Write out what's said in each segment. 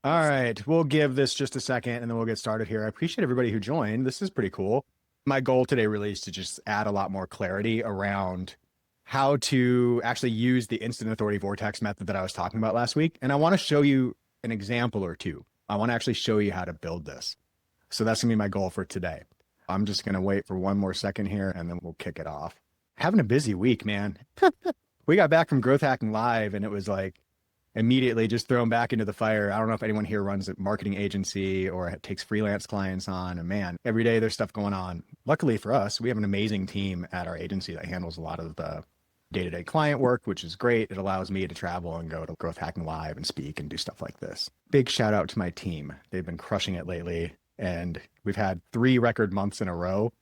All right, we'll give this just a second and then we'll get started here. I appreciate everybody who joined. This is pretty cool. My goal today really is to just add a lot more clarity around how to actually use the Instant Authority Vortex method that I was talking about last week. And I want to show you an example or two. I want to actually show you how to build this. So that's gonna be my goal for today. I'm just gonna wait for one more second here and then we'll kick it off. Having a busy week, man. We got back from Growth Hacking Live and it was like immediately just thrown back into the fire. I don't know if anyone here runs a marketing agency or takes freelance clients on. And man, every day there's stuff going on. Luckily for us, we have an amazing team at our agency that handles a lot of the day-to-day client work, which is great. It allows me to travel and go to Growth Hacking Live and speak and do stuff like this. Big shout out to my team. They've been crushing it lately. And we've had 3 record months in a row.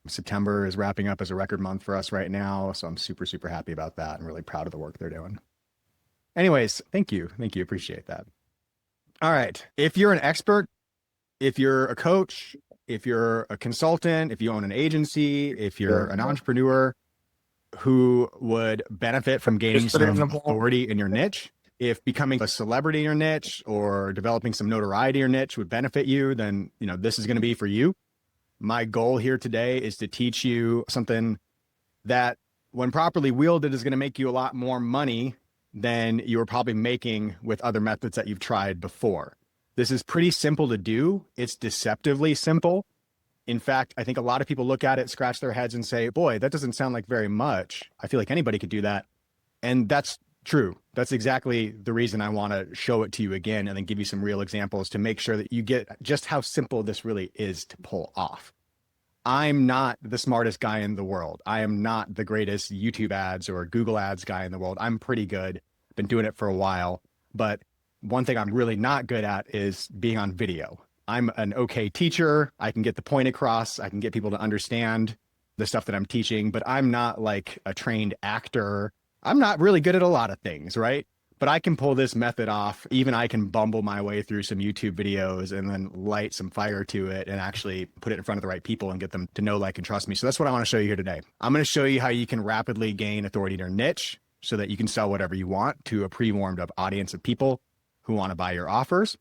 September is wrapping up as a record month for us right now. So I'm super, super happy about that and really proud of the work they're doing. Anyways, thank you. Thank you. Appreciate that. All right. If you're an expert, if you're a coach, if you're a consultant, if you own an agency, if you're an entrepreneur who would benefit from gaining some authority in your niche, if becoming a celebrity in your niche or developing some notoriety in your niche would benefit you, then this is going to be for you. My goal here today is to teach you something that when properly wielded is going to make you a lot more money than you were probably making with other methods that you've tried before. This is pretty simple to do. It's deceptively simple. In fact, I think a lot of people look at it, scratch their heads and say, boy, that doesn't sound like very much. I feel like anybody could do that. And that's true. That's exactly the reason I want to show it to you again and then give you some real examples to make sure that you get just how simple this really is to pull off. I'm not the smartest guy in the world. I am not the greatest YouTube ads or Google ads guy in the world. I'm pretty good. Been doing it for a while. But one thing I'm really not good at is being on video. I'm an okay teacher. I can get the point across. I can get people to understand the stuff that I'm teaching, but I'm not like a trained actor. I'm not really good at a lot of things, right? But I can pull this method off. Even I can bumble my way through some YouTube videos and then light some fire to it and actually put it in front of the right people and get them to know, like, and trust me. So that's what I want to show you here today. I'm going to show you how you can rapidly gain authority in your niche so that you can sell whatever you want to a pre-warmed up audience of people who want to buy your offers.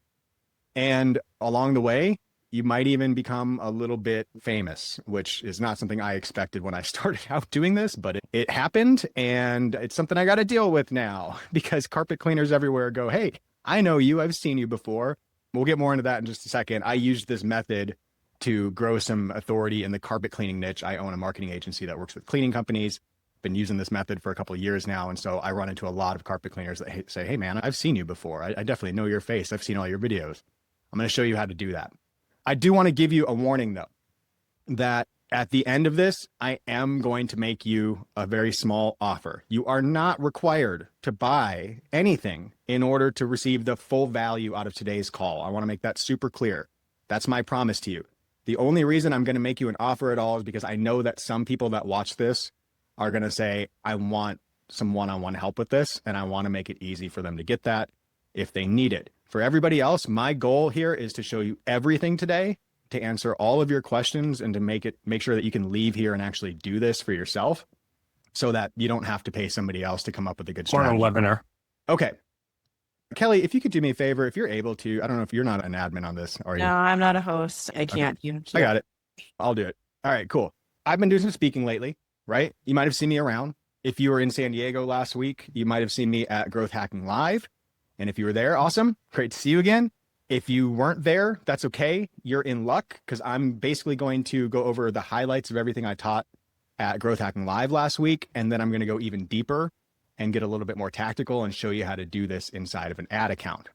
And along the way, you might even become a little bit famous, which is not something I expected when I started out doing this, but it happened. And it's something I got to deal with now because carpet cleaners everywhere go, hey, I know you. I've seen you before. We'll get more into that in just a second. I used this method to grow some authority in the carpet cleaning niche. I own a marketing agency that works with cleaning companies. Been using this method for a couple of years now. And so I run into a lot of carpet cleaners that say, hey, man, I've seen you before. I definitely know your face. I've seen all your videos. I'm going to show you how to do that. I do want to give you a warning, though, that at the end of this, I am going to make you a very small offer. You are not required to buy anything in order to receive the full value out of today's call. I want to make that super clear. That's my promise to you. The only reason I'm going to make you an offer at all is because I know that some people that watch this are going to say, I want some one-on-one help with this, and I want to make it easy for them to get that if they need it. For everybody else, my goal here is to show you everything today, to answer all of your questions and to make sure that you can leave here and actually do this for yourself so that you don't have to pay somebody else to come up with a good strategy. Or a webinar. Okay. Kelly, if you could do me a favor, if you're able to, I don't know if you're not an admin on this, are you? No, I'm not a host. I can't. Okay. I got it. I'll do it. All right, cool. I've been doing some speaking lately, right? You might have seen me around. If you were in San Diego last week, you might have seen me at Growth Hacking Live. And if you were there, awesome. Great to see you again. If you weren't there, that's okay. You're in luck because I'm basically going to go over the highlights of everything I taught at Growth Hacking Live last week. And then I'm going to go even deeper and get a little bit more tactical and show you how to do this inside of an ad account.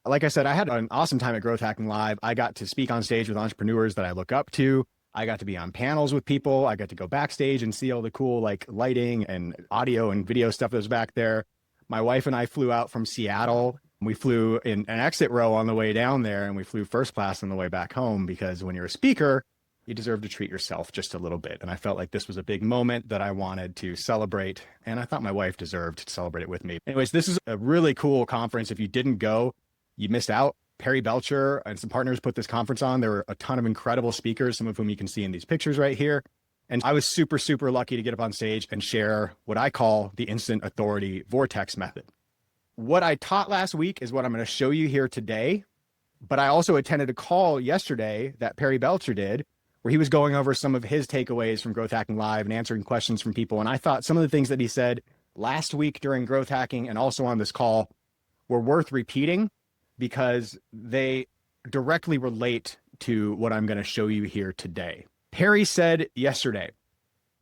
Like I said, I had an awesome time at Growth Hacking Live. I got to speak on stage with entrepreneurs that I look up to. I got to be on panels with people. I got to go backstage and see all the cool like lighting and audio and video stuff that was back there. My wife and I flew out from Seattle. We flew in an exit row on the way down there, and we flew first class on the way back home because when you're a speaker, you deserve to treat yourself just a little bit. And I felt like this was a big moment that I wanted to celebrate, and I thought my wife deserved to celebrate it with me. Anyways, this is a really cool conference. If you didn't go, you missed out. Perry Belcher and some partners put this conference on. There were a ton of incredible speakers, some of whom you can see in these pictures right here. And I was super, super lucky to get up on stage and share what I call the Instant Authority Vortex Method. What I taught last week is what I'm going to show you here today. But I also attended a call yesterday that Perry Belcher did, where he was going over some of his takeaways from Growth Hacking Live and answering questions from people. And I thought some of the things that he said last week during Growth Hacking and also on this call were worth repeating because they directly relate to what I'm going to show you here today. Perry said yesterday,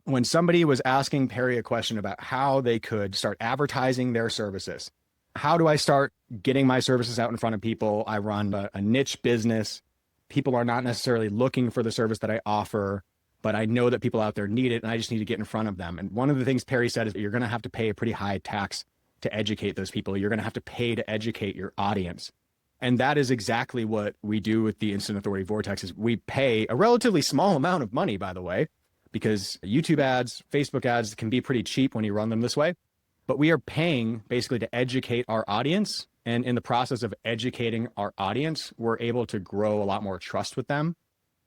when somebody was asking Perry a question about how they could start advertising their services, how do I start getting my services out in front of people? I run a niche business. People are not necessarily looking for the service that I offer, but I know that people out there need it and I just need to get in front of them. And one of the things Perry said is you're going to have to pay a pretty high tax to educate those people. You're going to have to pay to educate your audience. And that is exactly what we do with the Instant Authority Vortex is we pay a relatively small amount of money, by the way, because YouTube ads, Facebook ads can be pretty cheap when you run them this way. But we are paying basically to educate our audience. And in the process of educating our audience, we're able to grow a lot more trust with them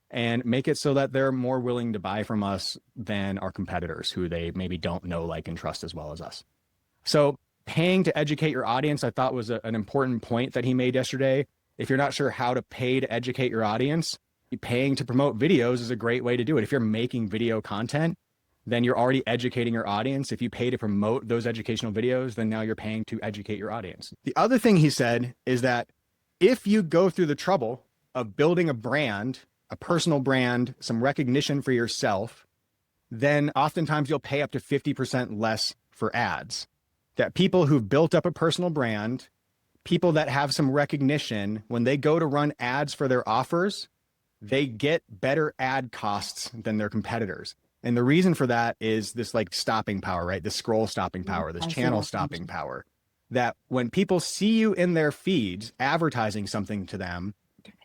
and make it so that they're more willing to buy from us than our competitors who they maybe don't know, like, and trust as well as us. So paying to educate your audience, I thought was an important point that he made yesterday. If you're not sure how to pay to educate your audience, paying to promote videos is a great way to do it. If you're making video content, then you're already educating your audience. If you pay to promote those educational videos, then now you're paying to educate your audience. The other thing he said is that if you go through the trouble of building a brand, a personal brand, some recognition for yourself, then oftentimes you'll pay up to 50% less for ads. That people who've built up a personal brand, people that have some recognition, when they go to run ads for their offers, they get better ad costs than their competitors. And the reason for that is this like stopping power, right? This scroll stopping power, this channel stopping power, that when people see you in their feeds advertising something to them,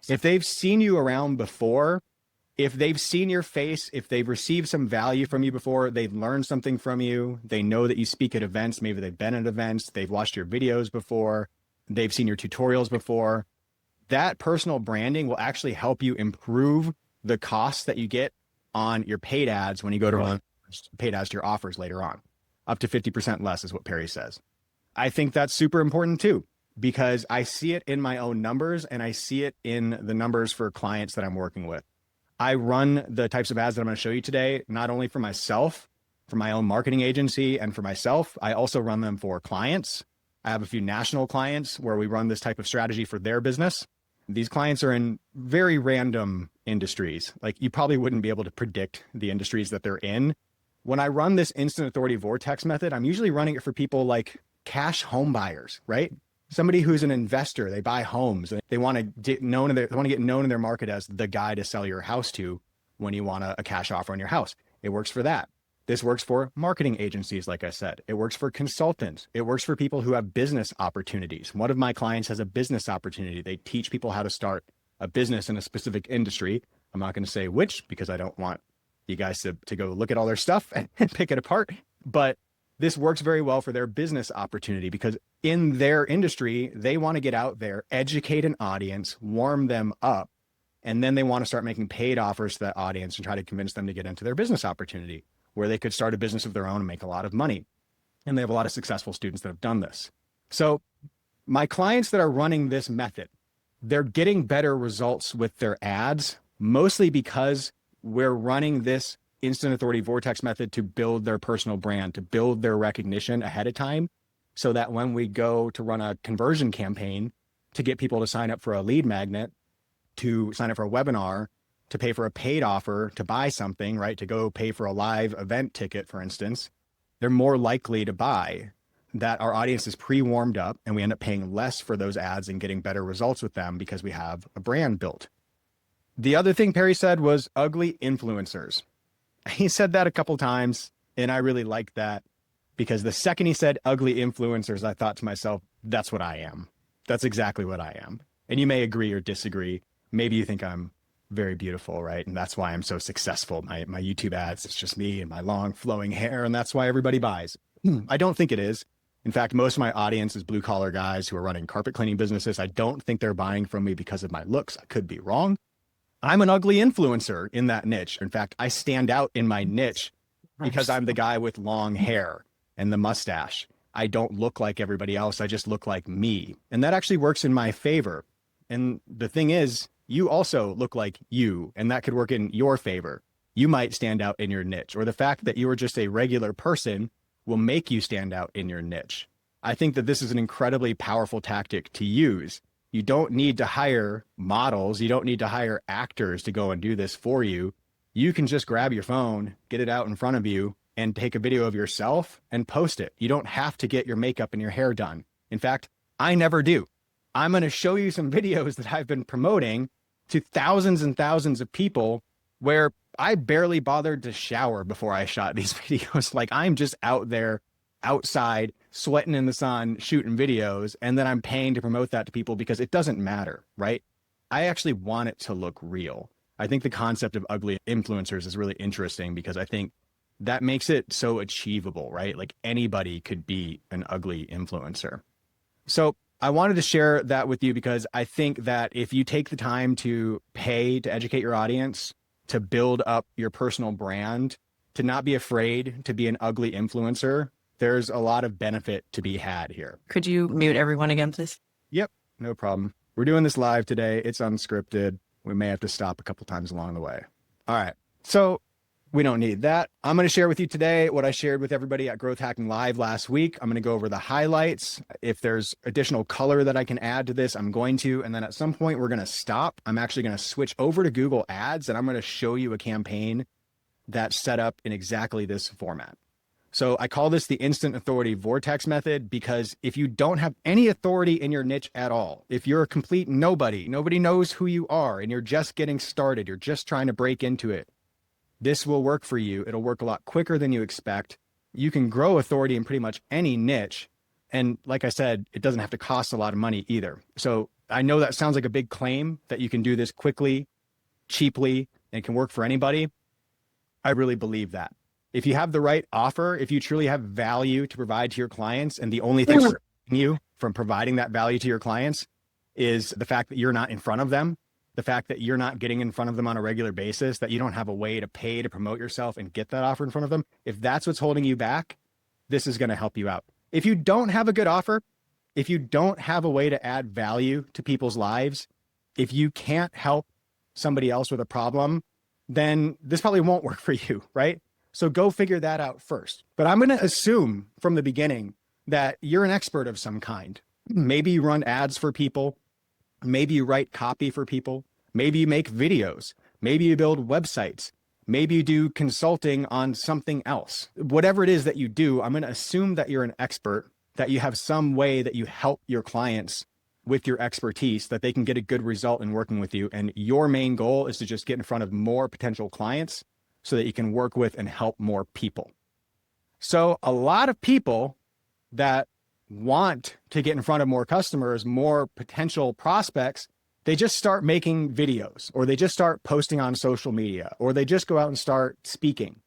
if they've seen you around before, if they've seen your face, if they've received some value from you before, they've learned something from you, they know that you speak at events, maybe they've been at events, they've watched your videos before, they've seen your tutorials before, that personal branding will actually help you improve the costs that you get on your paid ads when you go to run paid ads to your offers later on. Up to 50% less is what Perry says. I think that's super important too, because I see it in my own numbers and I see it in the numbers for clients that I'm working with. I run the types of ads that I'm going to show you today, not only for myself, for my own marketing agency and for myself, I also run them for clients. I have a few national clients where we run this type of strategy for their business. These clients are in very random industries. Like you probably wouldn't be able to predict the industries that they're in. When I run this Instant Authority Vortex method, I'm usually running it for people like cash home buyers, right? Somebody who's an investor, they buy homes and they want to get known in their market as the guy to sell your house to when you want a cash offer on your house. It works for that. This works for marketing agencies, like I said. It works for consultants. It works for people who have business opportunities. One of my clients has a business opportunity. They teach people how to start a business in a specific industry. I'm not going to say which because I don't want you guys to go look at all their stuff and pick it apart. But this works very well for their business opportunity because in their industry, they want to get out there, educate an audience, warm them up, and then they want to start making paid offers to that audience and try to convince them to get into their business opportunity, where they could start a business of their own and make a lot of money. And they have a lot of successful students that have done this. So my clients that are running this method, they're getting better results with their ads, mostly because we're running this Instant Authority Vortex method to build their personal brand, to build their recognition ahead of time, so that when we go to run a conversion campaign to get people to sign up for a lead magnet, to sign up for a webinar, to pay for a paid offer, to buy something, right? To go pay for a live event ticket, for instance, they're more likely to buy, that our audience is pre-warmed up and we end up paying less for those ads and getting better results with them because we have a brand built. The other thing Perry said was ugly influencers. He said that a couple times and I really liked that because the second he said ugly influencers, I thought to myself, that's what I am. That's exactly what I am. And you may agree or disagree. Maybe you think I'm very beautiful, right? And that's why I'm so successful. My YouTube ads, it's just me and my long flowing hair, and that's why everybody buys. I don't think it is. In fact, most of my audience is blue collar guys who are running carpet cleaning businesses. I don't think they're buying from me because of my looks. I could be wrong. I'm an ugly influencer in that niche. In fact, I stand out in my niche because I'm the guy with long hair and the mustache. I don't look like everybody else. I just look like me. And that actually works in my favor And the thing is, you also look like you, and that could work in your favor. You might stand out in your niche, or the fact that you are just a regular person will make you stand out in your niche. I think that this is an incredibly powerful tactic to use. You don't need to hire models. You don't need to hire actors to go and do this for you. You can just grab your phone, get it out in front of you, and take a video of yourself and post it. You don't have to get your makeup and your hair done. In fact, I never do. I'm going to show you some videos that I've been promoting to thousands and thousands of people where I barely bothered to shower before I shot these videos. Like, I'm just out there outside sweating in the sun, shooting videos, and then I'm paying to promote that to people because it doesn't matter, right? I actually want it to look real. I think the concept of ugly influencers is really interesting because I think that makes it so achievable, right? Like, anybody could be an ugly influencer. So I wanted to share that with you because I think that if you take the time to pay to educate your audience, to build up your personal brand, to not be afraid to be an ugly influencer, there's a lot of benefit to be had here. Could you mute everyone again, please? Yep, no problem. We're doing this live today. It's unscripted. We may have to stop a couple times along the way. All right. So we don't need that. I'm going to share with you today what I shared with everybody at Growth Hacking Live last week. I'm going to go over the highlights. If there's additional color that I can add to this, I'm going to. And then at some point, we're going to stop. I'm actually going to switch over to Google Ads, and I'm going to show you a campaign that's set up in exactly this format. So I call this the Instant Authority Vortex Method because if you don't have any authority in your niche at all, if you're a complete nobody knows who you are, and you're just getting started, you're just trying to break into it, this will work for you. It'll work a lot quicker than you expect. You can grow authority in pretty much any niche. And like I said, it doesn't have to cost a lot of money either. So I know that sounds like a big claim that you can do this quickly, cheaply, and can work for anybody. I really believe that. If you have the right offer, if you truly have value to provide to your clients, and the only thing preventing you from providing that value to your clients is the fact that you're not in front of them, the fact that you're not getting in front of them on a regular basis, that you don't have a way to pay to promote yourself and get that offer in front of them, if that's what's holding you back, this is going to help you out. If you don't have a good offer, if you don't have a way to add value to people's lives, if you can't help somebody else with a problem, then this probably won't work for you, right? So go figure that out first. But I'm going to assume from the beginning that you're an expert of some kind. Maybe you run ads for people. Maybe you write copy for people. Maybe you make videos. Maybe you build websites. Maybe you do consulting on something else. Whatever it is that you do, I'm going to assume that you're an expert, that you have some way that you help your clients with your expertise, that they can get a good result in working with you. And your main goal is to just get in front of more potential clients so that you can work with and help more people. So a lot of people that want to get in front of more customers, more potential prospects, they just start making videos, or they just start posting on social media, or they just go out and start speaking.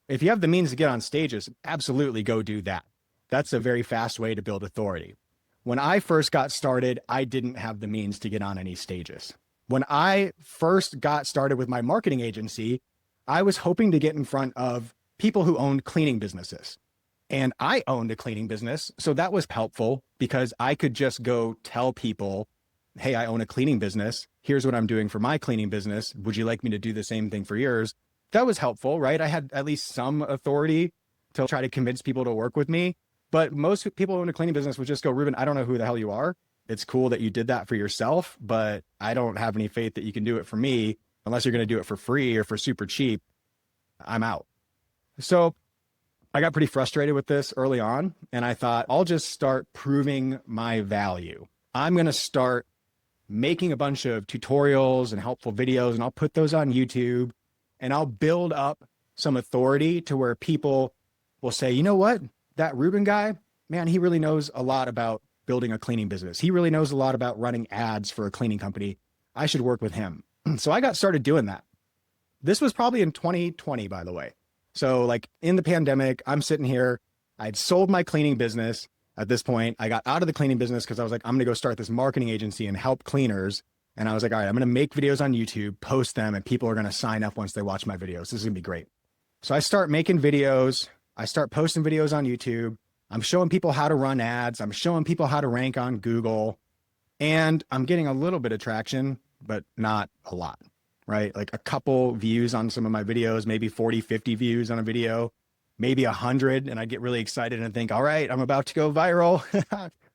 If you have the means to get on stages, absolutely go do that. That's a very fast way to build authority. When I first got started, I didn't have the means to get on any stages. When I first got started with my marketing agency, I was hoping to get in front of people who owned cleaning businesses. And I owned a cleaning business. So that was helpful because I could just go tell people, hey, I own a cleaning business. Here's what I'm doing for my cleaning business. Would you like me to do the same thing for yours? That was helpful, right? I had at least some authority to try to convince people to work with me. But most people who own a cleaning business would just go, Reuben, I don't know who the hell you are. It's cool that you did that for yourself, but I don't have any faith that you can do it for me. Unless you're going to do it for free or for super cheap, I'm out. So I got pretty frustrated with this early on, and I thought, I'll just start proving my value. I'm going to start making a bunch of tutorials and helpful videos, and I'll put those on YouTube, and I'll build up some authority to where people will say, you know what, that Reuben guy, man, he really knows a lot about building a cleaning business. He really knows a lot about running ads for a cleaning company. I should work with him. So I got started doing that. This was probably in 2020, by the way. So like in the pandemic, I'm sitting here, I'd sold my cleaning business at this point. I got out of the cleaning business because I was like, I'm going to go start this marketing agency and help cleaners. And I was like, all right, I'm going to make videos on YouTube, post them, and people are going to sign up once they watch my videos. This is going to be great. So I start making videos. I start posting videos on YouTube. I'm showing people how to run ads. I'm showing people how to rank on Google. and I'm getting a little bit of traction, but not a lot, right? Like a couple views on some of my videos, maybe 40, 50 views on a video, maybe 100. And I get really excited and think, all right, I'm about to go viral.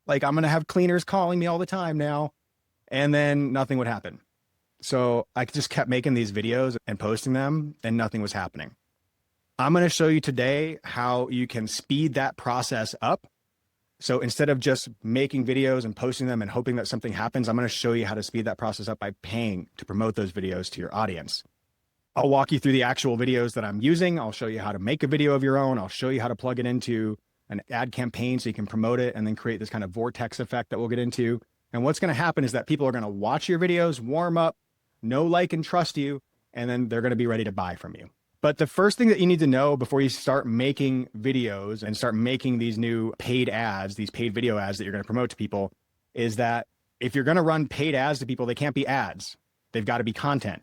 Like I'm going to have cleaners calling me all the time now. And then nothing would happen. So I just kept making these videos and posting them and nothing was happening. I'm going to show you today how you can speed that process up. So instead of just making videos and posting them and hoping that something happens, I'm going to show you how to speed that process up by paying to promote those videos to your audience. I'll walk you through the actual videos that I'm using. I'll show you how to make a video of your own. I'll show you how to plug it into an ad campaign so you can promote it and then create this kind of vortex effect that we'll get into. And what's going to happen is that people are going to watch your videos, warm up, know, like, and trust you, and then they're going to be ready to buy from you. But the first thing that you need to know before you start making videos and start making these new paid ads, these paid video ads that you're going to promote to people, is that if you're going to run paid ads to people, they can't be ads. They've got to be content.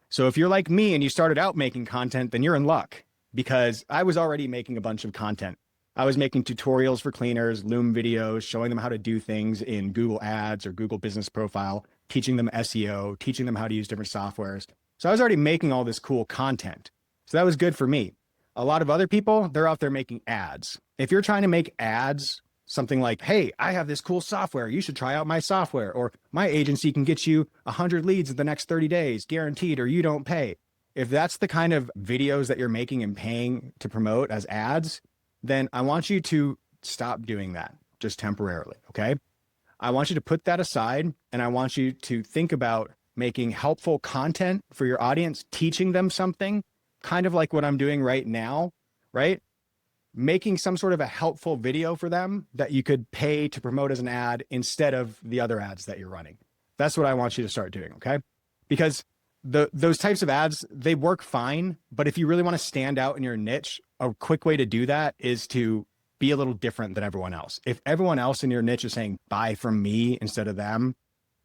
So if you're like me and you started out making content, then you're in luck, because I was already making a bunch of content. I was making tutorials for cleaners, Loom videos, showing them how to do things in Google Ads or Google Business Profile, teaching them SEO, teaching them how to use different softwares. So I was already making all this cool content. So that was good for me. A lot of other people, they're out there making ads. If you're trying to make ads, something like, hey, I have this cool software, you should try out my software, or my agency can get you 100 leads in the next 30 days, guaranteed, or you don't pay. If that's the kind of videos that you're making and paying to promote as ads, then I want you to stop doing that just temporarily, okay? I want you to put that aside, and I want you to think about making helpful content for your audience, teaching them something, kind of like what I'm doing right now, right? Making some sort of a helpful video for them that you could pay to promote as an ad instead of the other ads that you're running. That's what I want you to start doing, okay? Because those types of ads, they work fine, but if you really want to stand out in your niche, a quick way to do that is to be a little different than everyone else. If everyone else in your niche is saying, buy from me instead of them,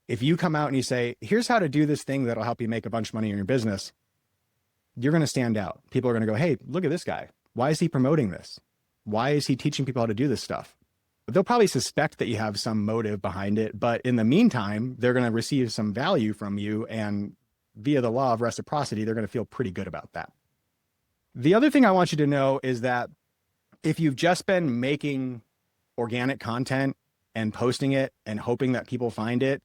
if you come out and you say, here's how to do this thing that'll help you make a bunch of money in your business, you're going to stand out. People are going to go, hey, look at this guy. Why is he promoting this? Why is he teaching people how to do this stuff? They'll probably suspect that you have some motive behind it, but in the meantime, they're going to receive some value from you, and via the law of reciprocity, they're going to feel pretty good about that. The other thing I want you to know is that if you've just been making organic content and posting it and hoping that people find it,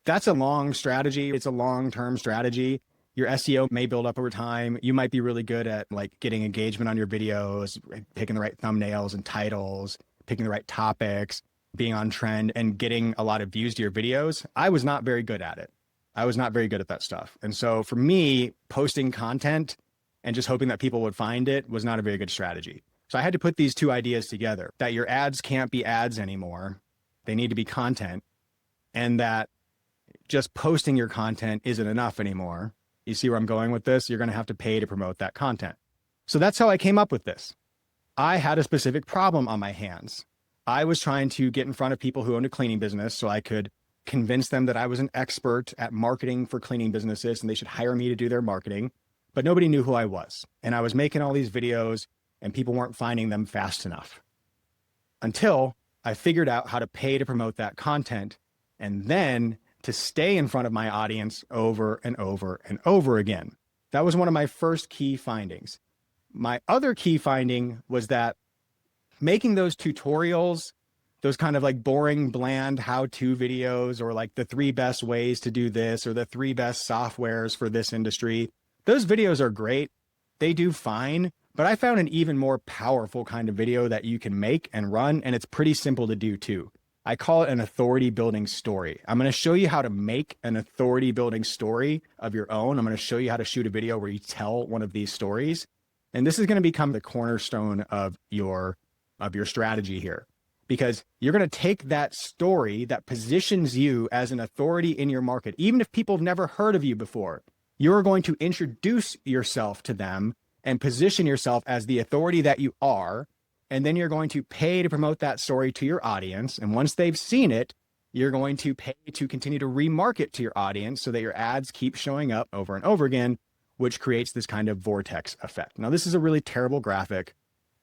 that's a long strategy. It's a long-term strategy. Your SEO may build up over time. You might be really good at like getting engagement on your videos, picking the right thumbnails and titles, picking the right topics, being on trend, and getting a lot of views to your videos. I was not very good at it. I was not very good at that stuff. And so for me, posting content and just hoping that people would find it was not a very good strategy. So I had to put these two ideas together, that your ads can't be ads anymore. They need to be content, and that just posting your content isn't enough anymore. You see where I'm going with this? You're going to have to pay to promote that content. So that's how I came up with this. I had a specific problem on my hands. I was trying to get in front of people who owned a cleaning business so I could convince them that I was an expert at marketing for cleaning businesses and they should hire me to do their marketing, but nobody knew who I was. And I was making all these videos and people weren't finding them fast enough until I figured out how to pay to promote that content, and then to stay in front of my audience over and over and over again. That was one of my first key findings. My other key finding was that making those tutorials, those kind of like boring, bland how-to videos, or like the 3 best ways to do this, or the 3 best softwares for this industry, those videos are great. They do fine, but I found an even more powerful kind of video that you can make and run, and it's pretty simple to do too. I call it an authority building story. I'm going to show you how to make an authority building story of your own. I'm going to show you how to shoot a video where you tell one of these stories. And this is going to become the cornerstone of your strategy here, because you're going to take that story that positions you as an authority in your market. Even if people have never heard of you before, you're going to introduce yourself to them and position yourself as the authority that you are. And then you're going to pay to promote that story to your audience. And once they've seen it, you're going to pay to continue to remarket to your audience so that your ads keep showing up over and over again, which creates this kind of vortex effect. Now, this is a really terrible graphic.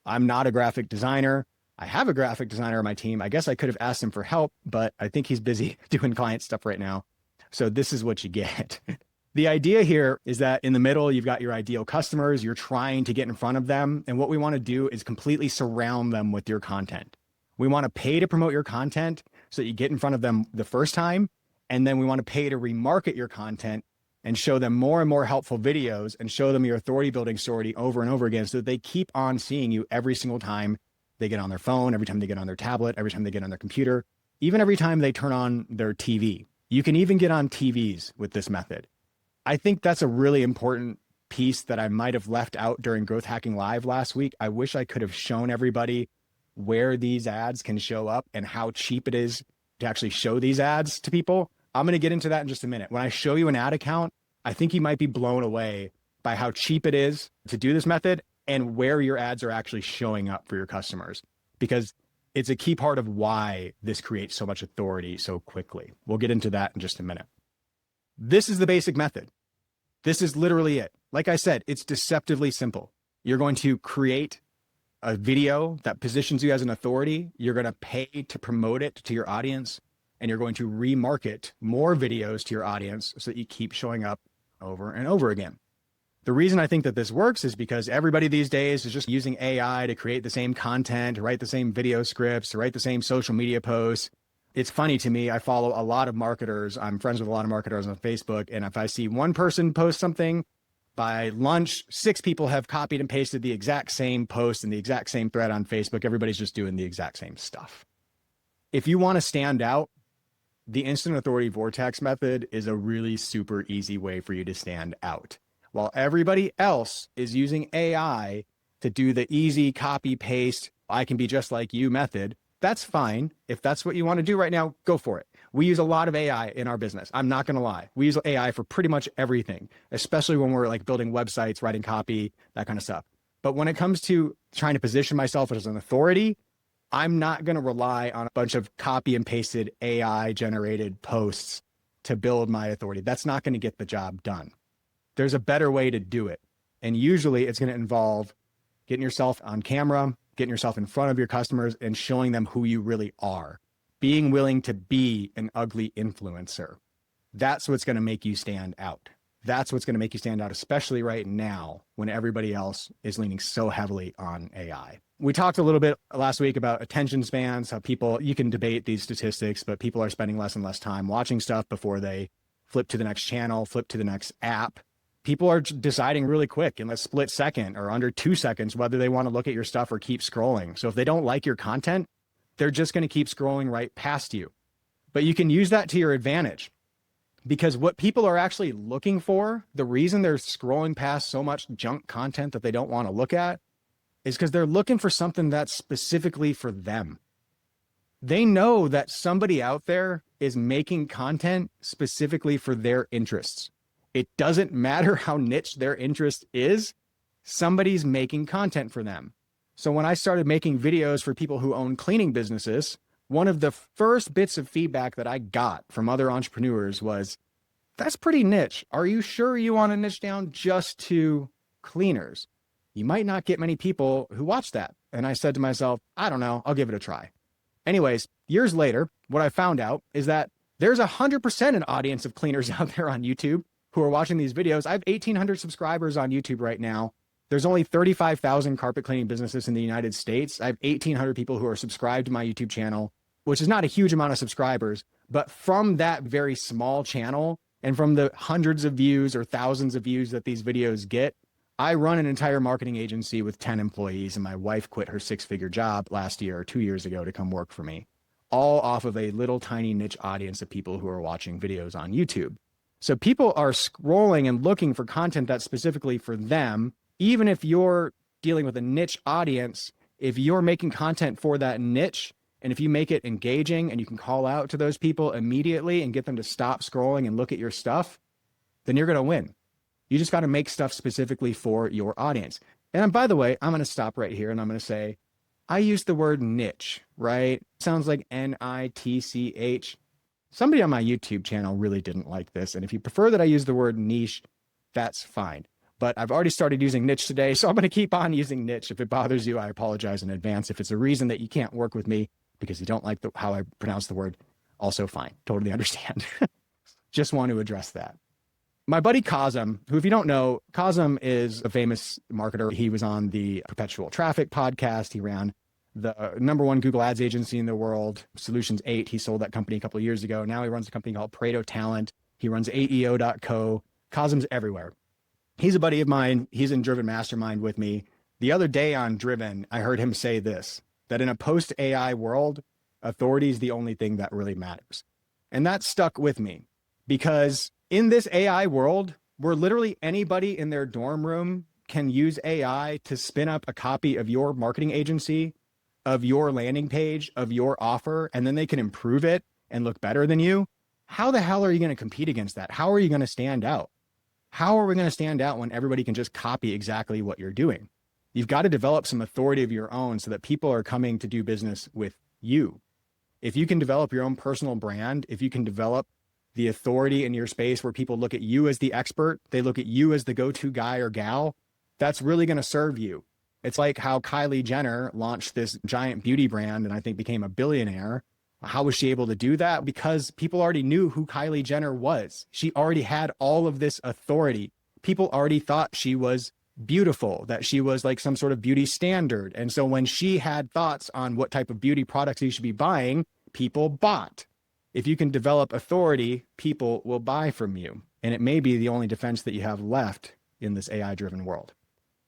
I'm not a graphic designer. I have a graphic designer on my team. I guess I could have asked him for help, but I think he's busy doing client stuff right now. So this is what you get. The idea here is that in the middle, you've got your ideal customers. You're trying to get in front of them. And what we want to do is completely surround them with your content. We want to pay to promote your content so that you get in front of them the first time. And then we want to pay to remarket your content and show them more and more helpful videos and show them your authority building story over and over again so that they keep on seeing you every single time they get on their phone, every time they get on their tablet, every time they get on their computer, even every time they turn on their TV. You can even get on TVs with this method. I think that's a really important piece that I might have left out during Growth Hacking Live last week. I wish I could have shown everybody where these ads can show up and how cheap it is to actually show these ads to people. I'm going to get into that in just a minute. When I show you an ad account, I think you might be blown away by how cheap it is to do this method and where your ads are actually showing up for your customers, because it's a key part of why this creates so much authority so quickly. We'll get into that in just a minute. This is the basic method. This is literally it. Like I said, it's deceptively simple. You're going to create a video that positions you as an authority. You're going to pay to promote it to your audience, and you're going to remarket more videos to your audience so that you keep showing up over and over again. The reason I think that this works is because everybody these days is just using AI to create the same content, to write the same video scripts, to write the same social media posts. It's funny to me. I follow a lot of marketers. I'm friends with a lot of marketers on Facebook. And if I see one person post something, by lunch, 6 people have copied and pasted the exact same post in the exact same thread on Facebook. Everybody's just doing the exact same stuff. If you want to stand out, the Instant Authority Vortex method is a really super easy way for you to stand out. While everybody else is using AI to do the easy copy paste, I can be just like you method, that's fine. If that's what you want to do right now, go for it. We use a lot of AI in our business. I'm not going to lie. We use AI for pretty much everything, especially when we're like building websites, writing copy, that kind of stuff. But when it comes to trying to position myself as an authority, I'm not going to rely on a bunch of copy and pasted AI generated posts to build my authority. That's not going to get the job done. There's a better way to do it. And usually it's going to involve getting yourself on camera, getting yourself in front of your customers and showing them who you really are. Being willing to be an ugly influencer. That's what's going to make you stand out. That's what's going to make you stand out, especially right now when everybody else is leaning so heavily on AI. We talked a little bit last week about attention spans, how people, you can debate these statistics, but people are spending less and less time watching stuff before they flip to the next channel, flip to the next app. People are deciding really quick in a split second or under 2 seconds whether they want to look at your stuff or keep scrolling. So if they don't like your content, they're just going to keep scrolling right past you. But you can use that to your advantage, because what people are actually looking for, the reason they're scrolling past so much junk content that they don't want to look at, is because they're looking for something that's specifically for them. They know that somebody out there is making content specifically for their interests. It doesn't matter how niche their interest is, somebody's making content for them. So when I started making videos for people who own cleaning businesses, one of the first bits of feedback that I got from other entrepreneurs was, that's pretty niche. Are you sure you want to niche down just to cleaners? You might not get many people who watch that. And I said to myself, I don't know, I'll give it a try. Anyways, years later, what I found out is that there's 100% an audience of cleaners out there on YouTube who are watching these videos. I have 1,800 subscribers on YouTube right now. There's only 35,000 carpet cleaning businesses in the United States. I have 1,800 people who are subscribed to my YouTube channel, which is not a huge amount of subscribers, but from that very small channel and from the hundreds of views or thousands of views that these videos get, I run an entire marketing agency with 10 employees, and my wife quit her 6-figure job last year or 2 years ago to come work for me, all off of a little tiny niche audience of people who are watching videos on YouTube. So people are scrolling and looking for content that's specifically for them. Even if you're dealing with a niche audience, if you're making content for that niche, and if you make it engaging and you can call out to those people immediately and get them to stop scrolling and look at your stuff, then you're going to win. You just got to make stuff specifically for your audience. And by the way, I'm going to stop right here and I'm going to say, I use the word niche, right? Sounds like N-I-T-C-H. Somebody on my YouTube channel really didn't like this. And if you prefer that I use the word niche, that's fine. but I've already started using niche today. So I'm going to keep on using niche. If it bothers you, I apologize in advance. If it's a reason that you can't work with me because you don't like how I pronounce the word, also fine. Totally understand. Just want to address that. My buddy Kazem, who, if you don't know, Kazem is a famous marketer. He was on the Perpetual Traffic podcast. He ran the #1 Google Ads agency in the world, Solutions 8. He sold that company a couple of years ago. Now he runs a company called Pareto Talent. He runs AEO.co. Kazem's everywhere. He's a buddy of mine. He's in Driven Mastermind with me. The other day on Driven, I heard him say this, that in a post-AI world, authority is the only thing that really matters. And that stuck with me because in this AI world, where literally anybody in their dorm room can use AI to spin up a copy of your marketing agency, of your landing page, of your offer, and then they can improve it and look better than you, how the hell are you going to compete against that? How are you going to stand out? How are we going to stand out when everybody can just copy exactly what you're doing? You've got to develop some authority of your own so that people are coming to do business with you. If you can develop your own personal brand, if you can develop the authority in your space where people look at you as the expert, they look at you as the go-to guy or gal, that's really going to serve you. It's like how Kylie Jenner launched this giant beauty brand and I think became a billionaire. How was she able to do that? Because people already knew who Kylie Jenner was. She already had all of this authority. People already thought she was beautiful, that she was like some sort of beauty standard. And so when she had thoughts on what type of beauty products you should be buying, people bought. If you can develop authority, people will buy from you. And it may be the only defense that you have left in this AI-driven world.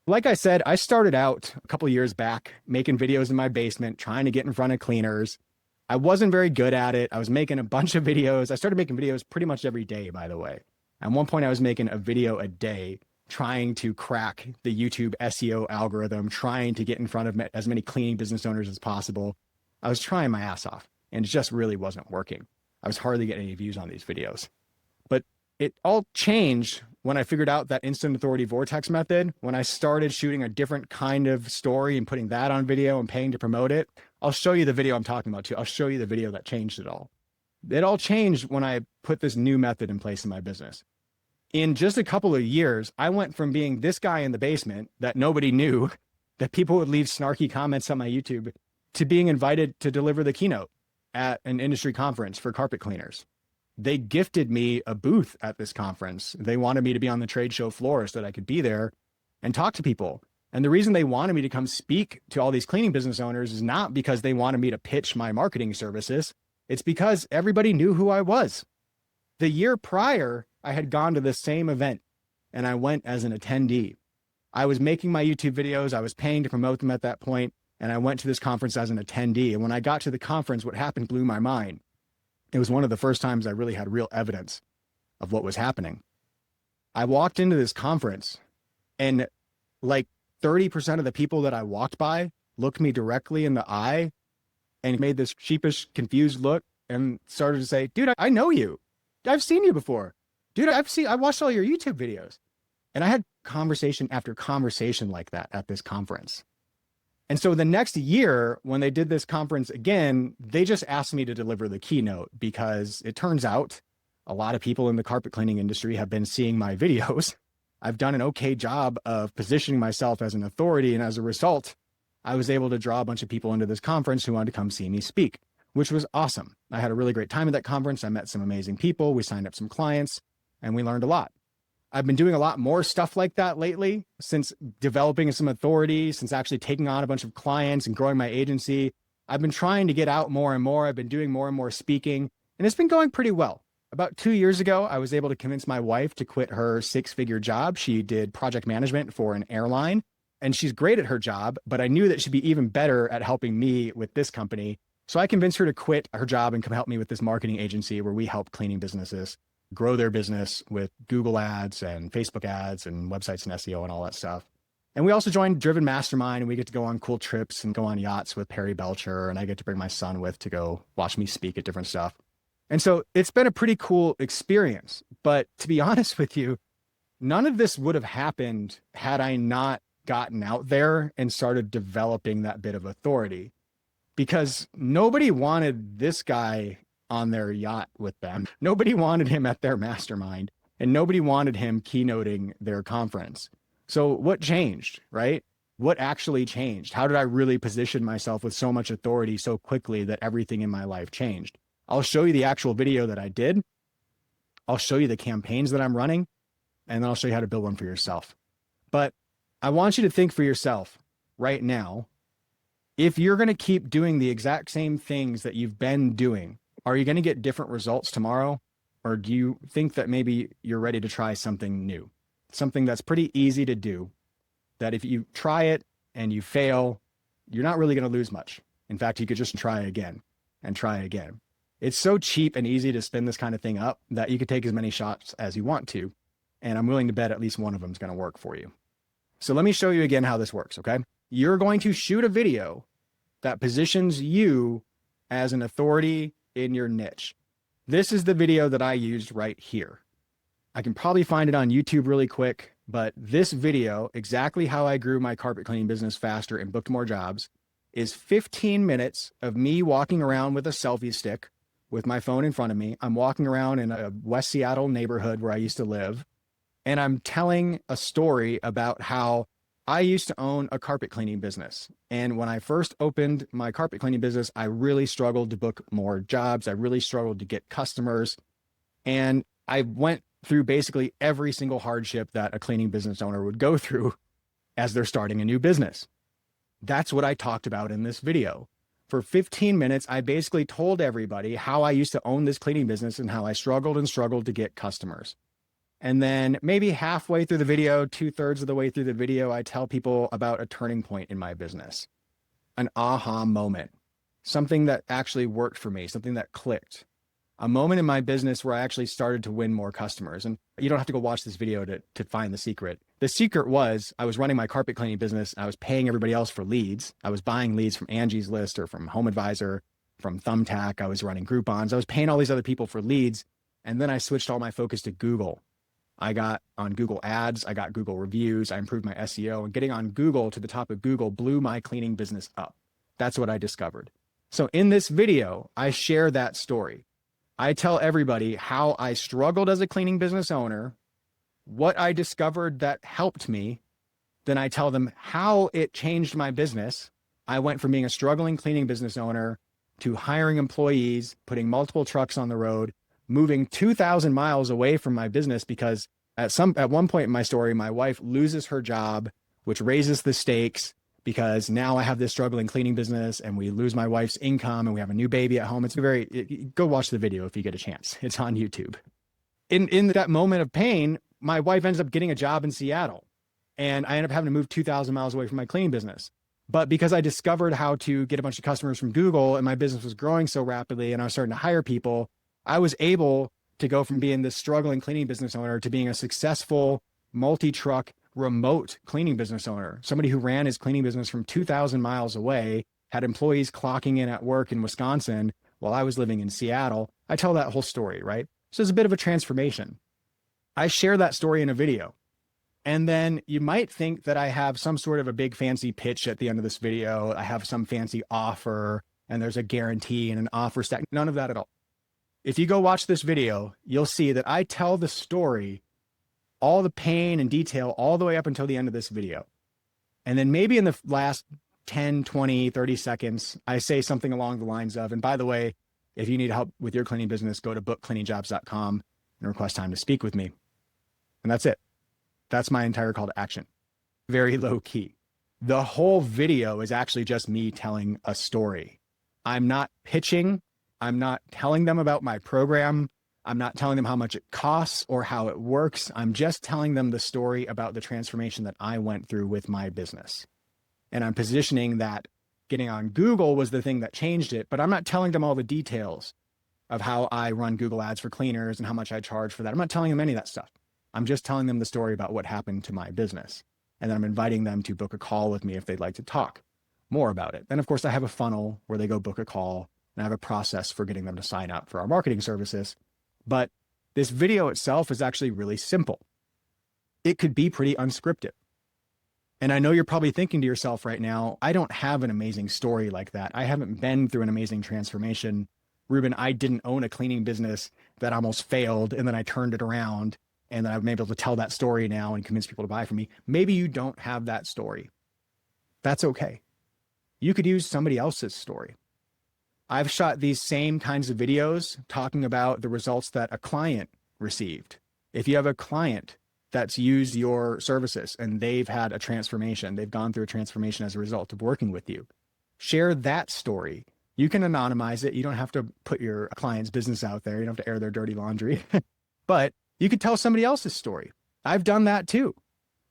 Like I said, I started out a couple of years back making videos in my basement, trying to get in front of cleaners. I wasn't very good at it. I was making a bunch of videos. I started making videos pretty much every day, by the way. At one point, I was making a video a day, trying to crack the YouTube SEO algorithm, trying to get in front of as many cleaning business owners as possible. I was trying my ass off, and it just really wasn't working. I was hardly getting any views on these videos. But it all changed when I figured out that Instant Authority Vortex Method, when I started shooting a different kind of story and putting that on video and paying to promote it. I'll show you the video I'm talking about too. I'll show you the video that changed it all. It all changed when I put this new method in place in my business. In just a couple of years, I went from being this guy in the basement that nobody knew, that people would leave snarky comments on my YouTube, to being invited to deliver the keynote at an industry conference for carpet cleaners. They gifted me a booth at this conference. They wanted me to be on the trade show floor so that I could be there and talk to people. And the reason they wanted me to come speak to all these cleaning business owners is not because they wanted me to pitch my marketing services. It's because everybody knew who I was. The year prior, I had gone to the same event and I went as an attendee. I was making my YouTube videos. I was paying to promote them at that point. And I went to this conference as an attendee. And when I got to the conference, what happened blew my mind. It was one of the first times I really had real evidence of what was happening. I walked into this conference and like 30% of the people that I walked by looked me directly in the eye and made this sheepish, confused look and started to say, dude, I know you. I've seen you before. Dude, I watched all your YouTube videos. And I had conversation after conversation like that at this conference. And so the next year, when they did this conference again, they just asked me to deliver the keynote because it turns out a lot of people in the carpet cleaning industry have been seeing my videos. I've done an okay job of positioning myself as an authority. And as a result, I was able to draw a bunch of people into this conference who wanted to come see me speak, which was awesome. I had a really great time at that conference. I met some amazing people. We signed up some clients and we learned a lot. I've been doing a lot more stuff like that lately since developing some authority, since actually taking on a bunch of clients and growing my agency. I've been trying to get out more and more. I've been doing more and more speaking, and it's been going pretty well. About 2 years ago, I was able to convince my wife to quit her 6-figure job. She did project management for an airline, and she's great at her job, but I knew that she'd be even better at helping me with this company. So I convinced her to quit her job and come help me with this marketing agency where we help cleaning businesses grow their business with Google ads and Facebook ads and websites and SEO and all that stuff. And we also joined Driven Mastermind, and we get to go on cool trips and go on yachts with Perry Belcher. And I get to bring my son with to go watch me speak at different stuff. And so it's been a pretty cool experience. But to be honest with you, none of this would have happened had I not gotten out there and started developing that bit of authority, because nobody wanted this guy on their yacht with them. Nobody wanted him at their mastermind, and nobody wanted him keynoting their conference. So what changed, right? What actually changed? How did I really position myself with so much authority so quickly that everything in my life changed? I'll show you the actual video that I did. I'll show you the campaigns that I'm running, and then I'll show you how to build one for yourself. But I want you to think for yourself right now, if you're going to keep doing the exact same things that you've been doing, are you going to get different results tomorrow? Or do you think that maybe you're ready to try something new? Something that's pretty easy to do, that if you try it and you fail, you're not really going to lose much. In fact, you could just try again and try again. It's so cheap and easy to spin this kind of thing up that you could take as many shots as you want to. And I'm willing to bet at least one of them is going to work for you. So let me show you again how this works, okay? You're going to shoot a video that positions you as an authority in your niche. This is the video that I used right here. I can probably find it on YouTube really quick, but this video, exactly how I grew my carpet cleaning business faster and booked more jobs, is 15 minutes of me walking around with a selfie stick with my phone in front of me. I'm walking around in a West Seattle neighborhood where I used to live, and I'm telling a story about how I used to own a carpet cleaning business. And when I first opened my carpet cleaning business, I really struggled to book more jobs. I really struggled to get customers. And I went through basically every single hardship that a cleaning business owner would go through as they're starting a new business. That's what I talked about in this video. For 15 minutes, I basically told everybody how I used to own this cleaning business and how I struggled to get customers. And then maybe halfway through the video, 2/3 of the way through the video, I tell people about a turning point in my business, an aha moment, something that actually worked for me, something that clicked, a moment in my business where I actually started to win more customers. And you don't have to go watch this video to find the secret. The secret was I was running my carpet cleaning business. I was paying everybody else for leads. I was buying leads from Angie's List or from Home Advisor, from Thumbtack. I was running Groupons. I was paying all these other people for leads. And then I switched all my focus to Google. I got on Google Ads, I got Google reviews, I improved my SEO, and getting on Google to the top of Google blew my cleaning business up. That's what I discovered. So in this video, I share that story. I tell everybody how I struggled as a cleaning business owner, what I discovered that helped me. Then I tell them how it changed my business. I went from being a struggling cleaning business owner to hiring employees, putting multiple trucks on the road, moving 2,000 miles away from my business because at one point in my story, my wife loses her job, which raises the stakes because now I have this struggling cleaning business and we lose my wife's income and we have a new baby at home. Go watch the video if you get a chance. It's on YouTube. In that moment of pain, my wife ends up getting a job in Seattle and I end up having to move 2,000 miles away from my cleaning business. But because I discovered how to get a bunch of customers from Google and my business was growing so rapidly and I was starting to hire people, I was able to go from being this struggling cleaning business owner to being a successful multi-truck remote cleaning business owner, somebody who ran his cleaning business from 2,000 miles away, had employees clocking in at work in Wisconsin while I was living in Seattle. I tell that whole story, right? So it's a bit of a transformation. I share that story in a video. And then you might think that I have some sort of a big fancy pitch at the end of this video. I have some fancy offer and there's a guarantee and an offer stack. None of that at all. If you go watch this video, you'll see that I tell the story, all the pain and detail all the way up until the end of this video. And then maybe in the last 10, 20, 30 seconds, I say something along the lines of, and by the way, if you need help with your cleaning business, go to bookcleaningjobs.com and request time to speak with me. And that's it. That's my entire call to action. Very low key. The whole video is actually just me telling a story. I'm not pitching. I'm not telling them about my program. I'm not telling them how much it costs or how it works. I'm just telling them the story about the transformation that I went through with my business. And I'm positioning that getting on Google was the thing that changed it, but I'm not telling them all the details of how I run Google ads for cleaners and how much I charge for that. I'm not telling them any of that stuff. I'm just telling them the story about what happened to my business. And then I'm inviting them to book a call with me if they'd like to talk more about it. Then of course I have a funnel where they go book a call and I have a process for getting them to sign up for our marketing services. But this video itself is actually really simple. It could be pretty unscripted. And I know you're probably thinking to yourself right now, I don't have an amazing story like that. I haven't been through an amazing transformation. Reuben, I didn't own a cleaning business that almost failed and then I turned it around. and that I've been able to tell that story now and convince people to buy from me. Maybe you don't have that story. That's okay. You could use somebody else's story. I've shot these same kinds of videos talking about the results that a client received. If you have a client that's used your services and they've had a transformation, they've gone through a transformation as a result of working with you, share that story. You can anonymize it. You don't have to put your client's business out there. You don't have to air their dirty laundry, but you could tell somebody else's story. I've done that too.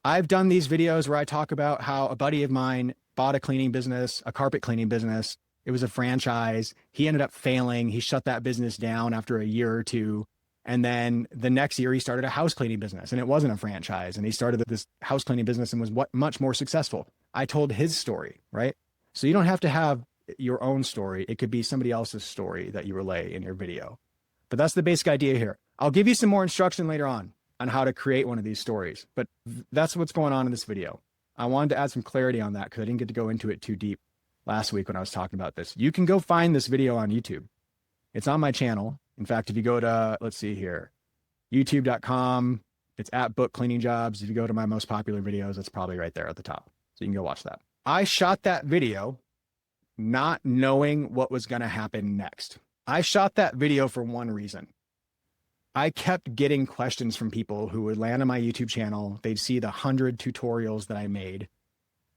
I've done these videos where I talk about how a buddy of mine bought a cleaning business, a carpet cleaning business. It was a franchise. He ended up failing. He shut that business down after a year or two. And then the next year he started a house cleaning business, and it wasn't a franchise. And he started this house cleaning business and was much more successful. I told his story, right? So you don't have to have your own story. It could be somebody else's story that you relay in your video. But that's the basic idea here. I'll give you some more instruction later on how to create one of these stories, but that's what's going on in this video. I wanted to add some clarity on that because I didn't get to go into it too deep last week when I was talking about this. You can go find this video on YouTube. It's on my channel. In fact, if you go to, let's see here, youtube.com, it's at Book Cleaning Jobs. If you go to my most popular videos, it's probably right there at the top. So you can go watch that. I shot that video not knowing what was going to happen next. I shot that video for one reason. I kept getting questions from people who would land on my YouTube channel. They'd see the 100 tutorials that I made,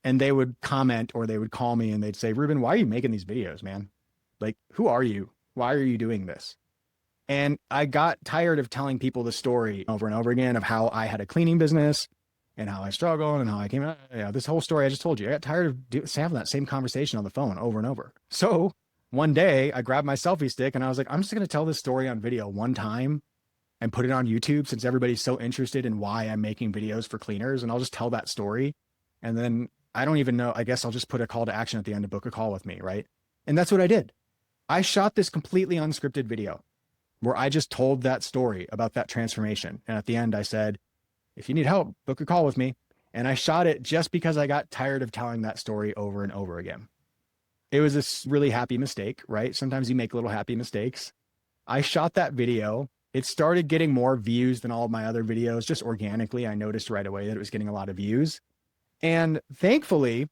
and they would comment or they would call me and they'd say, Reuben, why are you making these videos, man? Like, who are you? Why are you doing this? And I got tired of telling people the story over and over again of how I had a cleaning business and how I struggled and how I came out. This whole story I just told you. I got tired of having that same conversation on the phone over and over. So one day I grabbed my selfie stick and I was like, I'm just going to tell this story on video one time and put it on YouTube since everybody's so interested in why I'm making videos for cleaners. And I'll just tell that story. And then I don't even know, I guess I'll just put a call to action at the end to book a call with me, right? And that's what I did. I shot this completely unscripted video where I just told that story about that transformation. And at the end I said, if you need help, book a call with me. And I shot it just because I got tired of telling that story over and over again. It was a really happy mistake, right? Sometimes you make little happy mistakes. I shot that video. It started getting more views than all of my other videos, just organically. I noticed right away that it was getting a lot of views. And thankfully,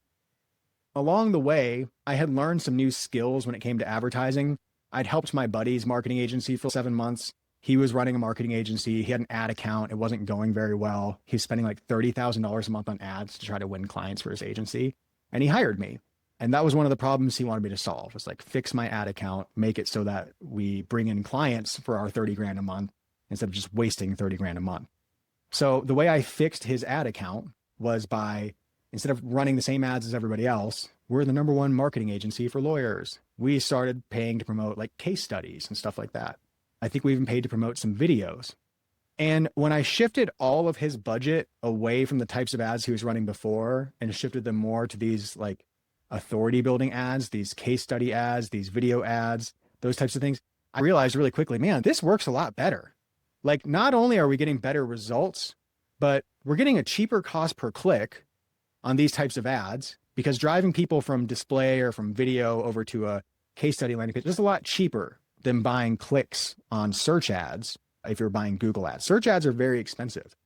along the way, I had learned some new skills when it came to advertising. I'd helped my buddy's marketing agency for 7 months. He was running a marketing agency. He had an ad account. It wasn't going very well. He was spending like $30,000 a month on ads to try to win clients for his agency. And he hired me. And that was one of the problems he wanted me to solve. It's like, fix my ad account, make it so that we bring in clients for our 30 grand a month instead of just wasting 30 grand a month. So the way I fixed his ad account was by, instead of running the same ads as everybody else, we're the #1 marketing agency for lawyers. We started paying to promote like case studies and stuff like that. I think we even paid to promote some videos. And when I shifted all of his budget away from the types of ads he was running before and shifted them more to these like authority building ads, these case study ads, these video ads, those types of things, I realized really quickly, man, this works a lot better. Like, not only are we getting better results, but we're getting a cheaper cost per click on these types of ads, because driving people from display or from video over to a case study landing page is a lot cheaper than buying clicks on search ads. If you're buying Google ads, search ads are very expensive.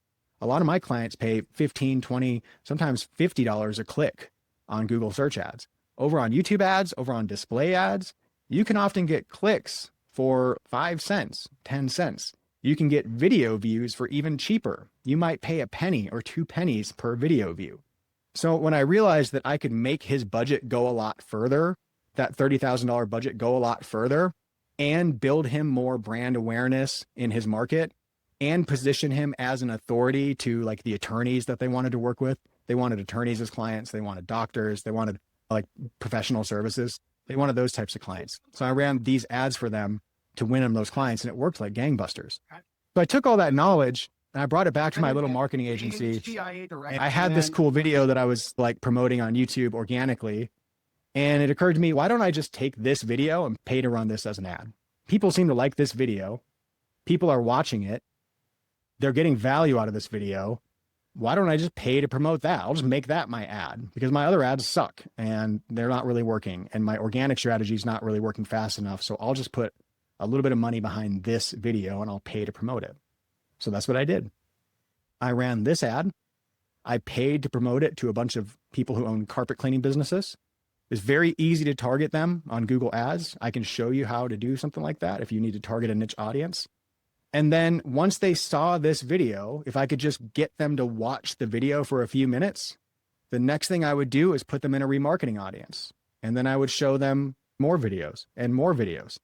A lot of my clients pay $15, $20, sometimes $50 a click on Google search ads. Over on YouTube ads, over on display ads, you can often get clicks for 5 cents, 10 cents. You can get video views for even cheaper. You might pay a penny or 2 pennies per video view. So when I realized that I could make his budget go a lot further, that $30,000 budget go a lot further, and build him more brand awareness in his market and position him as an authority to like the attorneys that they wanted to work with. They wanted attorneys as clients. They wanted doctors. They wanted like professional services. They wanted those types of clients. So I ran these ads for them to win them those clients, and it worked like gangbusters. So I took all that knowledge and I brought it back to my little marketing agency. I had this cool video that I was like promoting on YouTube organically. And it occurred to me, why don't I just take this video and pay to run this as an ad? People seem to like this video. People are watching it. They're getting value out of this video. Why don't I just pay to promote that? I'll just make that my ad, because my other ads suck and they're not really working. And my organic strategy is not really working fast enough. So I'll just put a little bit of money behind this video and I'll pay to promote it. So that's what I did. I ran this ad. I paid to promote it to a bunch of people who own carpet cleaning businesses. It's very easy to target them on Google Ads. I can show you how to do something like that if you need to target a niche audience. And then once they saw this video, if I could just get them to watch the video for a few minutes, the next thing I would do is put them in a remarketing audience. And then I would show them more videos and more videos.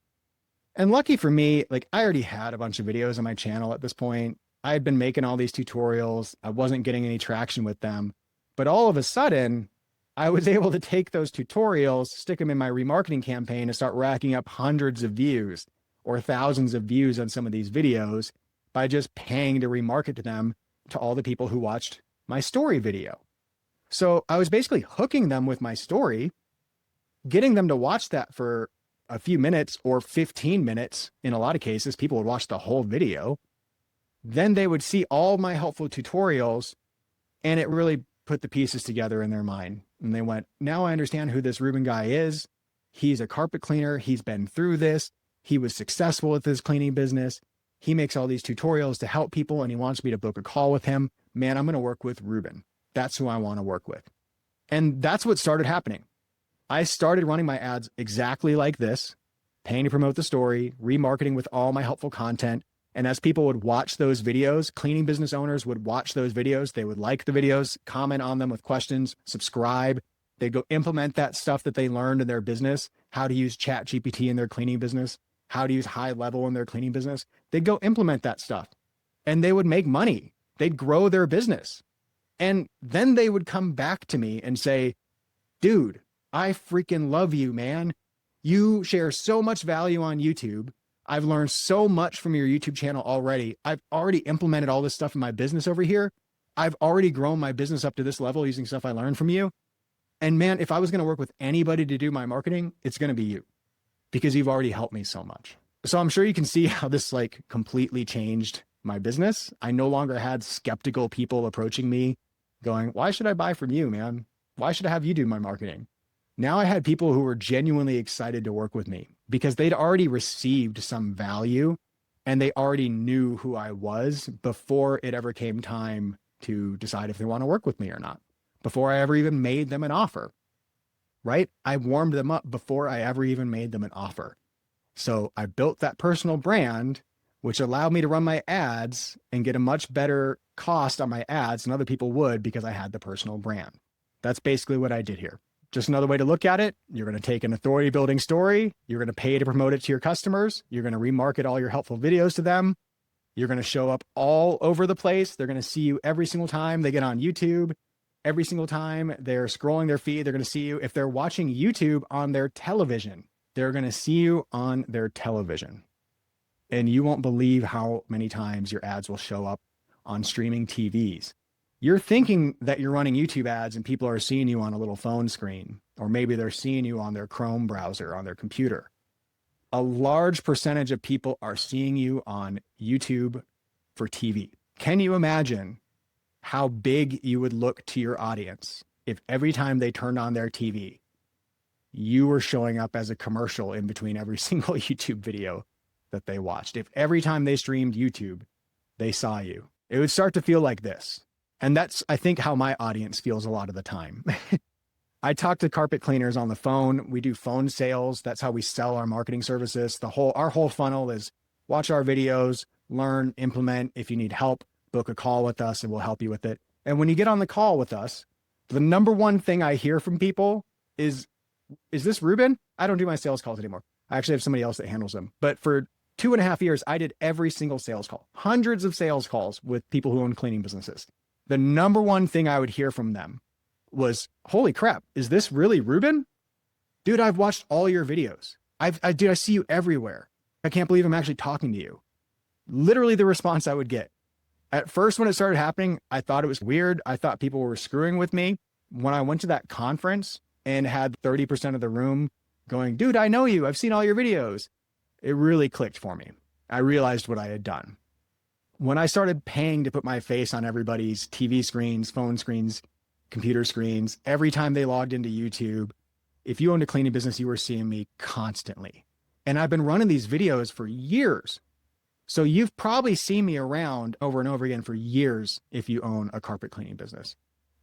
And lucky for me, like I already had a bunch of videos on my channel at this point. I had been making all these tutorials. I wasn't getting any traction with them. But all of a sudden, I was able to take those tutorials, stick them in my remarketing campaign, and start racking up hundreds of views or thousands of views on some of these videos by just paying to remarket to them to all the people who watched my story video. So I was basically hooking them with my story, getting them to watch that for a few minutes or 15 minutes. In a lot of cases, people would watch the whole video. Then they would see all my helpful tutorials, and it really put the pieces together in their mind. And they went, now I understand who this Reuben guy is. He's a carpet cleaner. He's been through this. He was successful with his cleaning business. He makes all these tutorials to help people, and he wants me to book a call with him. Man, I'm going to work with Reuben. That's who I want to work with. And that's what started happening. I started running my ads exactly like this, paying to promote the story, remarketing with all my helpful content. And as people would watch those videos, cleaning business owners would watch those videos. They would like the videos, comment on them with questions, subscribe. They'd go implement that stuff that they learned in their business, how to use ChatGPT in their cleaning business, how to use high level in their cleaning business. They'd go implement that stuff and they would make money. They'd grow their business. And then they would come back to me and say, dude, I freaking love you, man. You share so much value on YouTube. I've learned so much from your YouTube channel already. I've already implemented all this stuff in my business over here. I've already grown my business up to this level using stuff I learned from you. And man, if I was going to work with anybody to do my marketing, it's going to be you because you've already helped me so much. So I'm sure you can see how this like completely changed my business. I no longer had skeptical people approaching me going, why should I buy from you, man? Why should I have you do my marketing? Now I had people who were genuinely excited to work with me because they'd already received some value and they already knew who I was before it ever came time to decide if they want to work with me or not, before I ever even made them an offer, right? I warmed them up before I ever even made them an offer. So I built that personal brand, which allowed me to run my ads and get a much better cost on my ads than other people would because I had the personal brand. That's basically what I did here. Just another way to look at it. You're going to take an authority building story. You're going to pay to promote it to your customers. You're going to remarket all your helpful videos to them. You're going to show up all over the place. They're going to see you every single time they get on YouTube. Every single time they're scrolling their feed, they're going to see you. If they're watching YouTube on their television, they're going to see you on their television. And you won't believe how many times your ads will show up on streaming TVs. You're thinking that you're running YouTube ads and people are seeing you on a little phone screen, or maybe they're seeing you on their Chrome browser, on their computer. A large percentage of people are seeing you on YouTube for TV. Can you imagine how big you would look to your audience if every time they turned on their TV, you were showing up as a commercial in between every single YouTube video that they watched? If every time they streamed YouTube, they saw you, it would start to feel like this. And that's, I think, how my audience feels a lot of the time. I talk to carpet cleaners on the phone. We do phone sales. That's how we sell our marketing services. Our whole funnel is watch our videos, learn, implement. If you need help, book a call with us and we'll help you with it. And when you get on the call with us, the number one thing I hear from people is this Reuben? I don't do my sales calls anymore. I actually have somebody else that handles them. But for 2.5 years, I did every single sales call, hundreds of sales calls with people who own cleaning businesses. The number one thing I would hear from them was, holy crap, is this really Reuben? Dude, I've watched all your videos. I see you everywhere. I can't believe I'm actually talking to you. Literally the response I would get. At first, when it started happening, I thought it was weird. I thought people were screwing with me. When I went to that conference and had 30% of the room going, dude, I know you. I've seen all your videos. It really clicked for me. I realized what I had done. When I started paying to put my face on everybody's TV screens, phone screens, computer screens, every time they logged into YouTube, if you owned a cleaning business, you were seeing me constantly. And I've been running these videos for years. So you've probably seen me around over and over again for years if you own a carpet cleaning business,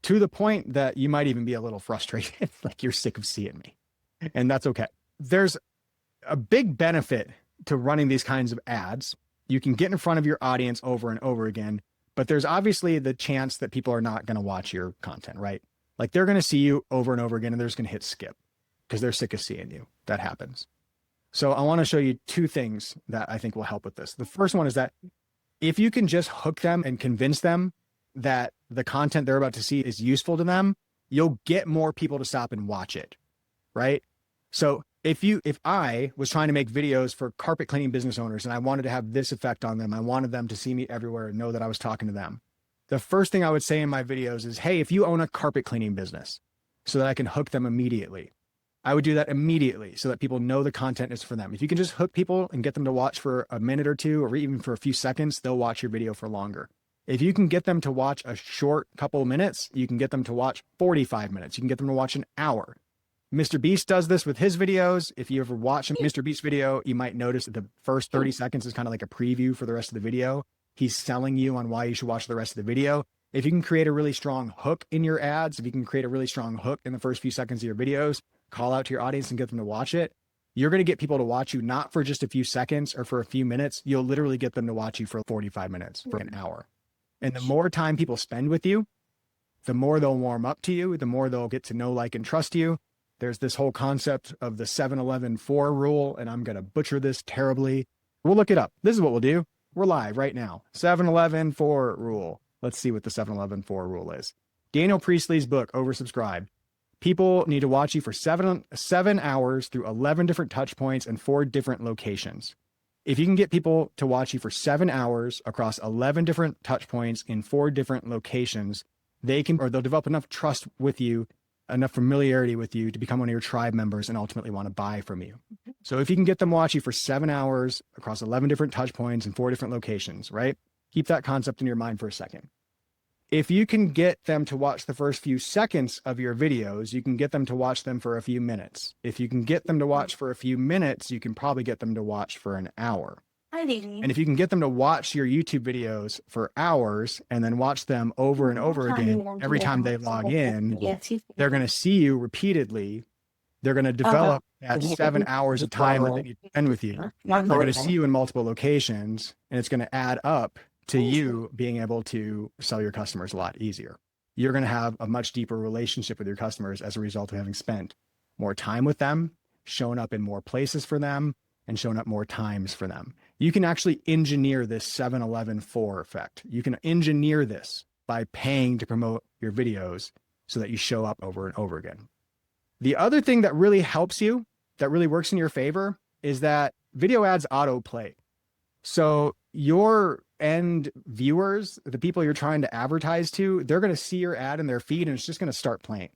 to the point that you might even be a little frustrated, like you're sick of seeing me. And that's okay. There's a big benefit to running these kinds of ads. You can get in front of your audience over and over again, but there's obviously the chance that people are not going to watch your content, right? Like they're going to see you over and over again and they're just going to hit skip because they're sick of seeing you. That happens. So I want to show you two things that I think will help with this. The first one is that if you can just hook them and convince them that the content they're about to see is useful to them, you'll get more people to stop and watch it, right? So if I was trying to make videos for carpet cleaning business owners and I wanted to have this effect on them, I wanted them to see me everywhere and know that I was talking to them. The first thing I would say in my videos is, hey, if you own a carpet cleaning business, so that I can hook them immediately. I would do that immediately so that people know the content is for them. If you can just hook people and get them to watch for a minute or two, or even for a few seconds, they'll watch your video for longer. If you can get them to watch a short couple of minutes, you can get them to watch 45 minutes. You can get them to watch an hour. Mr. Beast does this with his videos. If you ever watch a Mr. Beast video, you might notice that the first 30 seconds is kind of like a preview for the rest of the video. He's selling you on why you should watch the rest of the video. If you can create a really strong hook in your ads, if you can create a really strong hook in the first few seconds of your videos, call out to your audience and get them to watch it, you're going to get people to watch you not for just a few seconds or for a few minutes. You'll literally get them to watch you for 45 minutes, for an hour. And the more time people spend with you, the more they'll warm up to you, the more they'll get to know, like, and trust you. There's this whole concept of the 7-11-4 rule, and I'm going to butcher this terribly. We'll look it up. This is what we'll do. We're live right now. 7-11-4 rule. Let's see what the 7-11-4 rule is. Daniel Priestley's book, oversubscribed. People need to watch you for seven hours through 11 different touch points and 4 different locations. If you can get people to watch you for 7 hours across 11 different touch points in 4 different locations, they'll develop enough trust with you, enough familiarity with you to become one of your tribe members and ultimately want to buy from you. So if you can get them watch you for 7 hours across 11 different touch points in 4 different locations, right? Keep that concept in your mind for a second. If you can get them to watch the first few seconds of your videos, you can get them to watch them for a few minutes. If you can get them to watch for a few minutes, you can probably get them to watch for an hour. And if you can get them to watch your YouTube videos for hours and then watch them over and over again, every time they log in, they're going to see you repeatedly. They're going to develop that 7 hours of time that they need to spend with you. They're going to see you in multiple locations, and it's going to add up to you being able to sell your customers a lot easier. You're going to have a much deeper relationship with your customers as a result of having spent more time with them, shown up in more places for them, and shown up more times for them. You can actually engineer this 7-11-4 effect. You can engineer this by paying to promote your videos so that you show up over and over again. The other thing that really helps you, that really works in your favor, is that video ads autoplay. So your end viewers, the people you're trying to advertise to, they're going to see your ad in their feed and it's just going to start playing.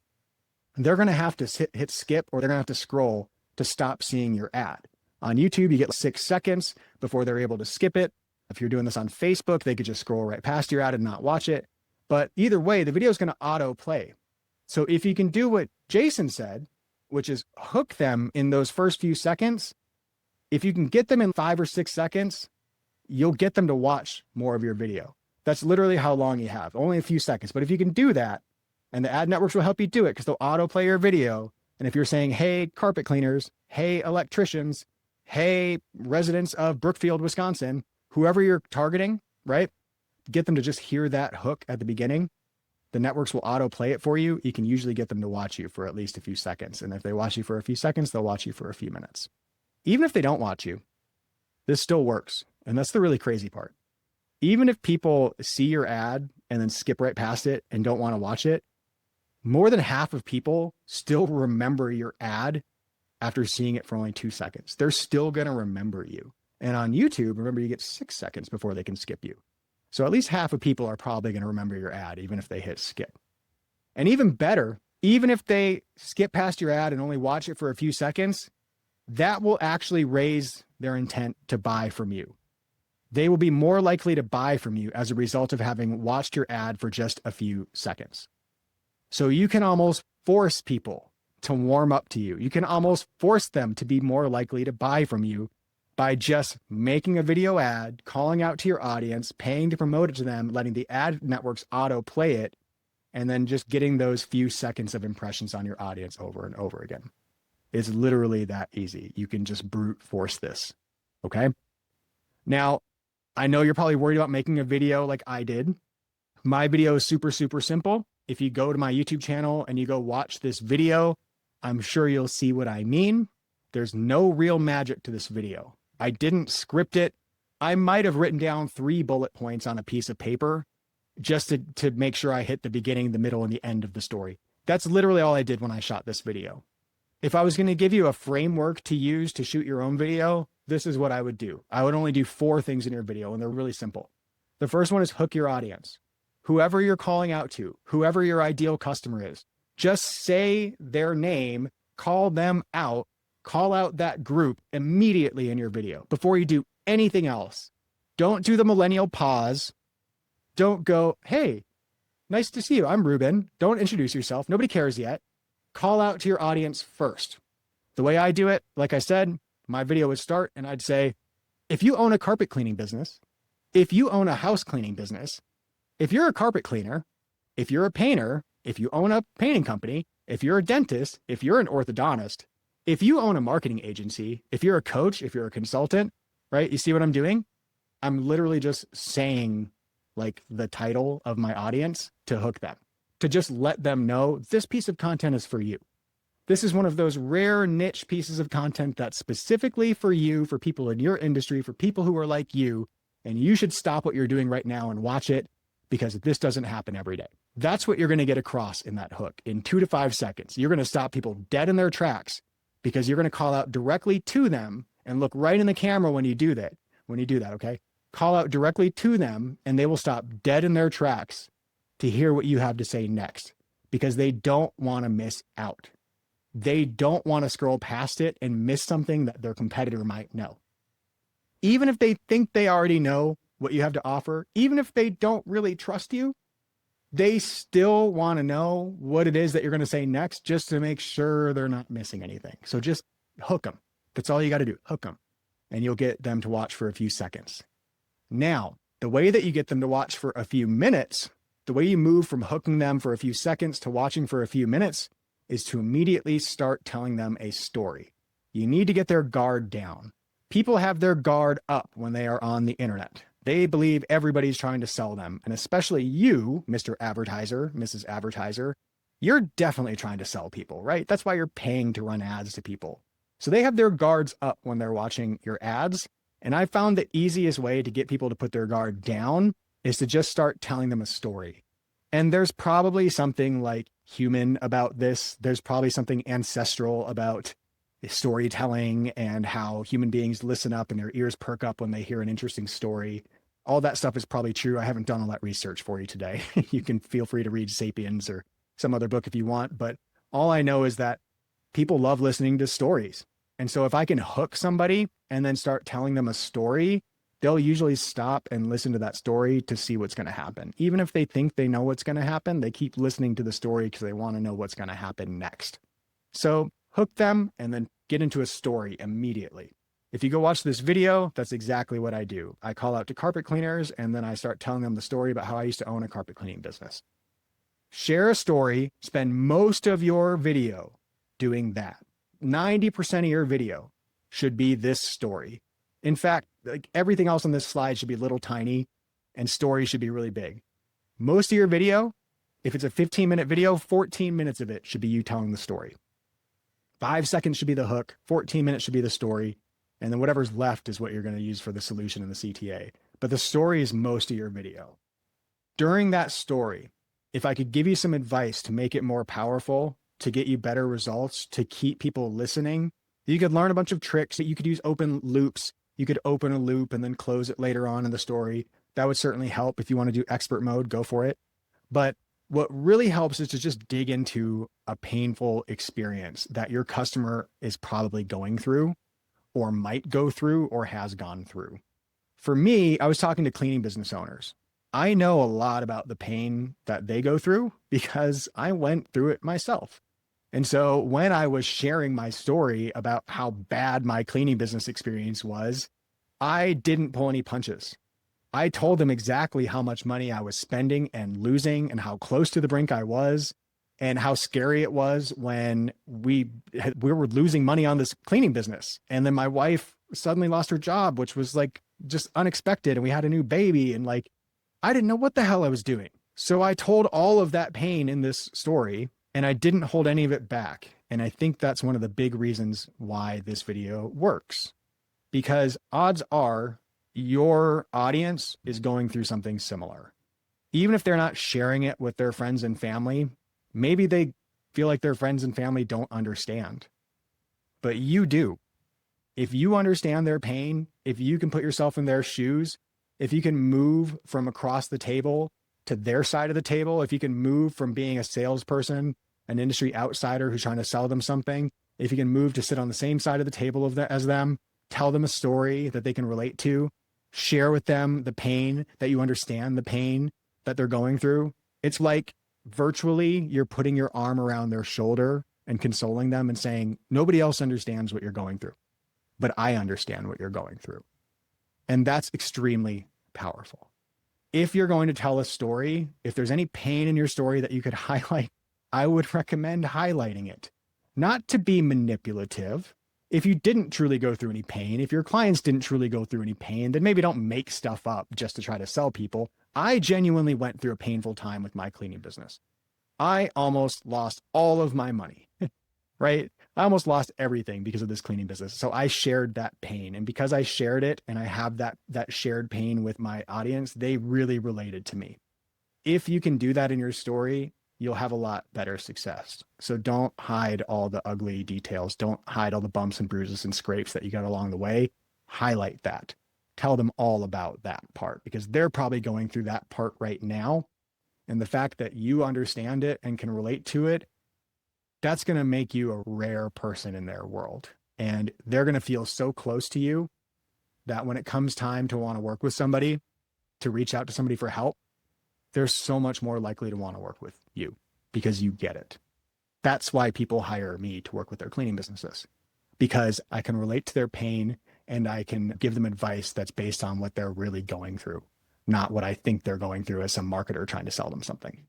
They're going to have to hit skip, or they're going to have to scroll to stop seeing your ad. On YouTube, you get 6 seconds before they're able to skip it. If you're doing this on Facebook, they could just scroll right past your ad and not watch it. But either way, the video is going to auto play. So if you can do what Jason said, which is hook them in those first few seconds, if you can get them in 5 or 6 seconds, you'll get them to watch more of your video. That's literally how long you have, only a few seconds. But if you can do that, and the ad networks will help you do it because they'll autoplay your video. And if you're saying, hey, carpet cleaners, hey, electricians, hey, residents of Brookfield, Wisconsin, whoever you're targeting, right? Get them to just hear that hook at the beginning. The networks will autoplay it for you. You can usually get them to watch you for at least a few seconds. And if they watch you for a few seconds, they'll watch you for a few minutes. Even if they don't watch you, this still works. And that's the really crazy part. Even if people see your ad and then skip right past it and don't want to watch it, more than half of people still remember your ad after seeing it for only 2 seconds. They're still going to remember you. And on YouTube, remember, you get 6 seconds before they can skip you. So at least half of people are probably going to remember your ad, even if they hit skip. And even better, even if they skip past your ad and only watch it for a few seconds, that will actually raise their intent to buy from you. They will be more likely to buy from you as a result of having watched your ad for just a few seconds. So you can almost force people to warm up to you. You can almost force them to be more likely to buy from you by just making a video ad, calling out to your audience, paying to promote it to them, letting the ad networks auto play it, and then just getting those few seconds of impressions on your audience over and over again. It's literally that easy. You can just brute force this. Okay. Now, I know you're probably worried about making a video like I did. My video is super, super simple. If you go to my YouTube channel and you go watch this video, I'm sure you'll see what I mean. There's no real magic to this video. I didn't script it. I might have written down 3 bullet points on a piece of paper just to make sure I hit the beginning, the middle, and the end of the story. That's literally all I did when I shot this video. If I was going to give you a framework to use to shoot your own video, this is what I would do. I would only do 4 things in your video, and they're really simple. The first one is hook your audience. Whoever you're calling out to, whoever your ideal customer is, just say their name, call them out, call out that group immediately in your video before you do anything else. Don't do the millennial pause. Don't go, hey, nice to see you. I'm Reuben. Don't introduce yourself. Nobody cares yet. Call out to your audience first. The way I do it, like I said, my video would start and I'd say, if you own a carpet cleaning business, if you own a house cleaning business, if you're a carpet cleaner, if you're a painter, if you own a painting company, if you're a dentist, if you're an orthodontist, if you own a marketing agency, if you're a coach, if you're a consultant, right? You see what I'm doing? I'm literally just saying like the title of my audience to hook them, to just let them know this piece of content is for you. This is one of those rare niche pieces of content that's specifically for you, for people in your industry, for people who are like you, and you should stop what you're doing right now and watch it because this doesn't happen every day. That's what you're going to get across in that hook in 2 to 5 seconds. You're going to stop people dead in their tracks because you're going to call out directly to them and look right in the camera when you do that. Okay? Call out directly to them and they will stop dead in their tracks to hear what you have to say next because they don't want to miss out. They don't want to scroll past it and miss something that their competitor might know. Even if they think they already know what you have to offer, even if they don't really trust you, they still want to know what it is that you're going to say next just to make sure they're not missing anything. So just hook them. That's all you got to do. Hook them. And you'll get them to watch for a few seconds. Now, the way that you get them to watch for a few minutes, the way you move from hooking them for a few seconds to watching for a few minutes is to immediately start telling them a story. You need to get their guard down. People have their guard up when they are on the internet. They believe everybody's trying to sell them. And especially you, Mr. Advertiser, Mrs. Advertiser, you're definitely trying to sell people, right? That's why you're paying to run ads to people. So they have their guards up when they're watching your ads. And I found the easiest way to get people to put their guard down is to just start telling them a story. And there's probably something like human about this. There's probably something ancestral about storytelling and how human beings listen up and their ears perk up when they hear an interesting story. All that stuff is probably true. I haven't done all that research for you today. You can feel free to read Sapiens or some other book if you want. But all I know is that people love listening to stories. And so if I can hook somebody and then start telling them a story, they'll usually stop and listen to that story to see what's going to happen. Even if they think they know what's going to happen, they keep listening to the story because they want to know what's going to happen next. So hook them and then get into a story immediately. If you go watch this video, that's exactly what I do. I call out to carpet cleaners and then I start telling them the story about how I used to own a carpet cleaning business. Share a story, spend most of your video doing that. 90% of your video should be this story. In fact, like everything else on this slide should be little tiny and stories should be really big. Most of your video, if it's a 15-minute video, 14 minutes of it should be you telling the story. 5 seconds should be the hook, 14 minutes should be the story, and then whatever's left is what you're going to use for the solution in the CTA. But the story is most of your video. During that story, if I could give you some advice to make it more powerful, to get you better results, to keep people listening, you could learn a bunch of tricks that you could use open loops. You could open a loop and then close it later on in the story. That would certainly help. If you want to do expert mode, go for it. But what really helps is to just dig into a painful experience that your customer is probably going through or might go through or has gone through. For me, I was talking to cleaning business owners. I know a lot about the pain that they go through because I went through it myself. And so when I was sharing my story about how bad my cleaning business experience was, I didn't pull any punches. I told them exactly how much money I was spending and losing and how close to the brink I was and how scary it was when we were losing money on this cleaning business. And then my wife suddenly lost her job, which was like just unexpected. And we had a new baby and like, I didn't know what the hell I was doing. So I told all of that pain in this story and I didn't hold any of it back. And I think that's one of the big reasons why this video works, because odds are your audience is going through something similar. Even if they're not sharing it with their friends and family, maybe they feel like their friends and family don't understand, but you do. If you understand their pain, if you can put yourself in their shoes, if you can move from across the table to their side of the table, if you can move from being a salesperson, an industry outsider who's trying to sell them something, if you can move to sit on the same side of the table as them, tell them a story that they can relate to, share with them the pain that you understand, the pain that they're going through. It's like virtually you're putting your arm around their shoulder and consoling them and saying, nobody else understands what you're going through, but I understand what you're going through. And that's extremely powerful. If you're going to tell a story, if there's any pain in your story that you could highlight, I would recommend highlighting it, not to be manipulative. If you didn't truly go through any pain, if your clients didn't truly go through any pain, then maybe don't make stuff up just to try to sell people. I genuinely went through a painful time with my cleaning business. I almost lost all of my money, right? I almost lost everything because of this cleaning business. So I shared that pain. And because I shared it and I have that shared pain with my audience, they really related to me. If you can do that in your story, you'll have a lot better success. So don't hide all the ugly details. Don't hide all the bumps and bruises and scrapes that you got along the way. Highlight that. Tell them all about that part because they're probably going through that part right now. And the fact that you understand it and can relate to it, that's going to make you a rare person in their world. And they're going to feel so close to you that when it comes time to want to work with somebody, to reach out to somebody for help, they're so much more likely to want to work with you because you get it. That's why people hire me to work with their cleaning businesses, because I can relate to their pain and I can give them advice that's based on what they're really going through, not what I think they're going through as some marketer trying to sell them something.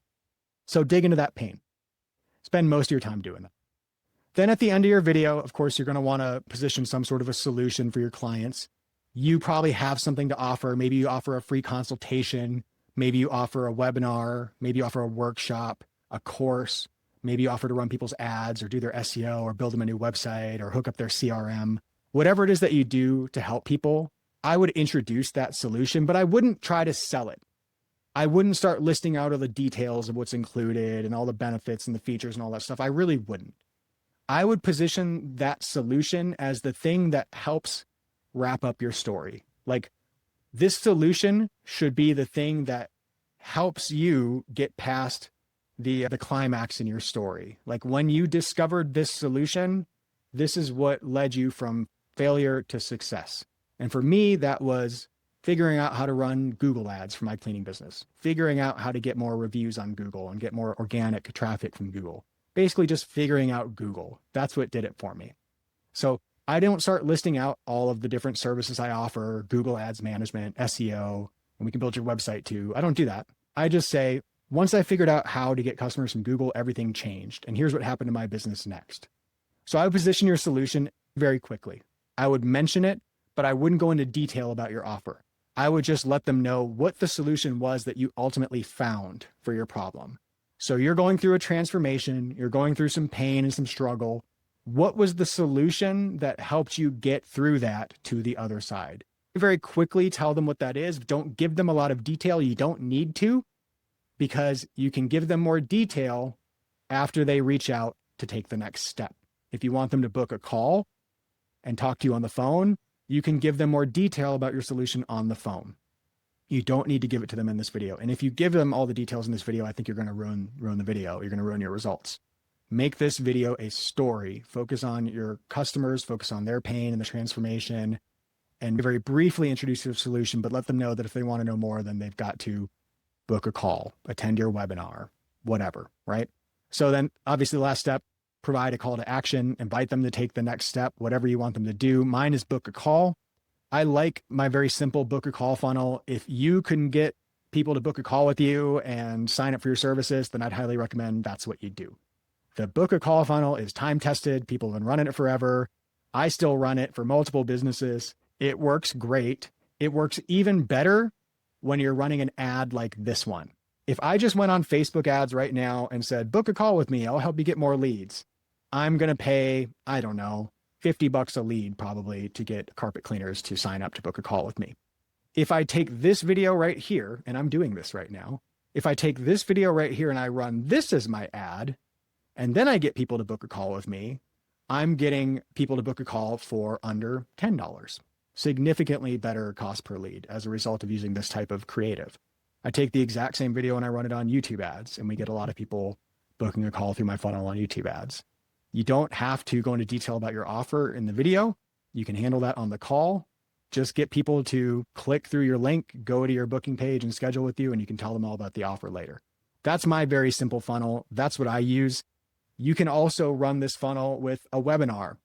So dig into that pain. Spend most of your time doing that. Then at the end of your video, of course, you're going to want to position some sort of a solution for your clients. You probably have something to offer. Maybe you offer a free consultation. Maybe you offer a webinar, maybe you offer a workshop, a course, maybe you offer to run people's ads or do their SEO or build them a new website or hook up their CRM. Whatever it is that you do to help people, I would introduce that solution, but I wouldn't try to sell it. I wouldn't start listing out all the details of what's included and all the benefits and the features and all that stuff. I really wouldn't. I would position that solution as the thing that helps wrap up your story. Like, this solution should be the thing that helps you get past the climax in your story. Like when you discovered this solution, this is what led you from failure to success. And for me, that was figuring out how to run Google ads for my cleaning business, figuring out how to get more reviews on Google and get more organic traffic from Google. Basically just figuring out Google. That's what did it for me. So I don't start listing out all of the different services I offer, Google Ads Management, SEO, and we can build your website too. I don't do that. I just say, once I figured out how to get customers from Google, everything changed. And here's what happened to my business next. So I would position your solution very quickly. I would mention it, but I wouldn't go into detail about your offer. I would just let them know what the solution was that you ultimately found for your problem. So you're going through a transformation, you're going through some pain and some struggle. What was the solution that helped you get through that to the other side? Very quickly tell them what that is. Don't give them a lot of detail. You don't need to, because you can give them more detail after they reach out to take the next step. If you want them to book a call and talk to you on the phone, you can give them more detail about your solution on the phone. You don't need to give it to them in this video. And if you give them all the details in this video, I think you're going to ruin the video. You're going to ruin your results. Make this video a story. Focus on your customers, focus on their pain and the transformation, and very briefly introduce your solution, but let them know that if they want to know more, then they've got to book a call, attend your webinar, whatever, right? So then obviously the last step, provide a call to action, invite them to take the next step, whatever you want them to do. Mine is book a call. I like my very simple book a call funnel. If you can get people to book a call with you and sign up for your services, then I'd highly recommend that's what you do. The book a call funnel is time tested. People have been running it forever. I still run it for multiple businesses. It works great. It works even better when you're running an ad like this one. If I just went on Facebook ads right now and said, book a call with me, I'll help you get more leads. I'm going to pay, I don't know, $50 a lead probably to get carpet cleaners to sign up to book a call with me. If I take this video right here, and I'm doing this right now, if I take this video right here and I run this as my ad, and then I get people to book a call with me, I'm getting people to book a call for under $10. Significantly better cost per lead as a result of using this type of creative. I take the exact same video and I run it on YouTube ads, and we get a lot of people booking a call through my funnel on YouTube ads. You don't have to go into detail about your offer in the video. You can handle that on the call. Just get people to click through your link, go to your booking page and schedule with you, and you can tell them all about the offer later. That's my very simple funnel. That's what I use. You can also run this funnel with a webinar.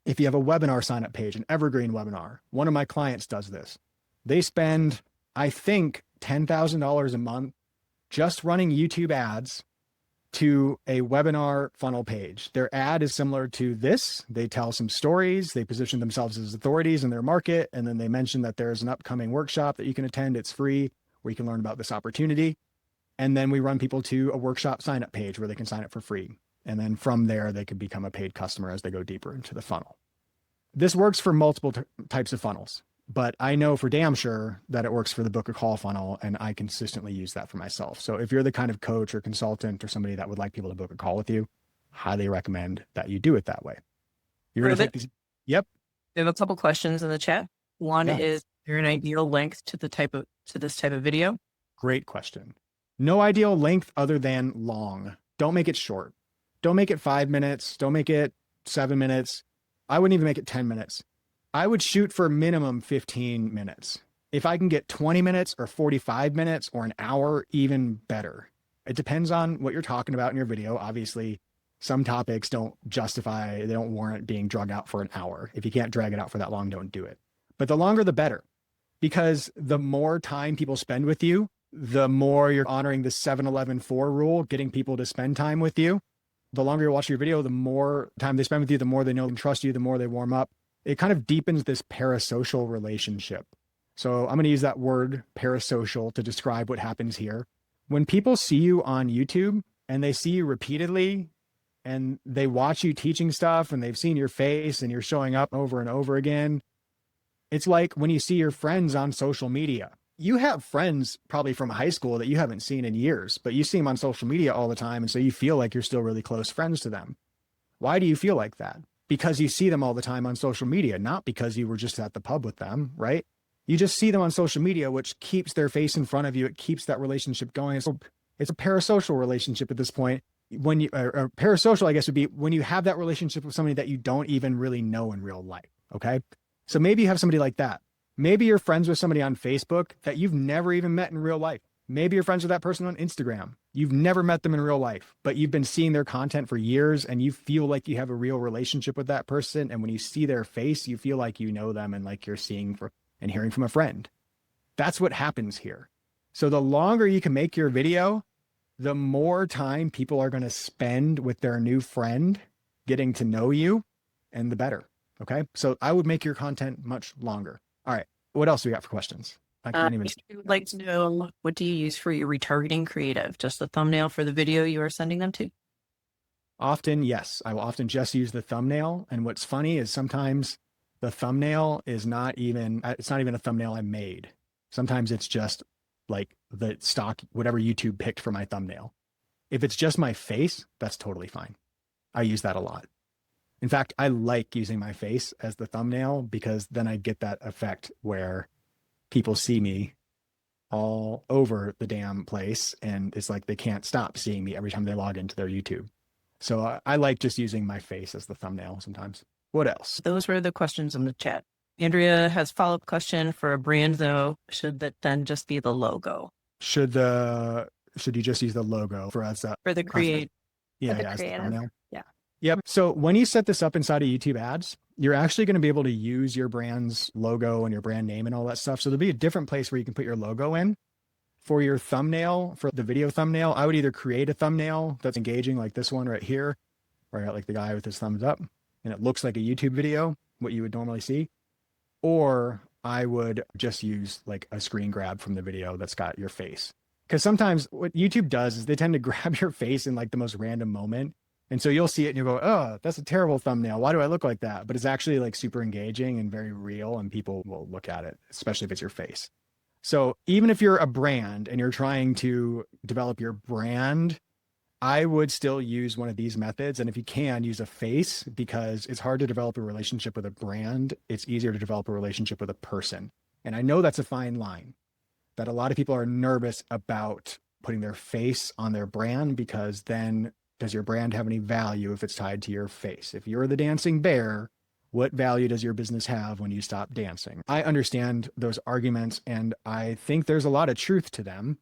If you have a webinar sign-up page, an evergreen webinar, one of my clients does this. They spend, I think, $10,000 a month just running YouTube ads to a webinar funnel page. Their ad is similar to this. They tell some stories, they position themselves as authorities in their market, and then they mention that there's an upcoming workshop that you can attend. It's free, where you can learn about this opportunity. And then we run people to a workshop sign-up page where they can sign up for free. And then from there, they could become a paid customer as they go deeper into the funnel. This works for multiple types of funnels, but I know for damn sure that it works for the book a call funnel, and I consistently use that for myself. So if you're the kind of coach or consultant or somebody that would like people to book a call with you, highly recommend that you do it that way. You're going to take these. Yep. We have a couple questions in the chat. One is there an ideal length to this type of video? Great question. No ideal length other than long. Don't make it short. Don't make it 5 minutes. Don't make it 7 minutes. I wouldn't even make it 10 minutes. I would shoot for minimum 15 minutes. If I can get 20 minutes or 45 minutes or an hour, even better. It depends on what you're talking about in your video. Obviously, some topics they don't warrant being dragged out for an hour. If you can't drag it out for that long, don't do it. But the longer, the better. Because the more time people spend with you, the more you're honoring the 7-11-4 rule, getting people to spend time with you. The longer you watch your video, the more time they spend with you, the more they know and trust you, the more they warm up. It kind of deepens this parasocial relationship. So I'm going to use that word parasocial to describe what happens here. When people see you on YouTube and they see you repeatedly and they watch you teaching stuff and they've seen your face and you're showing up over and over again, it's like when you see your friends on social media. You have friends probably from high school that you haven't seen in years, but you see them on social media all the time. And so you feel like you're still really close friends to them. Why do you feel like that? Because you see them all the time on social media, not because you were just at the pub with them, right? You just see them on social media, which keeps their face in front of you. It keeps that relationship going. So it's a parasocial relationship at this point. When you, or parasocial, I guess, would be when you have that relationship with somebody that you don't even really know in real life. Okay. So maybe you have somebody like that. Maybe you're friends with somebody on Facebook that you've never even met in real life. Maybe you're friends with that person on Instagram. You've never met them in real life, but you've been seeing their content for years and you feel like you have a real relationship with that person. And when you see their face, you feel like you know them and like you're seeing and hearing from a friend. That's what happens here. So the longer you can make your video, the more time people are going to spend with their new friend getting to know you, and the better. Okay. So I would make your content much longer. All right. What else do we got for questions? I can't even. I would like to know, what do you use for your retargeting creative? Just the thumbnail for the video you are sending them to? Often, yes. I will often just use the thumbnail. And what's funny is sometimes the thumbnail is not even a thumbnail I made. Sometimes it's just like the stock, whatever YouTube picked for my thumbnail. If it's just my face, that's totally fine. I use that a lot. In fact, I like using my face as the thumbnail because then I get that effect where people see me all over the damn place and it's like they can't stop seeing me every time they log into their YouTube. So I like just using my face as the thumbnail sometimes. What else? Those were the questions in the chat. Andrea has a follow-up question for a brand though. Should that then just be the logo? Should you just use the logo for us? For the create? Yeah, for the as the creative. thumbnail. Yeah. Yep. So when you set this up inside of YouTube ads, you're actually going to be able to use your brand's logo and your brand name and all that stuff. So there'll be a different place where you can put your logo in. For your thumbnail, for the video thumbnail, I would either create a thumbnail that's engaging like this one right here, where I got like the guy with his thumbs up and it looks like a YouTube video, what you would normally see, or I would just use like a screen grab from the video that's got your face. Because sometimes what YouTube does is they tend to grab your face in like the most random moment. And so you'll see it and you go, oh, that's a terrible thumbnail. Why do I look like that? But it's actually like super engaging and very real, and people will look at it, especially if it's your face. So even if you're a brand and you're trying to develop your brand, I would still use one of these methods. And if you can, use a face, because it's hard to develop a relationship with a brand. It's easier to develop a relationship with a person. And I know that's a fine line, that a lot of people are nervous about putting their face on their brand, because then does your brand have any value if it's tied to your face? If you're the dancing bear, what value does your business have when you stop dancing? I understand those arguments, and I think there's a lot of truth to them.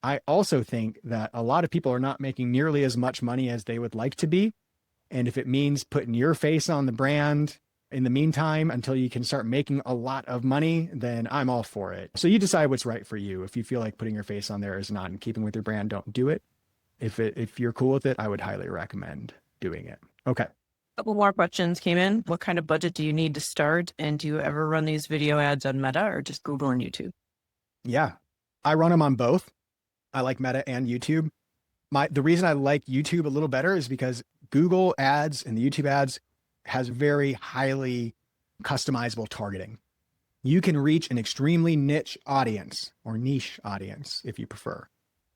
I also think that a lot of people are not making nearly as much money as they would like to be. And if it means putting your face on the brand in the meantime until you can start making a lot of money, then I'm all for it. So you decide what's right for you. If you feel like putting your face on there is not in keeping with your brand, don't do it. If you're cool with it, I would highly recommend doing it. Okay. Couple more questions came in. What kind of budget do you need to start? And do you ever run these video ads on Meta or just Google and YouTube? Yeah, I run them on both. I like Meta and YouTube. The reason I like YouTube a little better is because Google ads and the YouTube ads has very highly customizable targeting. You can reach an extremely niche audience, or niche audience if you prefer,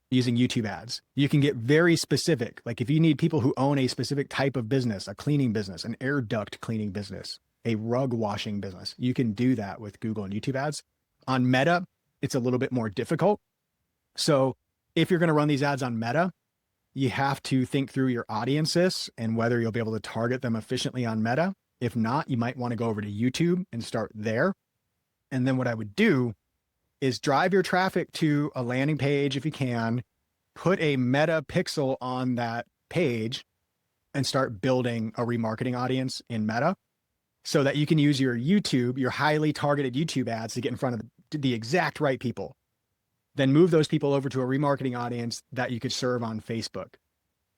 using YouTube ads. You can get very specific. Like if you need people who own a specific type of business, a cleaning business, an air duct cleaning business, a rug washing business, you can do that with Google and YouTube ads. On Meta, it's a little bit more difficult. So if you're going to run these ads on Meta, you have to think through your audiences and whether you'll be able to target them efficiently on Meta. If not, you might want to go over to YouTube and start there. And then what I would do is drive your traffic to a landing page if you can, put a Meta pixel on that page, and start building a remarketing audience in Meta so that you can use your YouTube, your highly targeted YouTube ads to get in front of the exact right people. Then move those people over to a remarketing audience that you could serve on Facebook.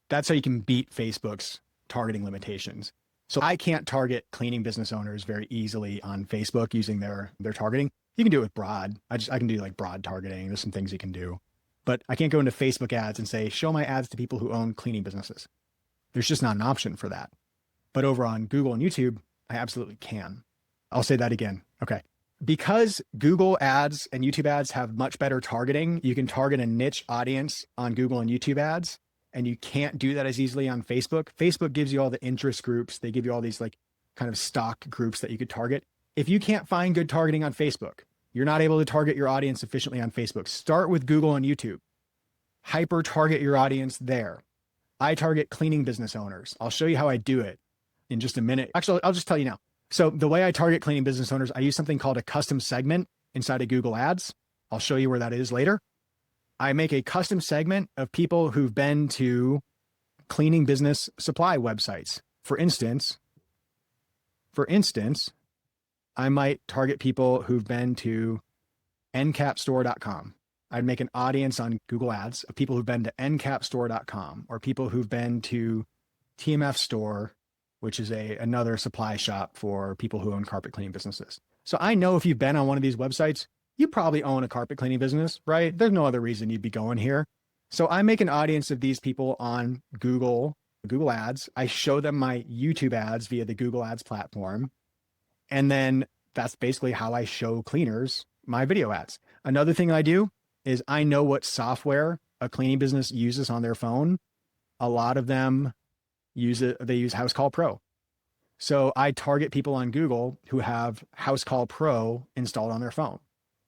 That's how you can beat Facebook's targeting limitations. So I can't target cleaning business owners very easily on Facebook using their targeting. You can do it with broad. I can do like broad targeting. There's some things you can do, but I can't go into Facebook ads and say, show my ads to people who own cleaning businesses. There's just not an option for that. But over on Google and YouTube, I absolutely can. I'll say that again. Okay. Because Google ads and YouTube ads have much better targeting, you can target a niche audience on Google and YouTube ads, and you can't do that as easily on Facebook. Facebook gives you all the interest groups. They give you all these like kind of stock groups that you could target. If you can't find good targeting on Facebook, you're not able to target your audience efficiently on Facebook. Start with Google and YouTube. Hyper target your audience there. I target cleaning business owners. I'll show you how I do it in just a minute. Actually, I'll just tell you now. So the way I target cleaning business owners, I use something called a custom segment inside of Google Ads. I'll show you where that is later. I make a custom segment of people who've been to cleaning business supply websites. For instance, I might target people who've been to ncapstore.com. I'd make an audience on Google Ads of people who've been to ncapstore.com, or people who've been to TMF Store, which is another supply shop for people who own carpet cleaning businesses. So I know if you've been on one of these websites, you probably own a carpet cleaning business, right? There's no other reason you'd be going here. So I make an audience of these people on Google Ads. I show them my YouTube ads via the Google Ads platform. And then that's basically how I show cleaners my video ads. Another thing I do is I know what software a cleaning business uses on their phone. A lot of them they use House Call Pro. So I target people on Google who have House Call Pro installed on their phone.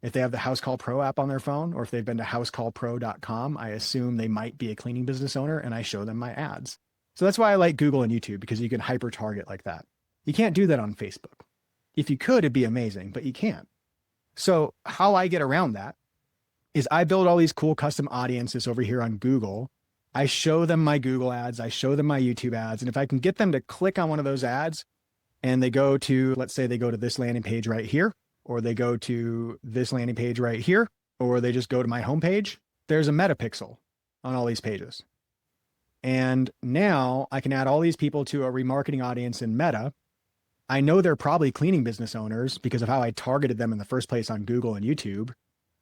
If they have the House Call Pro app on their phone, or if they've been to housecallpro.com, I assume they might be a cleaning business owner, and I show them my ads. So that's why I like Google and YouTube, because you can hyper target like that. You can't do that on Facebook. If you could, it'd be amazing, but you can't. So how I get around that is I build all these cool custom audiences over here on Google I show them my Google ads, I show them my YouTube ads. And if I can get them to click on one of those ads and they go to, let's say they go to this landing page right here, or they go to this landing page right here, or they just go to my homepage, there's a meta pixel on all these pages. And now I can add all these people to a remarketing audience in Meta. I know they're probably cleaning business owners because of how I targeted them in the first place on Google and YouTube.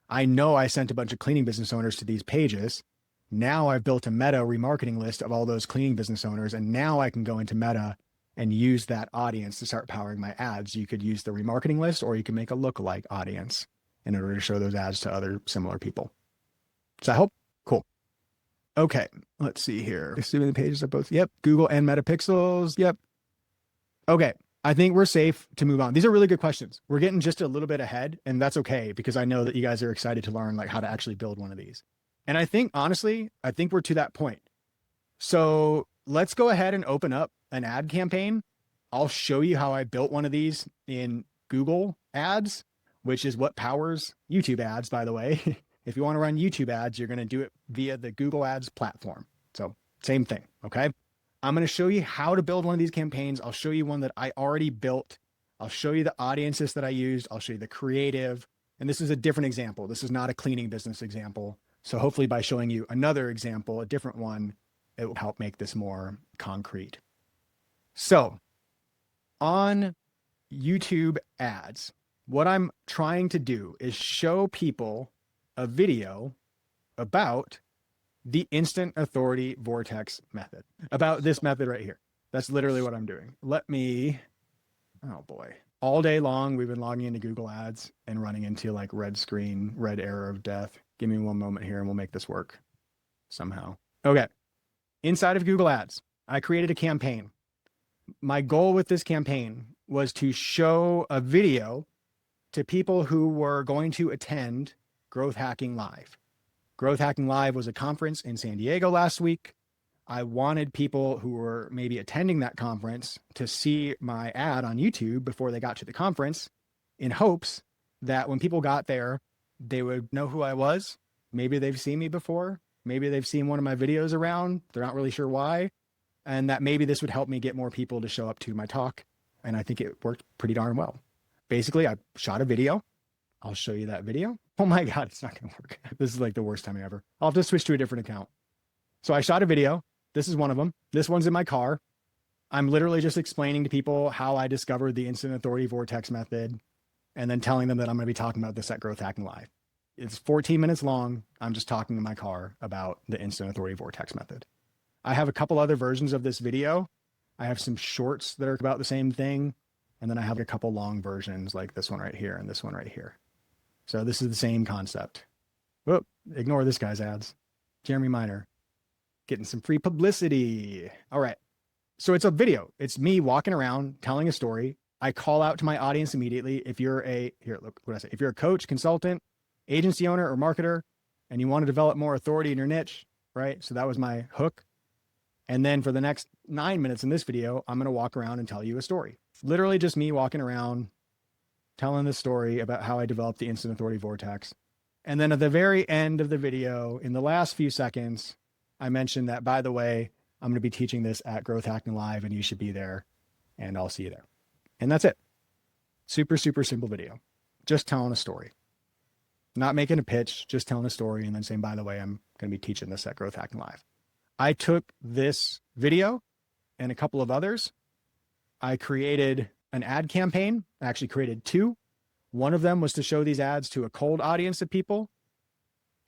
I know I sent a bunch of cleaning business owners to these pages. Now I've built a Meta remarketing list of all those cleaning business owners. And now I can go into Meta and use that audience to start powering my ads. You could use the remarketing list, or you can make a lookalike audience in order to show those ads to other similar people. Does that help? Cool. Okay, let's see here. Assuming the pages are both, yep, Google and Meta pixels, yep. Okay, I think we're safe to move on. These are really good questions. We're getting just a little bit ahead, and that's okay because I know that you guys are excited to learn like how to actually build one of these. And I think, honestly, I think we're to that point. So let's go ahead and open up an ad campaign. I'll show you how I built one of these in Google Ads, which is what powers YouTube ads, by the way. If you want to run YouTube ads, you're going to do it via the Google Ads platform. So same thing, okay? I'm going to show you how to build one of these campaigns. I'll show you one that I already built. I'll show you the audiences that I used. I'll show you the creative. And this is a different example. This is not a cleaning business example. So hopefully by showing you another example, a different one, it will help make this more concrete. So on YouTube ads, what I'm trying to do is show people a video about the Instant Authority Vortex Method, about this method right here. That's literally what I'm doing. Let me, oh boy. All day long, we've been logging into Google Ads and running into like red screen, red arrow of death. Give me one moment here and we'll make this work somehow. Okay. Inside of Google Ads, I created a campaign. My goal with this campaign was to show a video to people who were going to attend Growth Hacking Live. Growth Hacking Live was a conference in San Diego last week. I wanted people who were maybe attending that conference to see my ad on YouTube before they got to the conference in hopes that when people got there, they would know who I was. Maybe they've seen me before. Maybe they've seen one of my videos around. They're not really sure why. And that maybe this would help me get more people to show up to my talk. And I think it worked pretty darn well. Basically, I shot a video. I'll show you that video. Oh my God, it's not going to work. This is like the worst time ever. I'll have to switch to a different account. So I shot a video. This is one of them. This one's in my car. I'm literally just explaining to people how I discovered the Instant Authority Vortex Method and then telling them that I'm going to be talking about this at Growth Hacking Live. It's 14 minutes long. I'm just talking in my car about the Instant Authority Vortex Method. I have a couple other versions of this video. I have some shorts that are about the same thing. And then I have a couple long versions like this one right here and this one right here. So this is the same concept. Whoop, ignore this guy's ads. Jeremy Miner, getting some free publicity. All right. So it's a video. It's me walking around telling a story. I call out to my audience immediately. If you're here, look what I say. If you're a coach, consultant, agency owner, or marketer, and you want to develop more authority in your niche, right? So that was my hook. And then for the next 9 minutes in this video, I'm going to walk around and tell you a story. Literally just me walking around, telling the story about how I developed the Instant Authority Vortex. And then at the very end of the video, in the last few seconds, I mentioned that, by the way, I'm going to be teaching this at Growth Hacking Live and you should be there and I'll see you there. And that's it. Super, super simple video. Just telling a story. Not making a pitch, just telling a story and then saying, by the way, I'm going to be teaching this at Growth Hacking Live. I took this video and a couple of others. I created an ad campaign. I actually created two. One of them was to show these ads to a cold audience of people.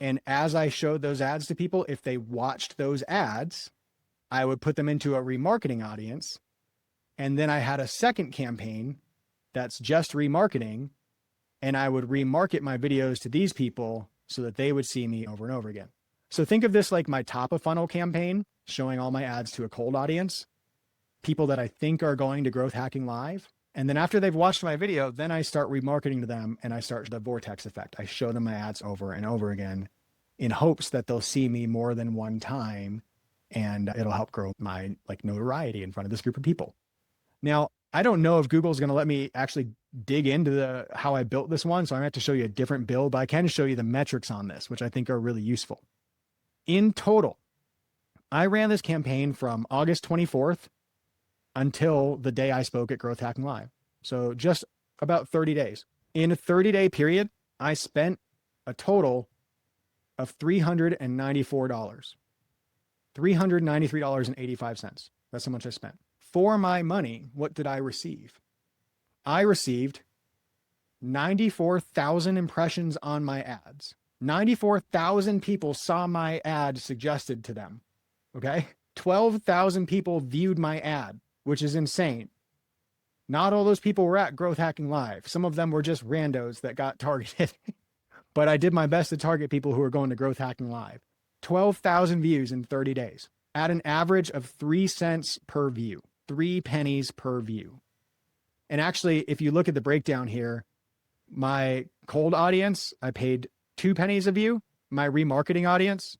And as I showed those ads to people, if they watched those ads, I would put them into a remarketing audience. And then I had a second campaign that's just remarketing. And I would remarket my videos to these people so that they would see me over and over again. So think of this like my top of funnel campaign, showing all my ads to a cold audience, people that I think are going to Growth Hacking Live. And then after they've watched my video, then I start remarketing to them and I start the vortex effect. I show them my ads over and over again in hopes that they'll see me more than one time and it'll help grow my like notoriety in front of this group of people. Now, I don't know if Google's going to let me actually dig into how I built this one. So I'm going to have to show you a different build, but I can show you the metrics on this, which I think are really useful. In total, I ran this campaign from August 24th until the day I spoke at Growth Hacking Live. So just about 30 days. In a 30-day period, I spent a total of $394. $393.85. That's how much I spent. For my money, what did I receive? I received 94,000 impressions on my ads. 94,000 people saw my ad suggested to them. Okay. 12,000 people viewed my ad, which is insane. Not all those people were at Growth Hacking Live. Some of them were just randos that got targeted. But I did my best to target people who are going to Growth Hacking Live. 12,000 views in 30 days at an average of 3 cents per view, 3 pennies per view. And actually, if you look at the breakdown here, my cold audience, I paid 2 pennies a view. My remarketing audience,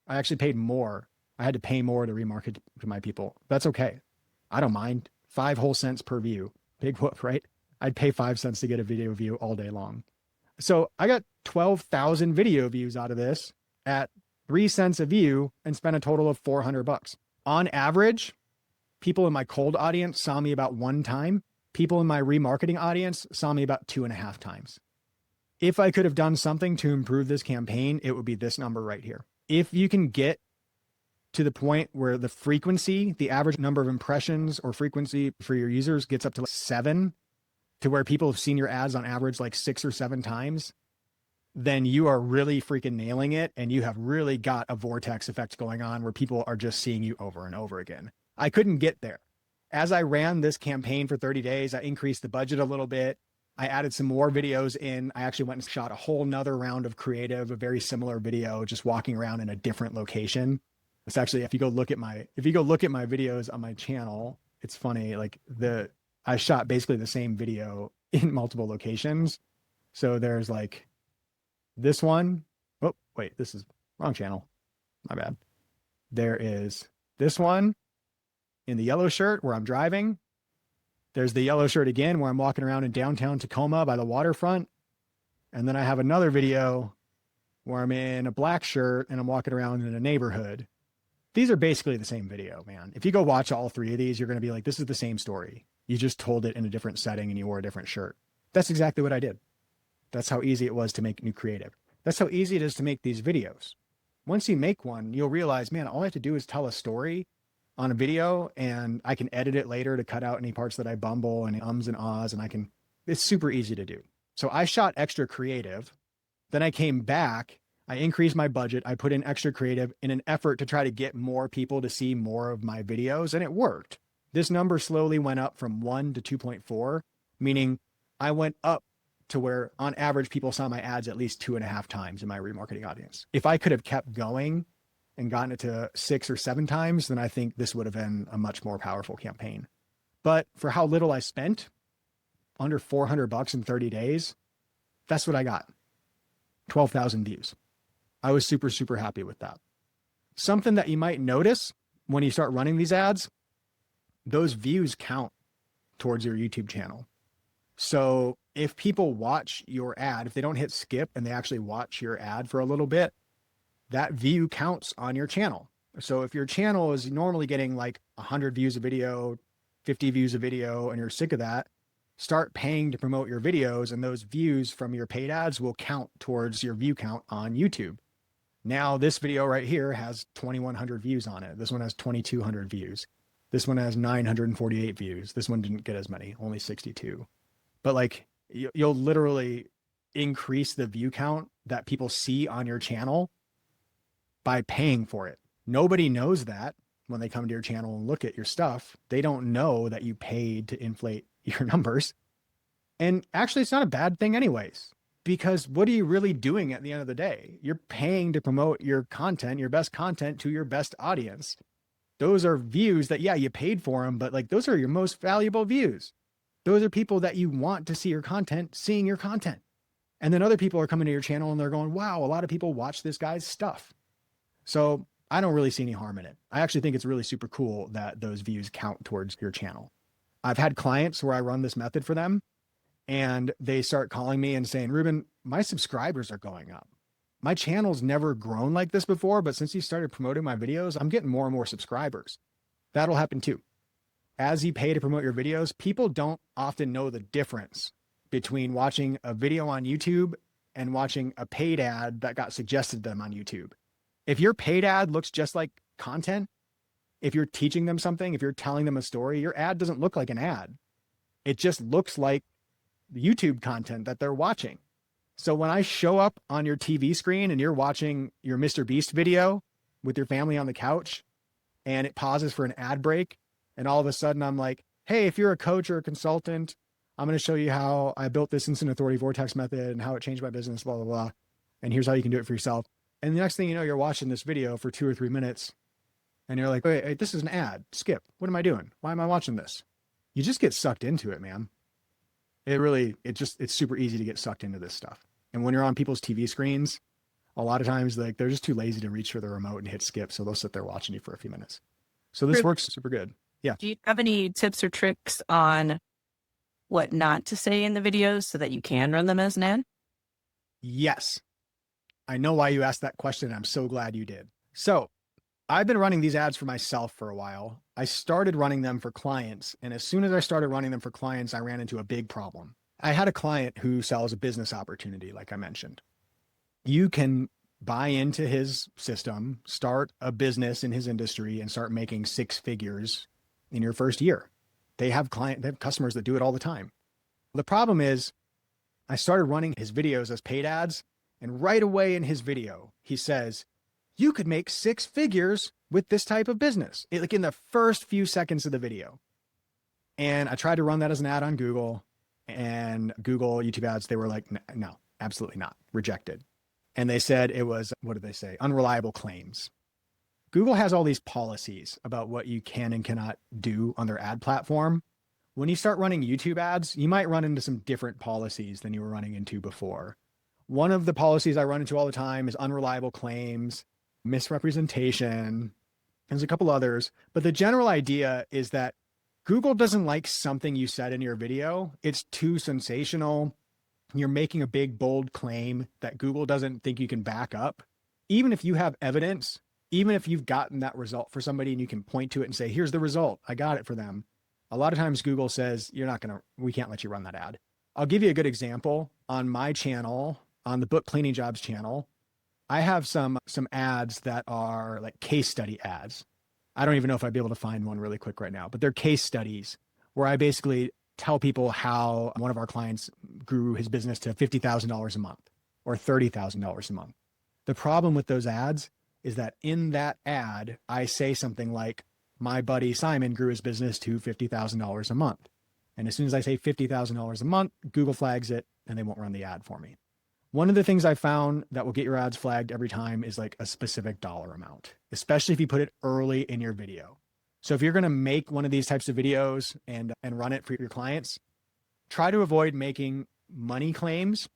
I actually paid more. I had to pay more to remarket to my people. That's okay. I don't mind. 5 whole cents per view. Big whoop, right? I'd pay 5 cents to get a video view all day long. So I got 12,000 video views out of this at 3 cents a view and spent a total of $400. On average, people in my cold audience saw me about 1 time. People in my remarketing audience saw me about 2.5 times. If I could have done something to improve this campaign, it would be this number right here. If you can get to the point where the frequency, the average number of impressions or frequency for your users gets up to like 7, to where people have seen your ads on average like 6 or 7 times, then you are really freaking nailing it. And you have really got a vortex effect going on where people are just seeing you over and over again. I couldn't get there. As I ran this campaign for 30 days, I increased the budget a little bit. I added some more videos in. I actually went and shot a whole nother round of creative, a very similar video, just walking around in a different location. It's actually, if you go look at my videos on my channel, it's funny. Like I shot basically the same video in multiple locations. So there's like this one. Oh, wait, this is wrong channel. My bad. There is this one in the yellow shirt where I'm driving. There's the yellow shirt again where I'm walking around in downtown Tacoma by the waterfront. And then I have another video where I'm in a black shirt and I'm walking around in a neighborhood. These are basically the same video, man. If you go watch all 3 of these, you're going to be like, this is the same story. You just told it in a different setting and you wore a different shirt. That's exactly what I did. That's how easy it was to make new creative. That's how easy it is to make these videos. Once you make one, you'll realize, man, all I have to do is tell a story on a video and I can edit it later to cut out any parts that I bumble and ums and ahs, and it's super easy to do. So I shot extra creative. Then I came back, I increased my budget. I put in extra creative in an effort to try to get more people to see more of my videos, and it worked. This number slowly went up from 1 to 2.4, meaning I went up to where on average people saw my ads at least 2.5 times in my remarketing audience. If I could have kept going and gotten it to 6 or 7 times, then I think this would have been a much more powerful campaign. But for how little I spent, under $400 in 30 days, that's what I got. 12,000 views. I was super, super happy with that. Something that you might notice when you start running these ads, those views count towards your YouTube channel. So if people watch your ad, if they don't hit skip and they actually watch your ad for a little bit, that view counts on your channel. So if your channel is normally getting like 100 views a video, 50 views a video, and you're sick of that, start paying to promote your videos, and those views from your paid ads will count towards your view count on YouTube. Now this video right here has 2,100 views on it. This one has 2,200 views. This one has 948 views. This one didn't get as many, only 62. But like you'll literally increase the view count that people see on your channel by paying for it. Nobody knows that when they come to your channel and look at your stuff. They don't know that you paid to inflate your numbers. And actually, it's not a bad thing anyways, because what are you really doing at the end of the day? You're paying to promote your content, your best content, to your best audience. Those are views that, yeah, you paid for them, but like those are your most valuable views. Those are people that you want to see your content, seeing your content. And then other people are coming to your channel and they're going, wow, a lot of people watch this guy's stuff. So I don't really see any harm in it. I actually think it's really super cool that those views count towards your channel. I've had clients where I run this method for them and they start calling me and saying, Reuben, my subscribers are going up. my channel's never grown like this before, but since you started promoting my videos, I'm getting more and more subscribers. That'll happen too. As you pay to promote your videos, people don't often know the difference between watching a video on YouTube and watching a paid ad that got suggested to them on YouTube. If your paid ad looks just like content, if you're teaching them something, if you're telling them a story, your ad doesn't look like an ad. It just looks like the YouTube content that they're watching. So when I show up on your TV screen and you're watching your Mr. Beast video with your family on the couch and it pauses for an ad break, and all of a sudden I'm like, hey, if you're a coach or a consultant, I'm going to show you how I built this Instant Authority Vortex Method and how it changed my business, blah, blah, blah. And here's how you can do it for yourself. And the next thing you know, you're watching this video for 2 or 3 minutes and you're like, wait, this is an ad. Skip. What am I doing? Why am I watching this? You just get sucked into it, man. It's super easy to get sucked into this stuff. And when you're on people's TV screens, a lot of times they're just too lazy to reach for the remote and hit skip. So they'll sit there watching you for a few minutes. So this works super good. Yeah. Do you have any tips or tricks on what not to say in the videos so that you can run them as an ad? Yes. I know why you asked that question. I'm so glad you did. So I've been running these ads for myself for a while. I started running them for clients. And as soon as I started running them for clients, I ran into a big problem. I had a client who sells a business opportunity, like I mentioned. You can buy into his system, start a business in his industry, and start making 6 figures in your first year. They have customers that do it all the time. The problem is I started running his videos as paid ads, and right away in his video, he says, you could make 6 figures with this type of business, like in the first few seconds of the video. And I tried to run that as an ad on Google, and Google YouTube ads, they were like, no, absolutely not, rejected. And they said it was, what did they say? Unreliable claims. Google has all these policies about what you can and cannot do on their ad platform. When you start running YouTube ads, you might run into some different policies than you were running into before. One of the policies I run into all the time is unreliable claims, misrepresentation. There's a couple others, but the general idea is that Google doesn't like something you said in your video. It's too sensational. You're making a big, bold claim that Google doesn't think you can back up. Even if you have evidence, even if you've gotten that result for somebody and you can point to it and say, here's the result, I got it for them. A lot of times Google says, we can't let you run that ad. I'll give you a good example. On my channel, on the Book Cleaning Jobs channel, I have some ads that are like case study ads. I don't even know if I'd be able to find one really quick right now, but they're case studies where I basically tell people how one of our clients grew his business to $50,000 a month or $30,000 a month. The problem with those ads is that in that ad, I say something like, my buddy Simon grew his business to $50,000 a month. And as soon as I say $50,000 a month, Google flags it and they won't run the ad for me. One of the things I found that will get your ads flagged every time is like a specific dollar amount, especially if you put it early in your video. So if you're going to make one of these types of videos and run it for your clients, try to avoid making money claims.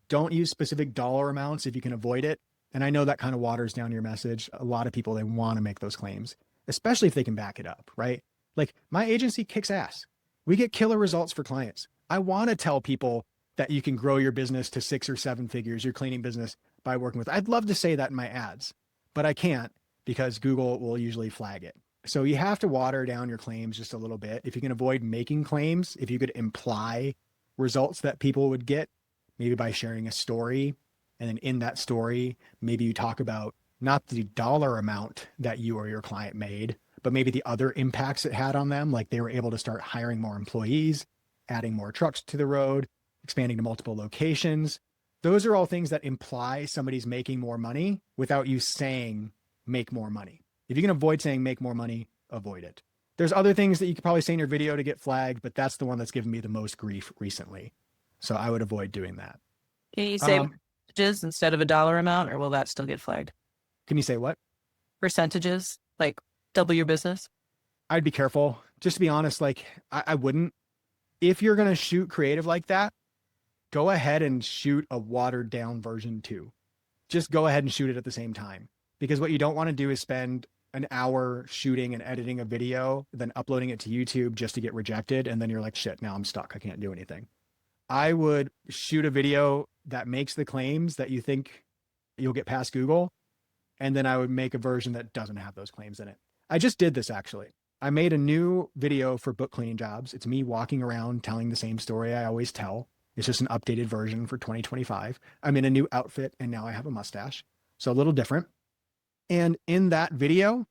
Don't use specific dollar amounts if you can avoid it. And I know that kind of waters down your message. A lot of people, they want to make those claims, especially if they can back it up, right? Like my agency kicks ass. We get killer results for clients. I want to tell people that you can grow your business to 6 or 7 figures, your cleaning business, by working with. I'd love to say that in my ads, but I can't because Google will usually flag it. So you have to water down your claims just a little bit. If you can avoid making claims, if you could imply results that people would get, maybe by sharing a story, and then in that story, maybe you talk about not the dollar amount that you or your client made, but maybe the other impacts it had on them, like they were able to start hiring more employees, adding more trucks to the road, expanding to multiple locations. Those are all things that imply somebody's making more money without you saying make more money. If you can avoid saying make more money, avoid it. There's other things that you could probably say in your video to get flagged, but that's the one that's given me the most grief recently. So I would avoid doing that. Can you say percentages instead of a dollar amount, or will that still get flagged? Can you say what? Percentages, like double your business? I'd be careful. Just to be honest, like I wouldn't. If you're going to shoot creative like that, go ahead and shoot a watered down version too. Just go ahead and shoot it at the same time. Because what you don't want to do is spend an hour shooting and editing a video, then uploading it to YouTube just to get rejected. And then you're like, shit, now I'm stuck. I can't do anything. I would shoot a video that makes the claims that you think you'll get past Google. And then I would make a version that doesn't have those claims in it. I just did this actually. I made a new video for book cleaning jobs. It's me walking around telling the same story I always tell. It's just an updated version for 2025. I'm in a new outfit and now I have a mustache. So a little different. And in that video,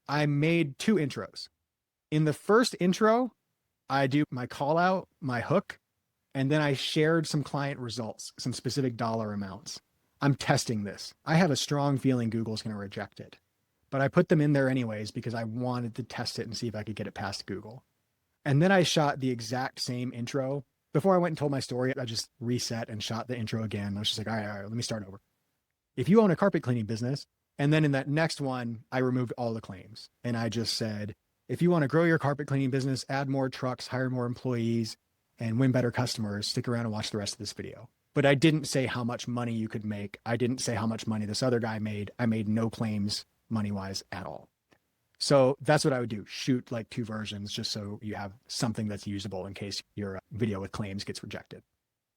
I made 2 intros. In the first intro, I do my call out, my hook, and then I shared some client results, some specific dollar amounts. I'm testing this. I have a strong feeling Google's going to reject it, but I put them in there anyways because I wanted to test it and see if I could get it past Google. And then I shot the exact same intro. Before I went and told my story, I just reset and shot the intro again. I was just like, all right, let me start over. If you own a carpet cleaning business, and then in that next one, I removed all the claims. And I just said, if you want to grow your carpet cleaning business, add more trucks, hire more employees, and win better customers, stick around and watch the rest of this video. But I didn't say how much money you could make. I didn't say how much money this other guy made. I made no claims money-wise at all. So that's what I would do. Shoot like 2 versions just so you have something that's usable in case your video with claims gets rejected.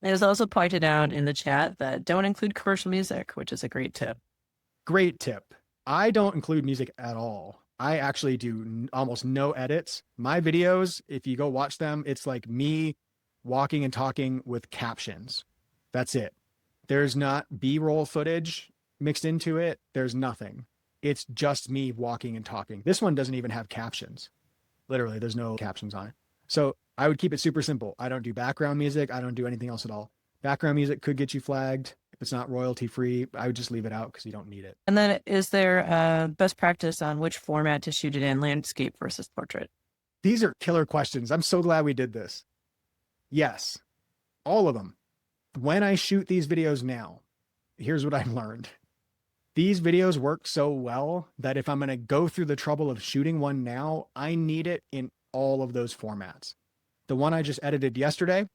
It was also pointed out in the chat that don't include commercial music, which is a great tip. Great tip. I don't include music at all. I actually do almost no edits. My videos, if you go watch them, it's like me walking and talking with captions. That's it. There's not B-roll footage mixed into it. There's nothing. It's just me walking and talking. This one doesn't even have captions. Literally, there's no captions on it. So I would keep it super simple. I don't do background music. I don't do anything else at all. Background music could get you flagged. If it's not royalty free, I would just leave it out because you don't need it. And then is there a best practice on which format to shoot it in, landscape versus portrait? These are killer questions. I'm so glad we did this. Yes, all of them. When I shoot these videos now, here's what I've learned. These videos work so well that if I'm going to go through the trouble of shooting one now, I need it in all of those formats. The one I just edited yesterday,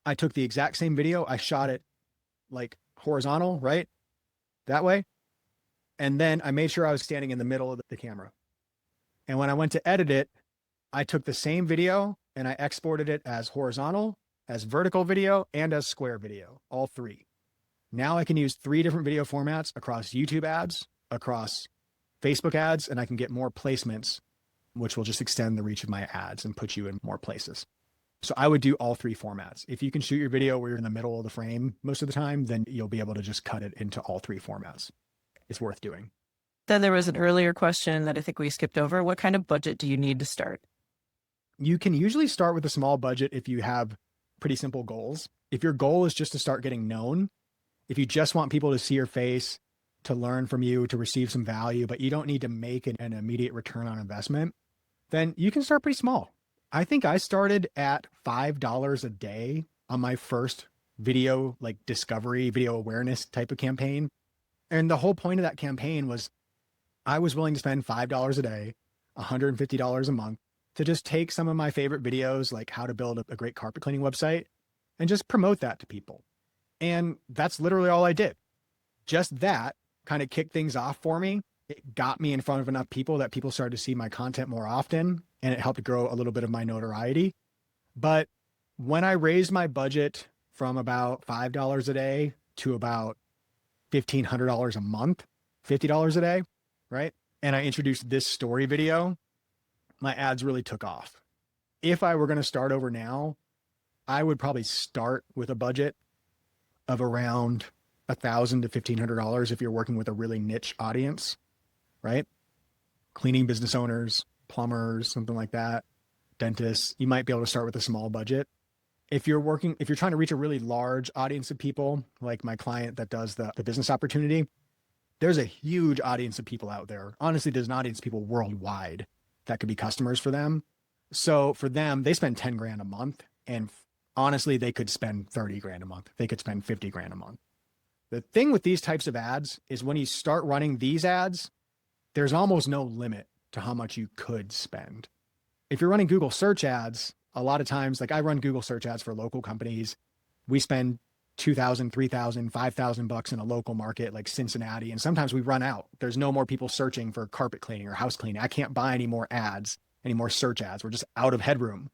I took the exact same video. I shot it like horizontal, right? That way. And then I made sure I was standing in the middle of the camera. And when I went to edit it, I took the same video and I exported it as horizontal, as vertical video, and as square video, all 3. Now I can use 3 different video formats across YouTube ads, across Facebook ads, and I can get more placements, which will just extend the reach of my ads and put you in more places. So I would do all 3 formats. If you can shoot your video where you're in the middle of the frame most of the time, then you'll be able to just cut it into all 3 formats. It's worth doing. Then there was an earlier question that I think we skipped over. What kind of budget do you need to start? You can usually start with a small budget if you have pretty simple goals. If your goal is just to start getting known, if you just want people to see your face, to learn from you, to receive some value, but you don't need to make an immediate return on investment, then you can start pretty small. I think I started at $5 a day on my first video, like discovery, video awareness type of campaign. And the whole point of that campaign was I was willing to spend $5 a day, $150 a month to just take some of my favorite videos, like how to build a great carpet cleaning website, and just promote that to people. And that's literally all I did. Just that kind of kicked things off for me. It got me in front of enough people that people started to see my content more often, and it helped grow a little bit of my notoriety. But when I raised my budget from about $5 a day to about $1,500 a month, $50 a day, right? And I introduced this story video, my ads really took off. If I were going to start over now, I would probably start with a budget of around $1,000 to $1,500 if you're working with a really niche audience, right? Cleaning business owners, plumbers, something like that, dentists. You might be able to start with a small budget. If you're trying to reach a really large audience of people, like my client that does the business opportunity, there's a huge audience of people out there. Honestly, there's an audience of people worldwide that could be customers for them. So for them, they spend 10 grand a month. And honestly, they could spend 30 grand a month. They could spend 50 grand a month. The thing with these types of ads is when you start running these ads, there's almost no limit to how much you could spend. If you're running Google search ads, a lot of times, like I run Google search ads for local companies. We spend $2,000, $3,000, $5,000 in a local market like Cincinnati. And sometimes we run out. There's no more people searching for carpet cleaning or house cleaning. I can't buy any more ads, any more search ads. We're just out of headroom.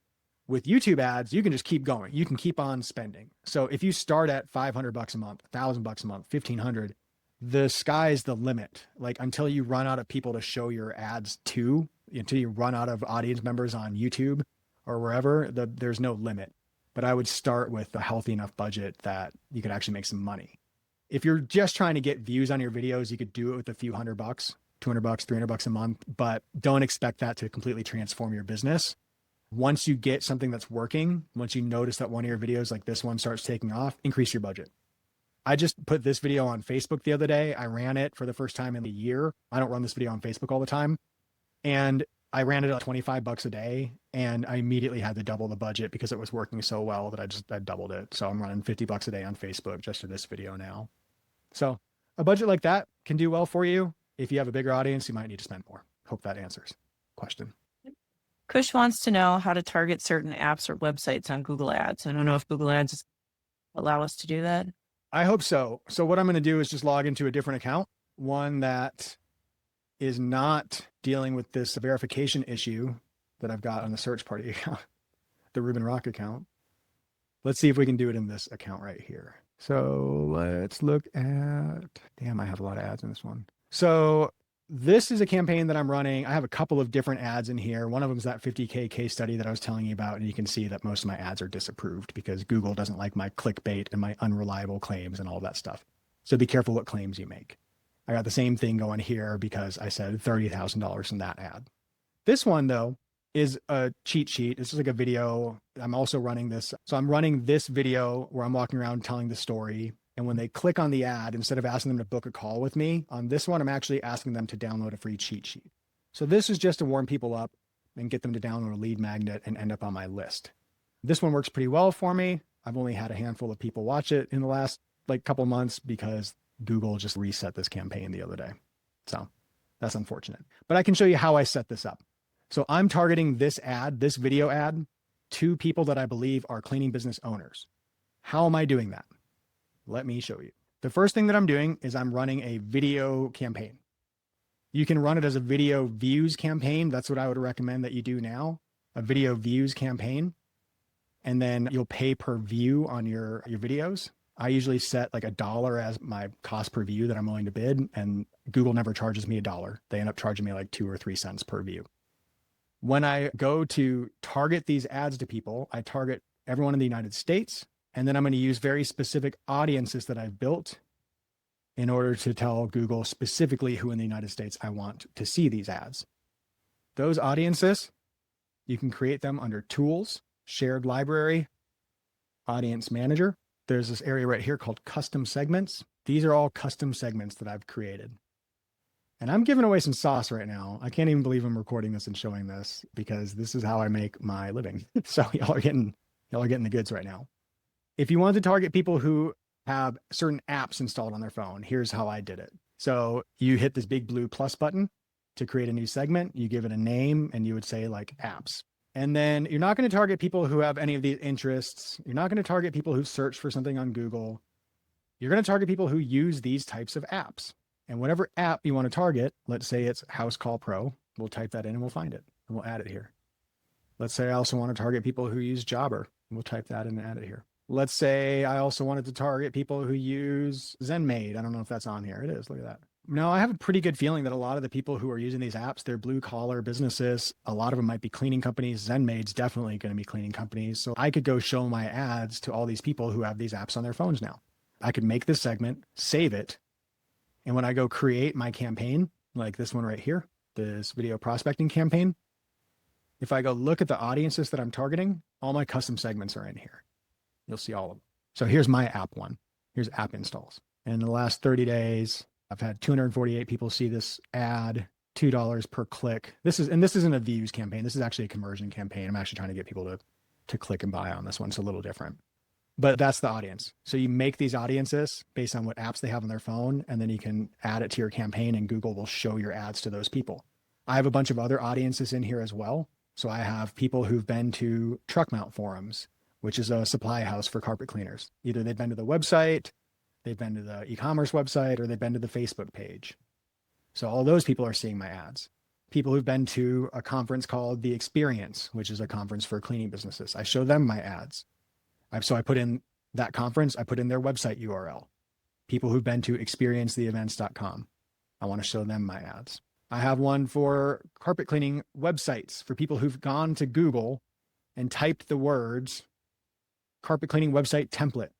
With YouTube ads, you can just keep going. You can keep on spending. So if you start at $500 a month, $1,000 a month, $1,500, the sky's the limit. Like until you run out of people to show your ads to, until you run out of audience members on YouTube or wherever, there's no limit. But I would start with a healthy enough budget that you could actually make some money. If you're just trying to get views on your videos, you could do it with a few $100, $200, $300 a month, but don't expect that to completely transform your business. Once you get something that's working, once you notice that one of your videos like this one starts taking off, increase your budget. I just put this video on Facebook the other day. I ran it for the first time in a year. I don't run this video on Facebook all the time. And I ran it at $25 a day, and I immediately had to double the budget because it was working so well that I doubled it. So I'm running $50 a day on Facebook just for this video now. So a budget like that can do well for you. If you have a bigger audience, you might need to spend more. Hope that answers the question. Kush wants to know how to target certain apps or websites on Google Ads. I don't know if Google Ads allow us to do that. I hope so. So what I'm going to do is just log into a different account, one that is not dealing with this verification issue that I've got on the search party account, the Reuben Rock account. Let's see if we can do it in this account right here. So let's look at, damn, I have a lot of ads in this one. So this is a campaign that I'm running. I have a couple of different ads in here. One of them is that 50K case study that I was telling you about. And you can see that most of my ads are disapproved because Google doesn't like my clickbait and my unreliable claims and all that stuff. So be careful what claims you make. I got the same thing going here because I said $30,000 in that ad. This one though is a cheat sheet. This is like a video. I'm also running this. So I'm running this video where I'm walking around telling the story. And when they click on the ad, instead of asking them to book a call with me, on this one, I'm actually asking them to download a free cheat sheet. So this is just to warm people up and get them to download a lead magnet and end up on my list. This one works pretty well for me. I've only had a handful of people watch it in the last couple months because Google just reset this campaign the other day. So that's unfortunate. But I can show you how I set this up. So I'm targeting this ad, this video ad, to people that I believe are cleaning business owners. How am I doing that? Let me show you. The first thing that I'm doing is I'm running a video campaign. You can run it as a video views campaign. That's what I would recommend that you do now, a video views campaign. And then you'll pay per view on your videos. I usually set like $1 as my cost per view that I'm willing to bid, and Google never charges me $1. They end up charging me like 2 or 3 cents per view. When I go to target these ads to people, I target everyone in the United States. And then I'm going to use very specific audiences that I've built in order to tell Google specifically who in the United States I want to see these ads. Those audiences, you can create them under Tools, Shared Library, Audience Manager. There's this area right here called Custom Segments. These are all custom segments that I've created. And I'm giving away some sauce right now. I can't even believe I'm recording this and showing this because this is how I make my living. So y'all are getting the goods right now. If you want to target people who have certain apps installed on their phone, here's how I did it. So you hit this big blue plus button to create a new segment. You give it a name and you would say like apps. And then you're not going to target people who have any of these interests. You're not going to target people who search for something on Google. You're going to target people who use these types of apps. And whatever app you want to target, let's say it's House Call Pro, we'll type that in and we'll find it and we'll add it here. Let's say I also want to target people who use Jobber. We'll type that in and add it here. Let's say I also wanted to target people who use ZenMaid. I don't know if that's on here. It is. Look at that. No, I have a pretty good feeling that a lot of the people who are using these apps, they're blue collar businesses. A lot of them might be cleaning companies. ZenMaid's definitely going to be cleaning companies. So I could go show my ads to all these people who have these apps on their phones now. I could make this segment, save it. And when I go create my campaign, like this one right here, this video prospecting campaign, if I go look at the audiences that I'm targeting, all my custom segments are in here. You'll see all of them. So here's my app one. Here's app installs. And in the last 30 days, I've had 248 people see this ad, $2 per click. This isn't a views campaign. This is actually a conversion campaign. I'm actually trying to get people to click and buy on this one. It's a little different. But that's the audience. So you make these audiences based on what apps they have on their phone, and then you can add it to your campaign and Google will show your ads to those people. I have a bunch of other audiences in here as well. So I have people who've been to truck mount forums, which is a supply house for carpet cleaners. Either they've been to the website, they've been to the e-commerce website, or they've been to the Facebook page. So all those people are seeing my ads. People who've been to a conference called The Experience, which is a conference for cleaning businesses. I show them my ads. So I put in that conference, I put in their website URL. people who've been to experiencetheevents.com. I want to show them my ads. I have one for carpet cleaning websites for people who've gone to Google and typed the words carpet cleaning website template,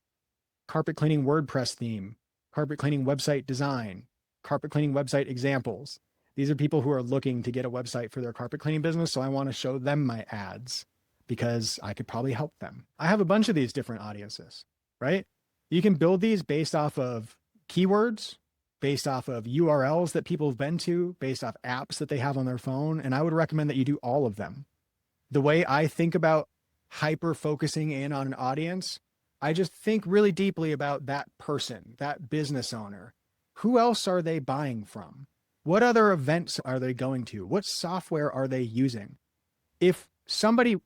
carpet cleaning WordPress theme, carpet cleaning website design, carpet cleaning website examples. These are people who are looking to get a website for their carpet cleaning business. So I want to show them my ads because I could probably help them. I have a bunch of these different audiences, right? You can build these based off of keywords, based off of URLs that people have been to, based off apps that they have on their phone. And I would recommend that you do all of them. The way I think about hyper focusing in on an audience, I just think really deeply about that person, that business owner. Who else are they buying from? What other events are they going to? What software are they using? If somebody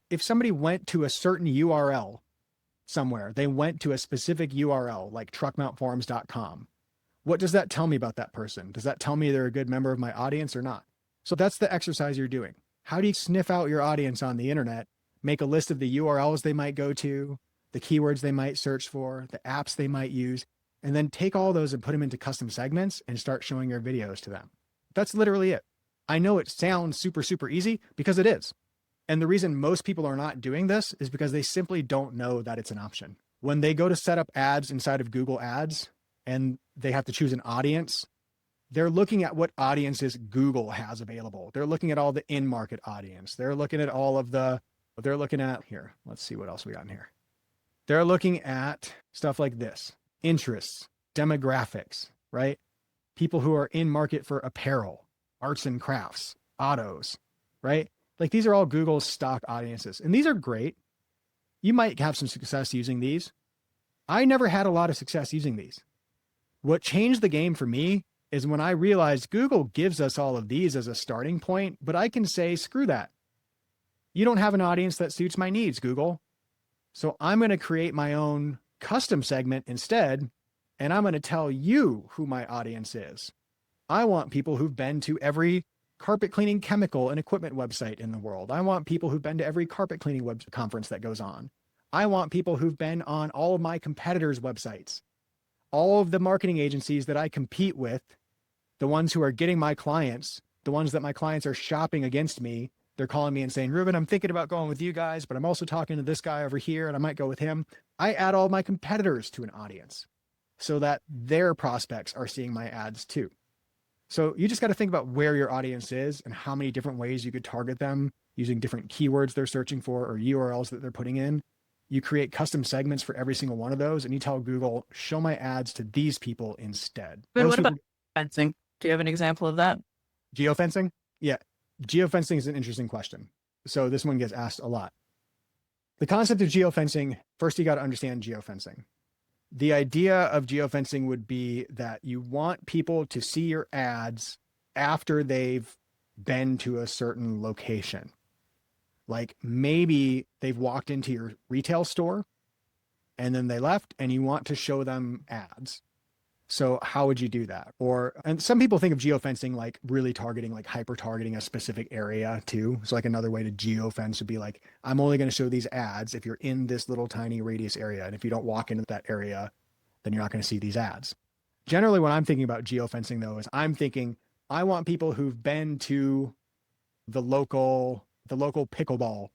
went to a certain URL somewhere, they went to a specific URL like truckmountforums.com, what does that tell me about that person? Does that tell me they're a good member of my audience or not? So that's the exercise you're doing. How do you sniff out your audience on the internet, make a list of the URLs they might go to, the keywords they might search for, the apps they might use, and then take all those and put them into custom segments and start showing your videos to them. That's literally it. I know it sounds super, super easy because it is. And the reason most people are not doing this is because they simply don't know that it's an option. When they go to set up ads inside of Google Ads and they have to choose an audience, they're looking at what audiences Google has available. They're looking at all the in-market audience. They're looking at all of the, they're looking at here. Let's see what else we got in here. They're looking at stuff like this: interests, demographics, right? People who are in market for apparel, arts and crafts, autos, right? Like these are all Google's stock audiences. And these are great. You might have some success using these. I never had a lot of success using these. What changed the game for me is when I realized Google gives us all of these as a starting point, but I can say, screw that. You don't have an audience that suits my needs, Google. So I'm going to create my own custom segment instead, and I'm going to tell you who my audience is. I want people who've been to every carpet cleaning chemical and equipment website in the world. I want people who've been to every carpet cleaning web conference that goes on. I want people who've been on all of my competitors' websites. All of the marketing agencies that I compete with, the ones who are getting my clients, the ones that my clients are shopping against me, they're calling me and saying, Reuben, I'm thinking about going with you guys, but I'm also talking to this guy over here and I might go with him. I add all my competitors to an audience so that their prospects are seeing my ads too. So you just got to think about where your audience is and how many different ways you could target them using different keywords they're searching for or URLs that they're putting in. You create custom segments for every single one of those, and you tell Google, show my ads to these people instead. But what about fencing? Do you have an example of that? Geofencing? Yeah. Geofencing is an interesting question. So this one gets asked a lot. The concept of geofencing, first you got to understand geofencing. The idea of geofencing would be that you want people to see your ads after they've been to a certain location. Like maybe they've walked into your retail store and then they left and you want to show them ads. So how would you do that? And some people think of geofencing like really targeting, like hyper targeting a specific area too. So like another way to geofence would be like, I'm only going to show these ads if you're in this little tiny radius area. And if you don't walk into that area, then you're not going to see these ads. Generally, when I'm thinking about geofencing though, is I'm thinking, I want people who've been to the local pickleball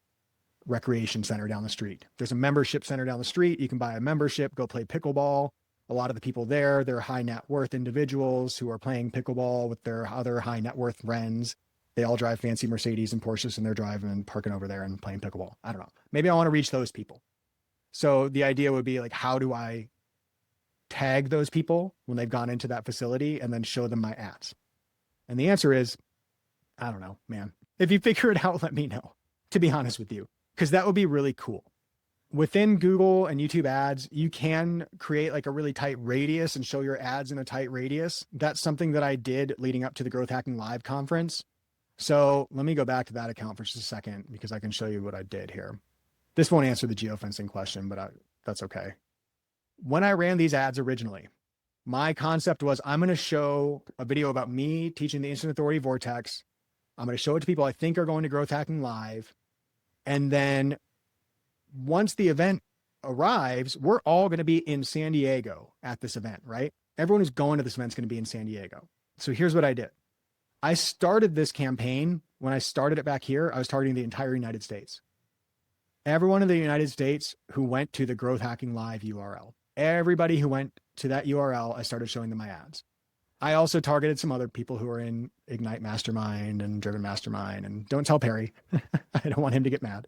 recreation center down the street. There's a membership center down the street. You can buy a membership, go play pickleball. A lot of the people there, they're high net worth individuals who are playing pickleball with their other high net worth friends. They all drive fancy Mercedes and Porsches and they're driving and parking over there and playing pickleball. I don't know. Maybe I want to reach those people. So the idea would be like, how do I tag those people when they've gone into that facility and then show them my ads? And the answer is, I don't know, man. If you figure it out, let me know, to be honest with you, because that would be really cool. Within Google and YouTube ads, you can create like a really tight radius and show your ads in a tight radius. That's something that I did leading up to the Growth Hacking Live conference. So let me go back to that account for just a second because I can show you what I did here. This won't answer the geofencing question, but that's okay. When I ran these ads originally, my concept was I'm going to show a video about me teaching the Instant Authority Vortex. I'm going to show it to people I think are going to Growth Hacking Live. And then once the event arrives, we're all going to be in San Diego at this event, right? everyone who's going to this event is going to be in San Diego. So here's what I did. I started this campaign. When I started it back here, I was targeting the entire United States. Everyone in the United States who went to the Growth Hacking Live URL, everybody who went to that URL, I started showing them my ads. I also targeted some other people who are in Ignite Mastermind and Driven Mastermind, and don't tell Perry. I don't want him to get mad.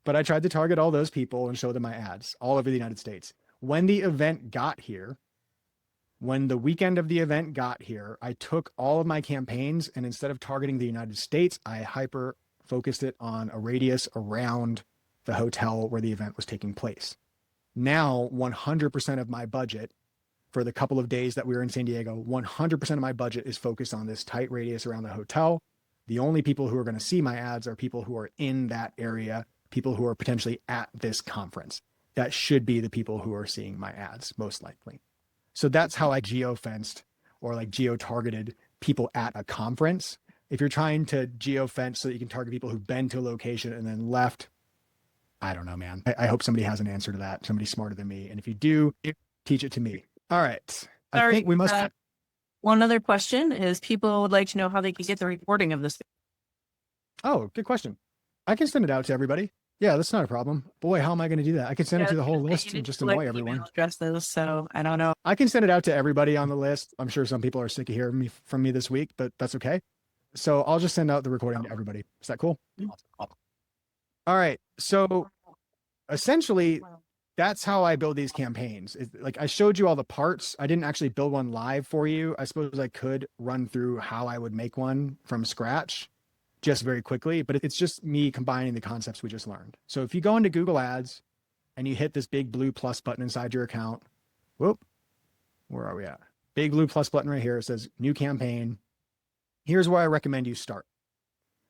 But I tried to target all those people and show them my ads all over the United States. When the event got here, when the weekend of the event got here, I took all of my campaigns, and instead of targeting the United States, I hyper focused it on a radius around the hotel where the event was taking place. Now, 100% of my budget for the couple of days that we were in San Diego, 100% of my budget is focused on this tight radius around the hotel. The only people who are going to see my ads are people who are in that area, people who are potentially at this conference. That should be the people who are seeing my ads, most likely. So that's how I geo-fenced or like geo-targeted people at a conference. If you're trying to geo-fence so that you can target people who've been to a location and then left, I don't know, man. I hope somebody has an answer to that. Somebody smarter than me. And if you do, teach it to me. All right. I think we must. One other question is people would like to know how they can get the recording of this. Oh, good question. I can send it out to everybody. Yeah, that's not a problem. Boy, how am I going to do that? I can send it to the whole list and just annoy everyone. Address those, so I don't know. I can send it out to everybody on the list. I'm sure some people are sick of hearing from me this week, but that's okay. So I'll just send out the recording to everybody. Is that cool? All right. So essentially, that's how I build these campaigns. Like I showed you all the parts. I didn't actually build one live for you. I suppose I could run through how I would make one from scratch just very quickly, but it's just me combining the concepts we just learned. So if you go into Google Ads and you hit this big blue plus button inside your account, whoop, where are we at? Big blue plus button right here. It says new campaign. Here's where I recommend you start.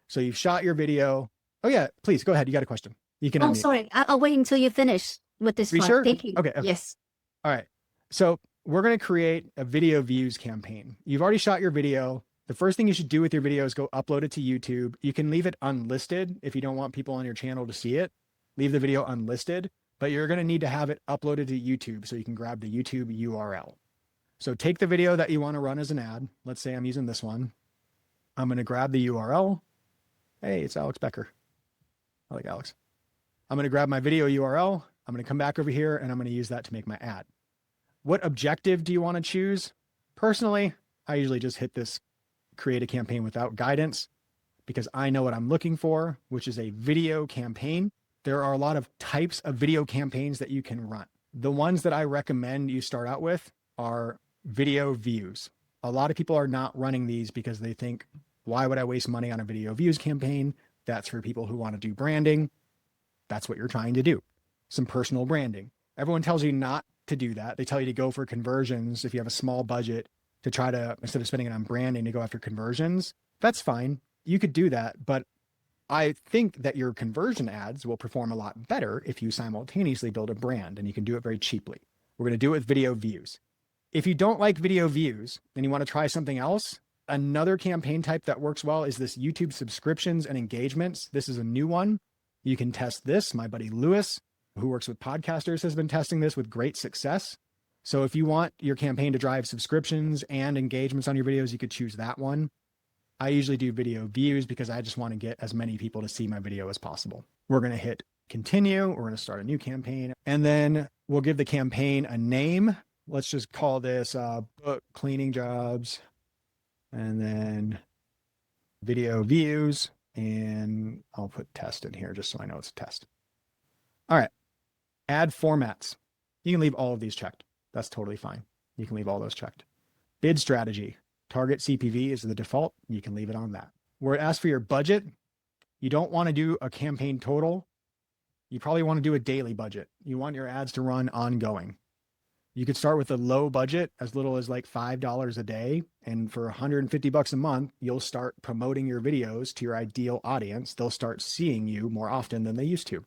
So you've shot your video. Oh yeah, please go ahead. You got a question. You can. Oh, sorry. I'll wait until you finish with this one. Sure? Thank you. Okay. Yes. All right. So we're going to create a video views campaign. You've already shot your video. The first thing you should do with your video is go upload it to YouTube. You can leave it unlisted if you don't want people on your channel to see it. Leave the video unlisted, but you're going to need to have it uploaded to YouTube so you can grab the YouTube URL. So take the video that you want to run as an ad. Let's say I'm using this one. I'm going to grab the URL. Hey, it's Alex Becker. I like Alex. I'm going to grab my video URL. I'm going to come back over here and I'm going to use that to make my ad. What objective do you want to choose? Personally, I usually just hit this create a campaign without guidance because I know what I'm looking for, which is a video campaign. There are a lot of types of video campaigns that you can run. The ones that I recommend you start out with are video views. A lot of people are not running these because they think, why would I waste money on a video views campaign? That's for people who want to do branding. That's what you're trying to do. Some personal branding. Everyone tells you not to do that. They tell you to go for conversions if you have a small budget, to try to, instead of spending it on branding, to go after conversions. That's fine. You could do that. But I think that your conversion ads will perform a lot better if you simultaneously build a brand, and you can do it very cheaply. We're going to do it with video views. If you don't like video views and you want to try something else, another campaign type that works well is this YouTube subscriptions and engagements. This is a new one. You can test this. My buddy Lewis, who works with podcasters, has been testing this with great success. So if you want your campaign to drive subscriptions and engagements on your videos, you could choose that one. I usually do video views because I just want to get as many people to see my video as possible. We're going to hit continue. We're going to start a new campaign, and then we'll give the campaign a name. Let's just call this book cleaning jobs, and then video views, and I'll put test in here just so I know it's a test. All right. Ad formats. You can leave all of these checked. That's totally fine. You can leave all those checked. Bid strategy. Target CPV is the default. You can leave it on that. Where it asks for your budget, you don't want to do a campaign total. You probably want to do a daily budget. You want your ads to run ongoing. You could start with a low budget, as little as like $5 a day. And for $150 a month, you'll start promoting your videos to your ideal audience. They'll start seeing you more often than they used to.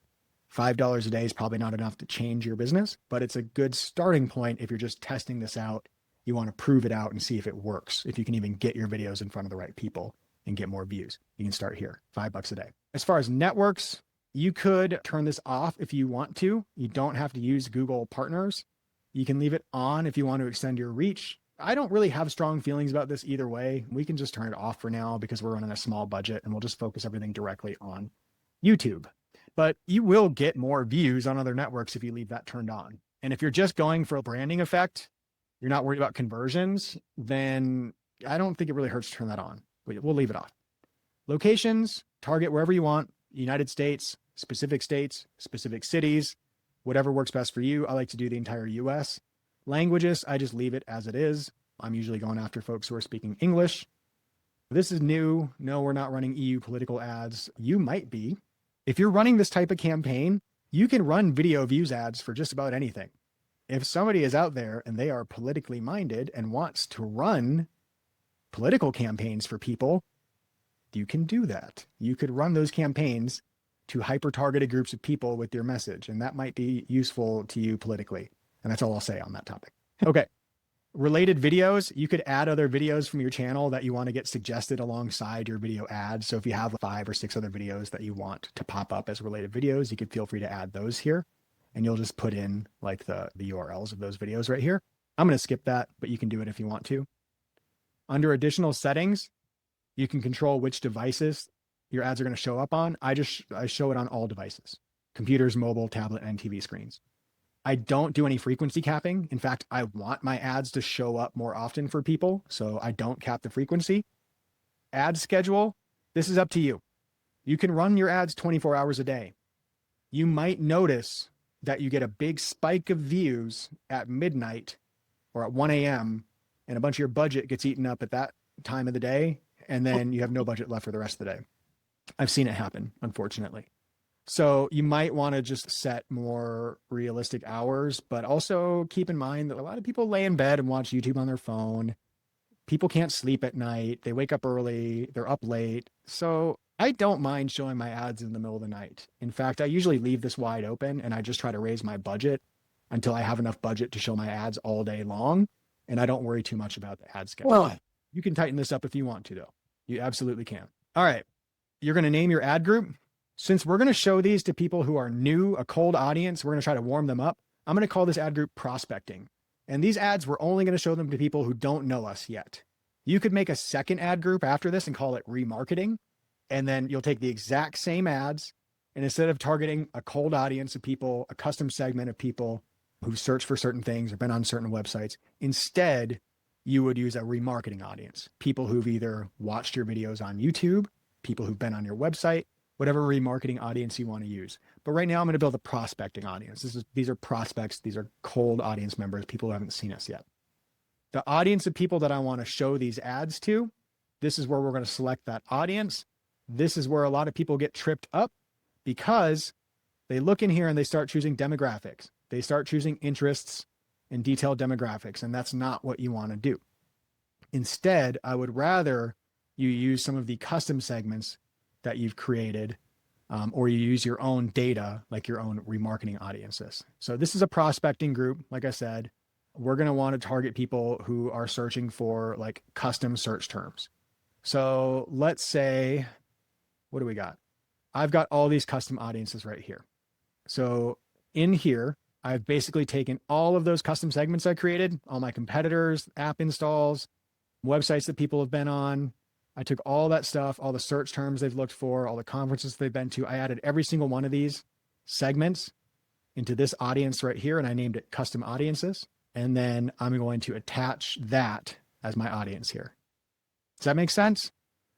$5 a day is probably not enough to change your business, but it's a good starting point if you're just testing this out. You want to prove it out and see if it works, if you can even get your videos in front of the right people and get more views. You can start here, $5 a day. As far as networks, you could turn this off if you want to. You don't have to use Google Partners. You can leave it on if you want to extend your reach. I don't really have strong feelings about this either way. We can just turn it off for now because we're running a small budget and we'll just focus everything directly on YouTube. But you will get more views on other networks if you leave that turned on. And if you're just going for a branding effect, you're not worried about conversions, then I don't think it really hurts to turn that on. We'll leave it off. Locations, target wherever you want, United States, specific cities, whatever works best for you. I like to do the entire US. Languages, I just leave it as it is. I'm usually going after folks who are speaking English. This is new. No, we're not running EU political ads. You might be. If you're running this type of campaign, you can run video views ads for just about anything. If somebody is out there and they are politically minded and wants to run political campaigns for people, you can do that. You could run those campaigns to hyper-targeted groups of people with your message, and that might be useful to you politically. And that's all I'll say on that topic. Okay. Related videos, you could add other videos from your channel that you want to get suggested alongside your video ads. So if you have 5 or 6 other videos that you want to pop up as related videos, you could feel free to add those here. And you'll just put in like the URLs of those videos right here. I'm going to skip that, but you can do it if you want to. Under additional settings, you can control which devices your ads are going to show up on. I show it on all devices: computers, mobile, tablet, and TV screens. I don't do any frequency capping. In fact, I want my ads to show up more often for people, so I don't cap the frequency. Ad schedule, this is up to you. You can run your ads 24 hours a day. You might notice that you get a big spike of views at midnight or at 1 a.m. and a bunch of your budget gets eaten up at that time of the day, and then you have no budget left for the rest of the day. I've seen it happen, unfortunately. So you might want to just set more realistic hours, but also keep in mind that a lot of people lay in bed and watch YouTube on their phone. People can't sleep at night. They wake up early. They're up late. So I don't mind showing my ads in the middle of the night. In fact, I usually leave this wide open and I just try to raise my budget until I have enough budget to show my ads all day long. And I don't worry too much about the ad schedule. Well, you can tighten this up if you want to, though. You absolutely can. All right. You're going to name your ad group. Since we're going to show these to people who are new, a cold audience, we're going to try to warm them up. I'm going to call this ad group prospecting. And these ads, we're only going to show them to people who don't know us yet. You could make a second ad group after this and call it remarketing. And then you'll take the exact same ads. And instead of targeting a cold audience of people, a custom segment of people who've searched for certain things or been on certain websites, instead, you would use a remarketing audience. People who've either watched your videos on YouTube, people who've been on your website, whatever remarketing audience you want to use. But right now I'm going to build a prospecting audience. These are prospects. These are cold audience members, people who haven't seen us yet. The audience of people that I want to show these ads to, this is where we're going to select that audience. This is where a lot of people get tripped up because they look in here and they start choosing demographics. They start choosing interests and detailed demographics, and that's not what you want to do. Instead, I would rather you use some of the custom segments that you've created, or you use your own data, like your own remarketing audiences. So this is a prospecting group. Like I said, we're going to want to target people who are searching for like custom search terms. So let's say, what do we got? I've got all these custom audiences right here. So in here, I've basically taken all of those custom segments I created, all my competitors, app installs, websites that people have been on. I took all that stuff, all the search terms they've looked for, all the conferences they've been to. I added every single one of these segments into this audience right here, and I named it custom audiences. And then I'm going to attach that as my audience here. Does that make sense?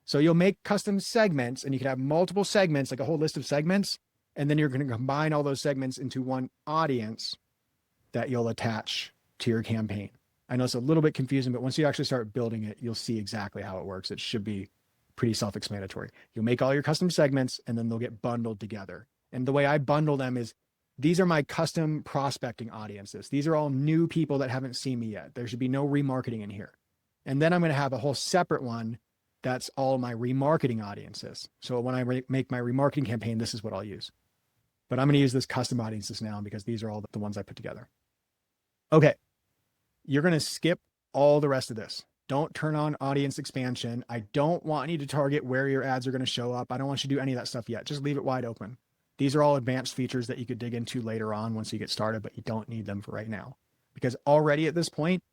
So you'll make custom segments, and you can have multiple segments, like a whole list of segments, and then you're going to combine all those segments into one audience that you'll attach to your campaign. I know it's a little bit confusing, but once you actually start building it, you'll see exactly how it works. It should be pretty self-explanatory. You'll make all your custom segments and then they'll get bundled together. And the way I bundle them is, these are my custom prospecting audiences. These are all new people that haven't seen me yet. There should be no remarketing in here. And then I'm going to have a whole separate one that's all my remarketing audiences. So when I make my remarketing campaign, this is what I'll use. But I'm going to use this custom audiences now because these are all the ones I put together. Okay. You're going to skip all the rest of this. Don't turn on audience expansion. I don't want you to target where your ads are going to show up. I don't want you to do any of that stuff yet. Just leave it wide open. These are all advanced features that you could dig into later on once you get started, but you don't need them for right now. Because already at this point,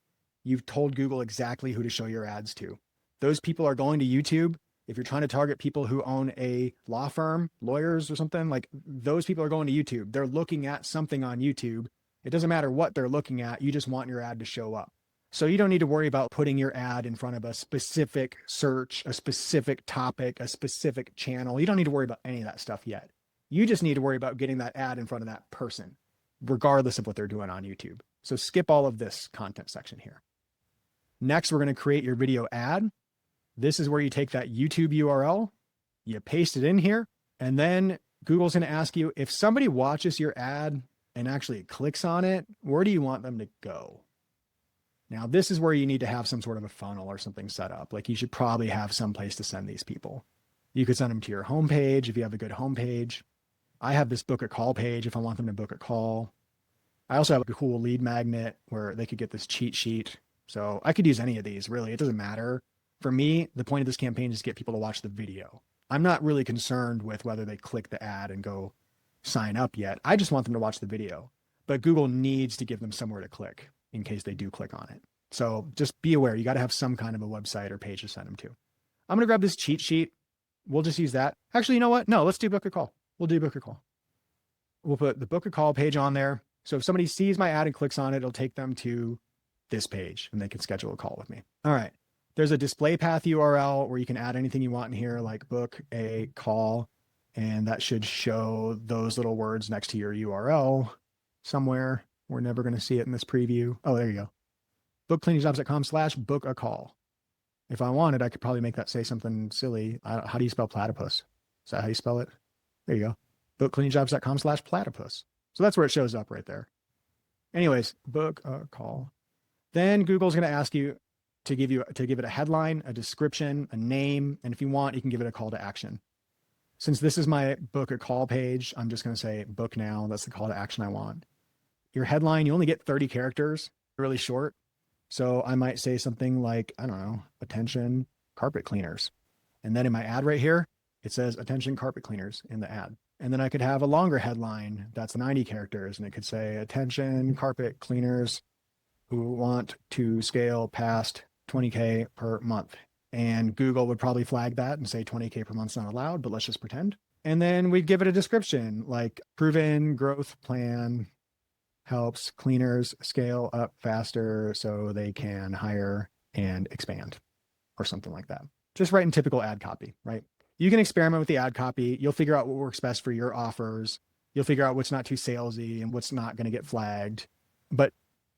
you've told Google exactly who to show your ads to. Those people are going to YouTube. If you're trying to target people who own a law firm, lawyers or something, like those people are going to YouTube. They're looking at something on YouTube. It doesn't matter what they're looking at. You just want your ad to show up. So you don't need to worry about putting your ad in front of a specific search, a specific topic, a specific channel. You don't need to worry about any of that stuff yet. You just need to worry about getting that ad in front of that person, regardless of what they're doing on YouTube. So skip all of this content section here. Next, we're going to create your video ad. This is where you take that YouTube URL, you paste it in here, and then Google's going to ask you, if somebody watches your ad and actually clicks on it, where do you want them to go? Now, this is where you need to have some sort of a funnel or something set up. Like you should probably have some place to send these people. You could send them to your homepage if you have a good homepage. I have this book a call page if I want them to book a call. I also have a cool lead magnet where they could get this cheat sheet. So I could use any of these, really. It doesn't matter. For me, the point of this campaign is to get people to watch the video. I'm not really concerned with whether they click the ad and go sign up yet. I just want them to watch the video. But Google needs to give them somewhere to click in case they do click on it. So just be aware, you got to have some kind of a website or page to send them to. I'm going to grab this cheat sheet. We'll just use that. Actually, you know what? No, let's do book a call. We'll do book a call. We'll put the book a call page on there. So if somebody sees my ad and clicks on it, it'll take them to this page and they can schedule a call with me. All right. There's a display path URL where you can add anything you want in here, like book a call, and that should show those little words next to your URL somewhere. We're never going to see it in this preview. Oh, there you go. bookcleaningjobs.com/book a call. If I wanted, I could probably make that say something silly. How do you spell platypus? Is that how you spell it? There you go. bookcleaningjobs.com/platypus. So that's where it shows up right there. Anyways, book a call. Then Google's going to ask you to give it a headline, a description, a name, and if you want, you can give it a call to action. Since this is my book a call page, I'm just going to say book now. That's the call to action I want. Your headline, you only get 30 characters, really short. So I might say something like, I don't know, attention carpet cleaners. And then in my ad right here, it says attention carpet cleaners in the ad. And then I could have a longer headline that's 90 characters, and it could say attention carpet cleaners who want to scale past 20K per month. And Google would probably flag that and say 20K per month's not allowed, but let's just pretend. And then we'd give it a description like proven growth plan helps cleaners scale up faster so they can hire and expand or something like that. Just write in typical ad copy, right? You can experiment with the ad copy. You'll figure out what works best for your offers. You'll figure out what's not too salesy and what's not going to get flagged. But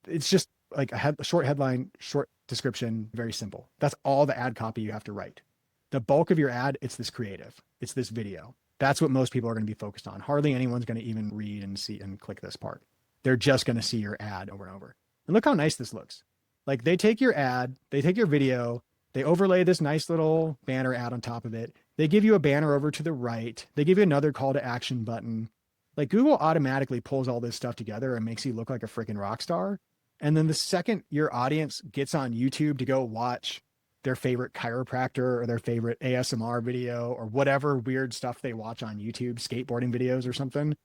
it's just like a short headline, short description, very simple. That's all the ad copy you have to write. The bulk of your ad, it's this creative. It's this video. That's what most people are going to be focused on. Hardly anyone's going to even read and see and click this part. They're just going to see your ad over and over. And look how nice this looks. Like they take your ad, they take your video, they overlay this nice little banner ad on top of it. They give you a banner over to the right. They give you another call to action button. Like Google automatically pulls all this stuff together and makes you look like a freaking rock star. And then the second your audience gets on YouTube to go watch their favorite chiropractor or their favorite ASMR video or whatever weird stuff they watch on YouTube, skateboarding videos or something,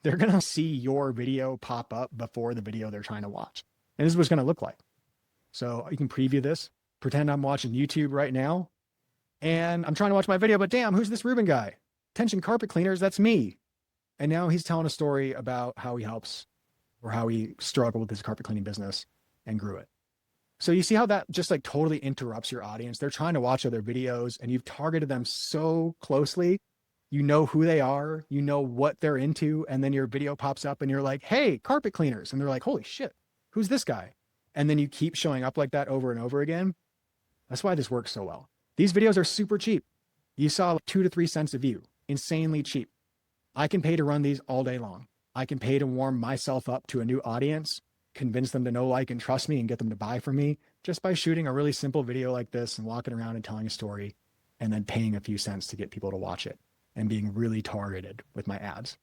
they're going to see your video pop up before the video they're trying to watch. And this is what it's going to look like. So you can preview this, pretend I'm watching YouTube right now and I'm trying to watch my video, but damn, who's this Reuben guy? Attention carpet cleaners, that's me. And now he's telling a story about how he helps or how he struggled with his carpet cleaning business and grew it. So you see how that just like totally interrupts your audience. They're trying to watch other videos and you've targeted them so closely. You know who they are, you know what they're into. And then your video pops up and you're like, hey, carpet cleaners. And they're like, holy shit, who's this guy? And then you keep showing up like that over and over again. That's why this works so well. These videos are super cheap. You saw 2 to 3 cents a view, insanely cheap. I can pay to run these all day long. I can pay to warm myself up to a new audience, convince them to know, like, and trust me and get them to buy from me just by shooting a really simple video like this and walking around and telling a story and then paying a few cents to get people to watch it and being really targeted with my ads.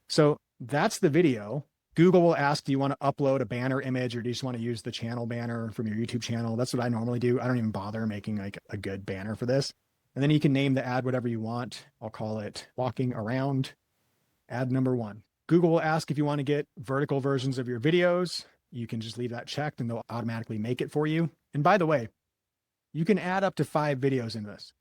So that's the video. Google will ask, do you want to upload a banner image or do you just want to use the channel banner from your YouTube channel? That's what I normally do. I don't even bother making like a good banner for this. And then you can name the ad whatever you want. I'll call it walking around ad number 1. Google will ask if you want to get vertical versions of your videos. you can just leave that checked and they'll automatically make it for you. And by the way, you can add up to 5 videos in this.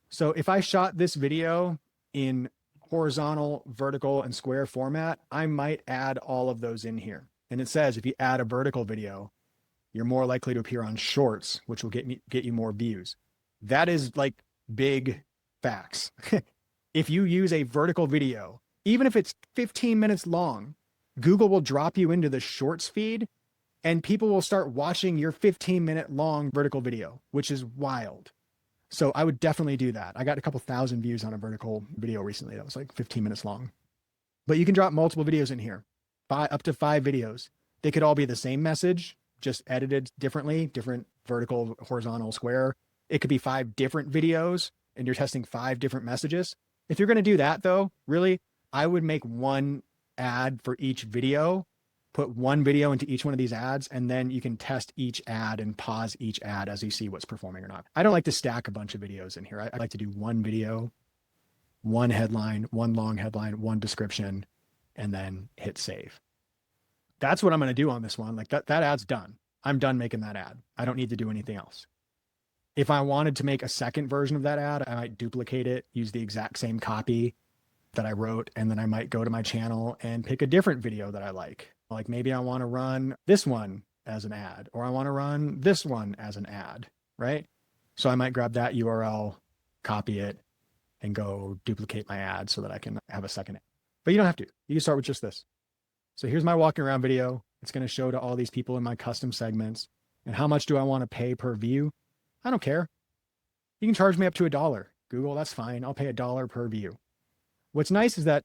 So if I shot this video in horizontal, vertical, and square format, I might add all of those in here. And it says if you add a vertical video, you're more likely to appear on shorts, which will get you more views. That is like big facts. If you use a vertical video, even if it's 15 minutes long, Google will drop you into the shorts feed and people will start watching your 15-minute long vertical video, which is wild. So I would definitely do that. I got a couple thousand views on a vertical video recently that was like 15 minutes long. But you can drop multiple videos in here, up to 5 videos. They could all be the same message, just edited differently, different vertical, horizontal, square. It could be 5 different videos and you're testing 5 different messages. If you're going to do that though, really, I would make one ad for each video, put one video into each one of these ads, and then you can test each ad and pause each ad as you see what's performing or not. I don't like to stack a bunch of videos in here. I like to do one video, one headline, one long headline, one description, and then hit save. That's what I'm going to do on this one. Like that ad's done. I'm done making that ad. I don't need to do anything else. If I wanted to make a second version of that ad, I might duplicate it, use the exact same copy that I wrote, and then I might go to my channel and pick a different video that I like. Like maybe I want to run this one as an ad, or I want to run this one as an ad, right? So I might grab that URL, copy it, and go duplicate my ad so that I can have a second ad. But you don't have to. You can start with just this. So here's my walking around video. It's going to show to all these people in my custom segments. And how much do I want to pay per view? I don't care. You can charge me up to $1. Google, that's fine. I'll pay $1 per view. What's nice is that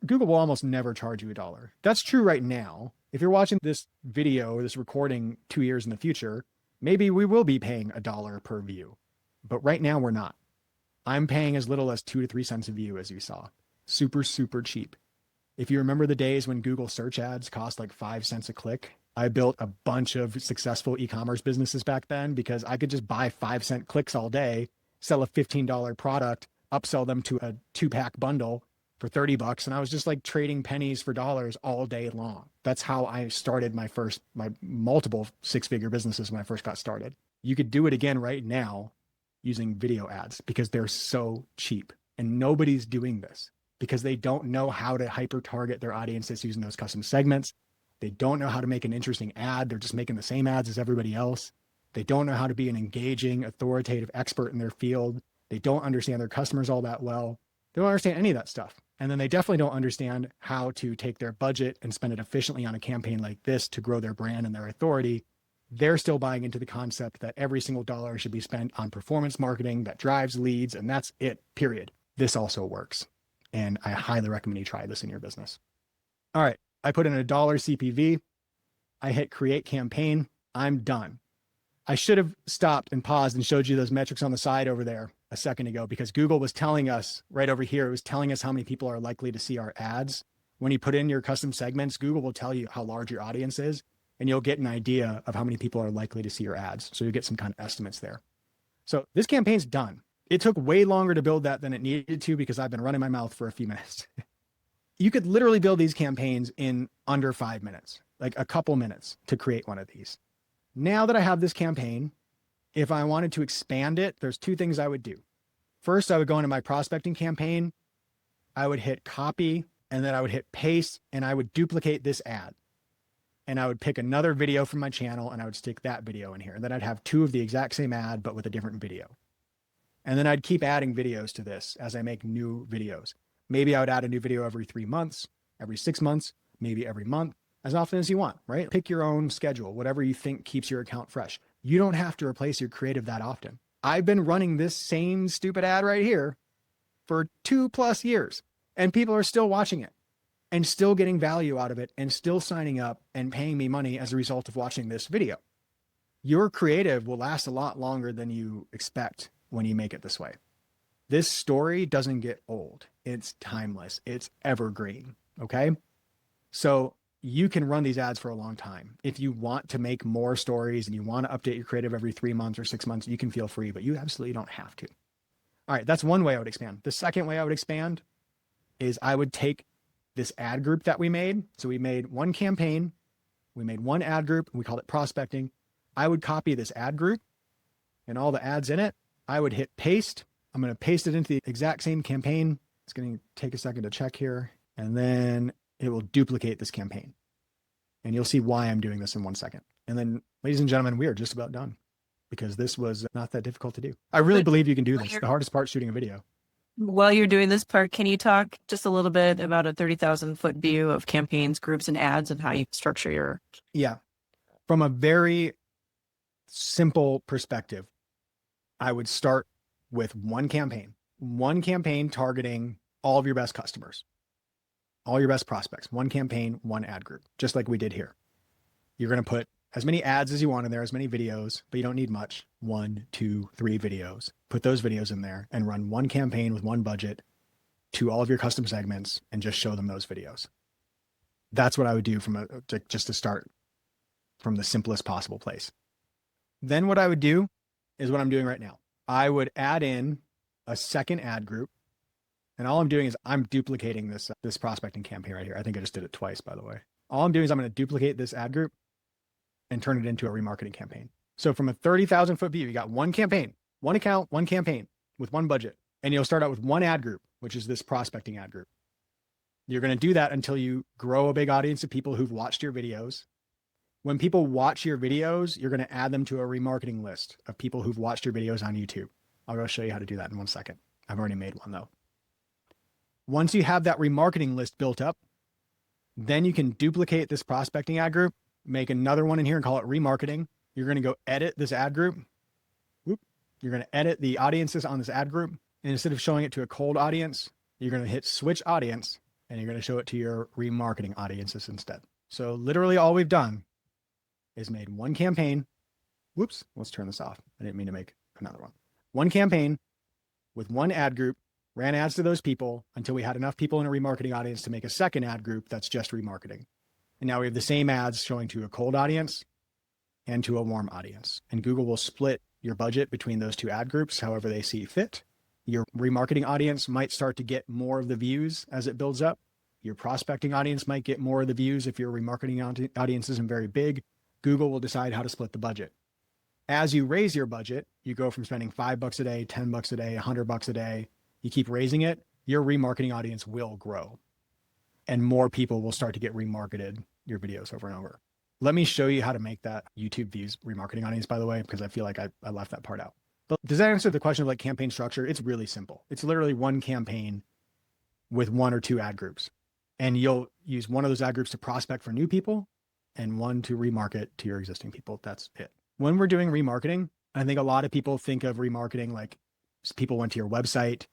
Google will almost never charge you $1. That's true right now. If you're watching this video, this recording 2 years in the future, maybe we will be paying $1 per view. But right now we're not. I'm paying as little as 2 to 3 cents a view, as you saw. Super, super cheap. If you remember the days when Google search ads cost like 5 cents a click, I built a bunch of successful e-commerce businesses back then because I could just buy 5-cent clicks all day, sell a $15 product, upsell them to a 2-pack bundle for $30. And I was just like trading pennies for dollars all day long. That's how I started my multiple 6-figure businesses when I first got started. You could do it again right now using video ads because they're so cheap and nobody's doing this because they don't know how to hyper target their audiences using those custom segments. They don't know how to make an interesting ad. They're just making the same ads as everybody else. They don't know how to be an engaging, authoritative expert in their field. They don't understand their customers all that well. They don't understand any of that stuff. And then they definitely don't understand how to take their budget and spend it efficiently on a campaign like this to grow their brand and their authority. They're still buying into the concept that every single dollar should be spent on performance marketing that drives leads, and that's it, period. This also works. And I highly recommend you try this in your business. All right. I put in $1 CPV. I hit create campaign. I'm done. I should have stopped and paused and showed you those metrics on the side over there a second ago because Google was telling us right over here, it was telling us how many people are likely to see our ads. When you put in your custom segments, Google will tell you how large your audience is and you'll get an idea of how many people are likely to see your ads. So you'll get some kind of estimates there. So this campaign's done. It took way longer to build that than it needed to because I've been running my mouth for a few minutes. You could literally build these campaigns in under 5 minutes, like a couple minutes to create one of these. Now that I have this campaign, if I wanted to expand it, there's 2 things I would do. First, I would go into my prospecting campaign. I would hit copy and then I would hit paste and I would duplicate this ad. And I would pick another video from my channel and I would stick that video in here. And then I'd have 2 of the exact same ad, but with a different video. And then I'd keep adding videos to this as I make new videos. Maybe I would add a new video every 3 months, every 6 months, maybe every month, as often as you want, right? Pick your own schedule, whatever you think keeps your account fresh. You don't have to replace your creative that often. I've been running this same stupid ad right here for 2+ years, and people are still watching it and still getting value out of it and still signing up and paying me money as a result of watching this video. Your creative will last a lot longer than you expect when you make it this way. This story doesn't get old. It's timeless. It's evergreen. Okay. So you can run these ads for a long time. If you want to make more stories and you want to update your creative every 3 months or 6 months, you can feel free, but you absolutely don't have to. All right. That's one way I would expand. The second way I would expand is I would take this ad group that we made. So we made one campaign We made one ad group and we called it prospecting. I would copy this ad group and all the ads in it. I would hit paste. I'm going to paste it into the exact same campaign. It's going to take a second to check here. And then it will duplicate this campaign. And you'll see why I'm doing this in 1 second. And then, ladies and gentlemen, we are just about done because this was not that difficult to do. I really believe you can do this. The hardest part is shooting a video. While you're doing this part, can you talk just a little bit about a 30,000 foot view of campaigns, groups, and ads and how you structure your... Yeah. From a very simple perspective, I would start with one campaign targeting all of your best customers, all your best prospects, one campaign, one ad group, just like we did here. You're going to put as many ads as you want in there, as many videos, but you don't need much. 1, 2, 3 videos. Put those videos in there and run one campaign with one budget to all of your custom segments and just show them those videos. That's what I would do just to start from the simplest possible place. Then what I would do is what I'm doing right now. I would add in a second ad group. And all I'm doing is I'm duplicating this prospecting campaign right here. I think I just did it twice, by the way. All I'm doing is I'm going to duplicate this ad group and turn it into a remarketing campaign. So from a 30,000 foot view, you got one campaign, one account, one campaign with one budget. And you'll start out with one ad group, which is this prospecting ad group. You're going to do that until you grow a big audience of people who've watched your videos. When people watch your videos, you're going to add them to a remarketing list of people who've watched your videos on YouTube. I'll go show you how to do that in 1 second. I've already made one though. Once you have that remarketing list built up, then you can duplicate this prospecting ad group, make another one in here and call it remarketing. You're going to go edit this ad group. You're going to edit the audiences on this ad group. And instead of showing it to a cold audience, you're going to hit switch audience and you're going to show it to your remarketing audiences instead. So literally all we've done is made one campaign. Whoops, let's turn this off. I didn't mean to make another one. One campaign with one ad group, ran ads to those people until we had enough people in a remarketing audience to make a second ad group that's just remarketing. And now we have the same ads showing to a cold audience and to a warm audience. And Google will split your budget between those two ad groups however they see fit. Your remarketing audience might start to get more of the views as it builds up. Your prospecting audience might get more of the views if your remarketing audience isn't very big. Google will decide how to split the budget. As you raise your budget, you go from spending $5 a day, $10 a day, $100 a day. You keep raising it, your remarketing audience will grow and more people will start to get remarketed your videos over and over. Let me show you how to make that YouTube views remarketing audience, by the way, because I feel like I left that part out. But does that answer the question of like campaign structure? It's really simple. It's literally one campaign with 1 or 2 ad groups. And you'll use one of those ad groups to prospect for new people and one to remarket to your existing people. That's it. When we're doing remarketing, I think a lot of people think of remarketing like people went to your website.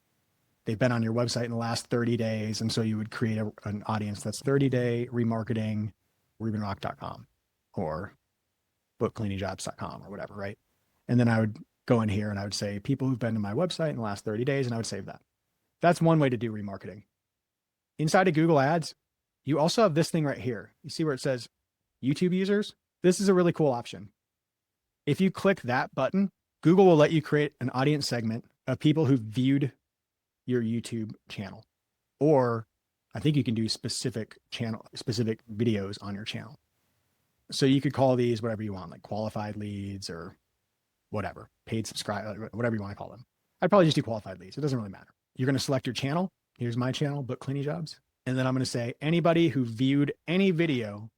They've been on your website in the last 30 days. And so you would create an audience that's 30-day remarketing, ReubenRock.com or bookcleaningjobs.com or whatever, right? And then I would go in here and I would say people who've been to my website in the last 30 days, and I would save that. That's one way to do remarketing. Inside of Google Ads, you also have this thing right here. You see where it says YouTube users? This is a really cool option. If you click that button, Google will let you create an audience segment of people who viewed your YouTube channel. Or I think you can do specific videos on your channel. So you could call these whatever you want, like qualified leads or whatever, paid subscribe, whatever you want to call them. I'd probably just do qualified leads. It doesn't really matter. You're going to select your channel. Here's my channel, Book Cleaning Jobs. And then I'm going to say anybody who viewed any video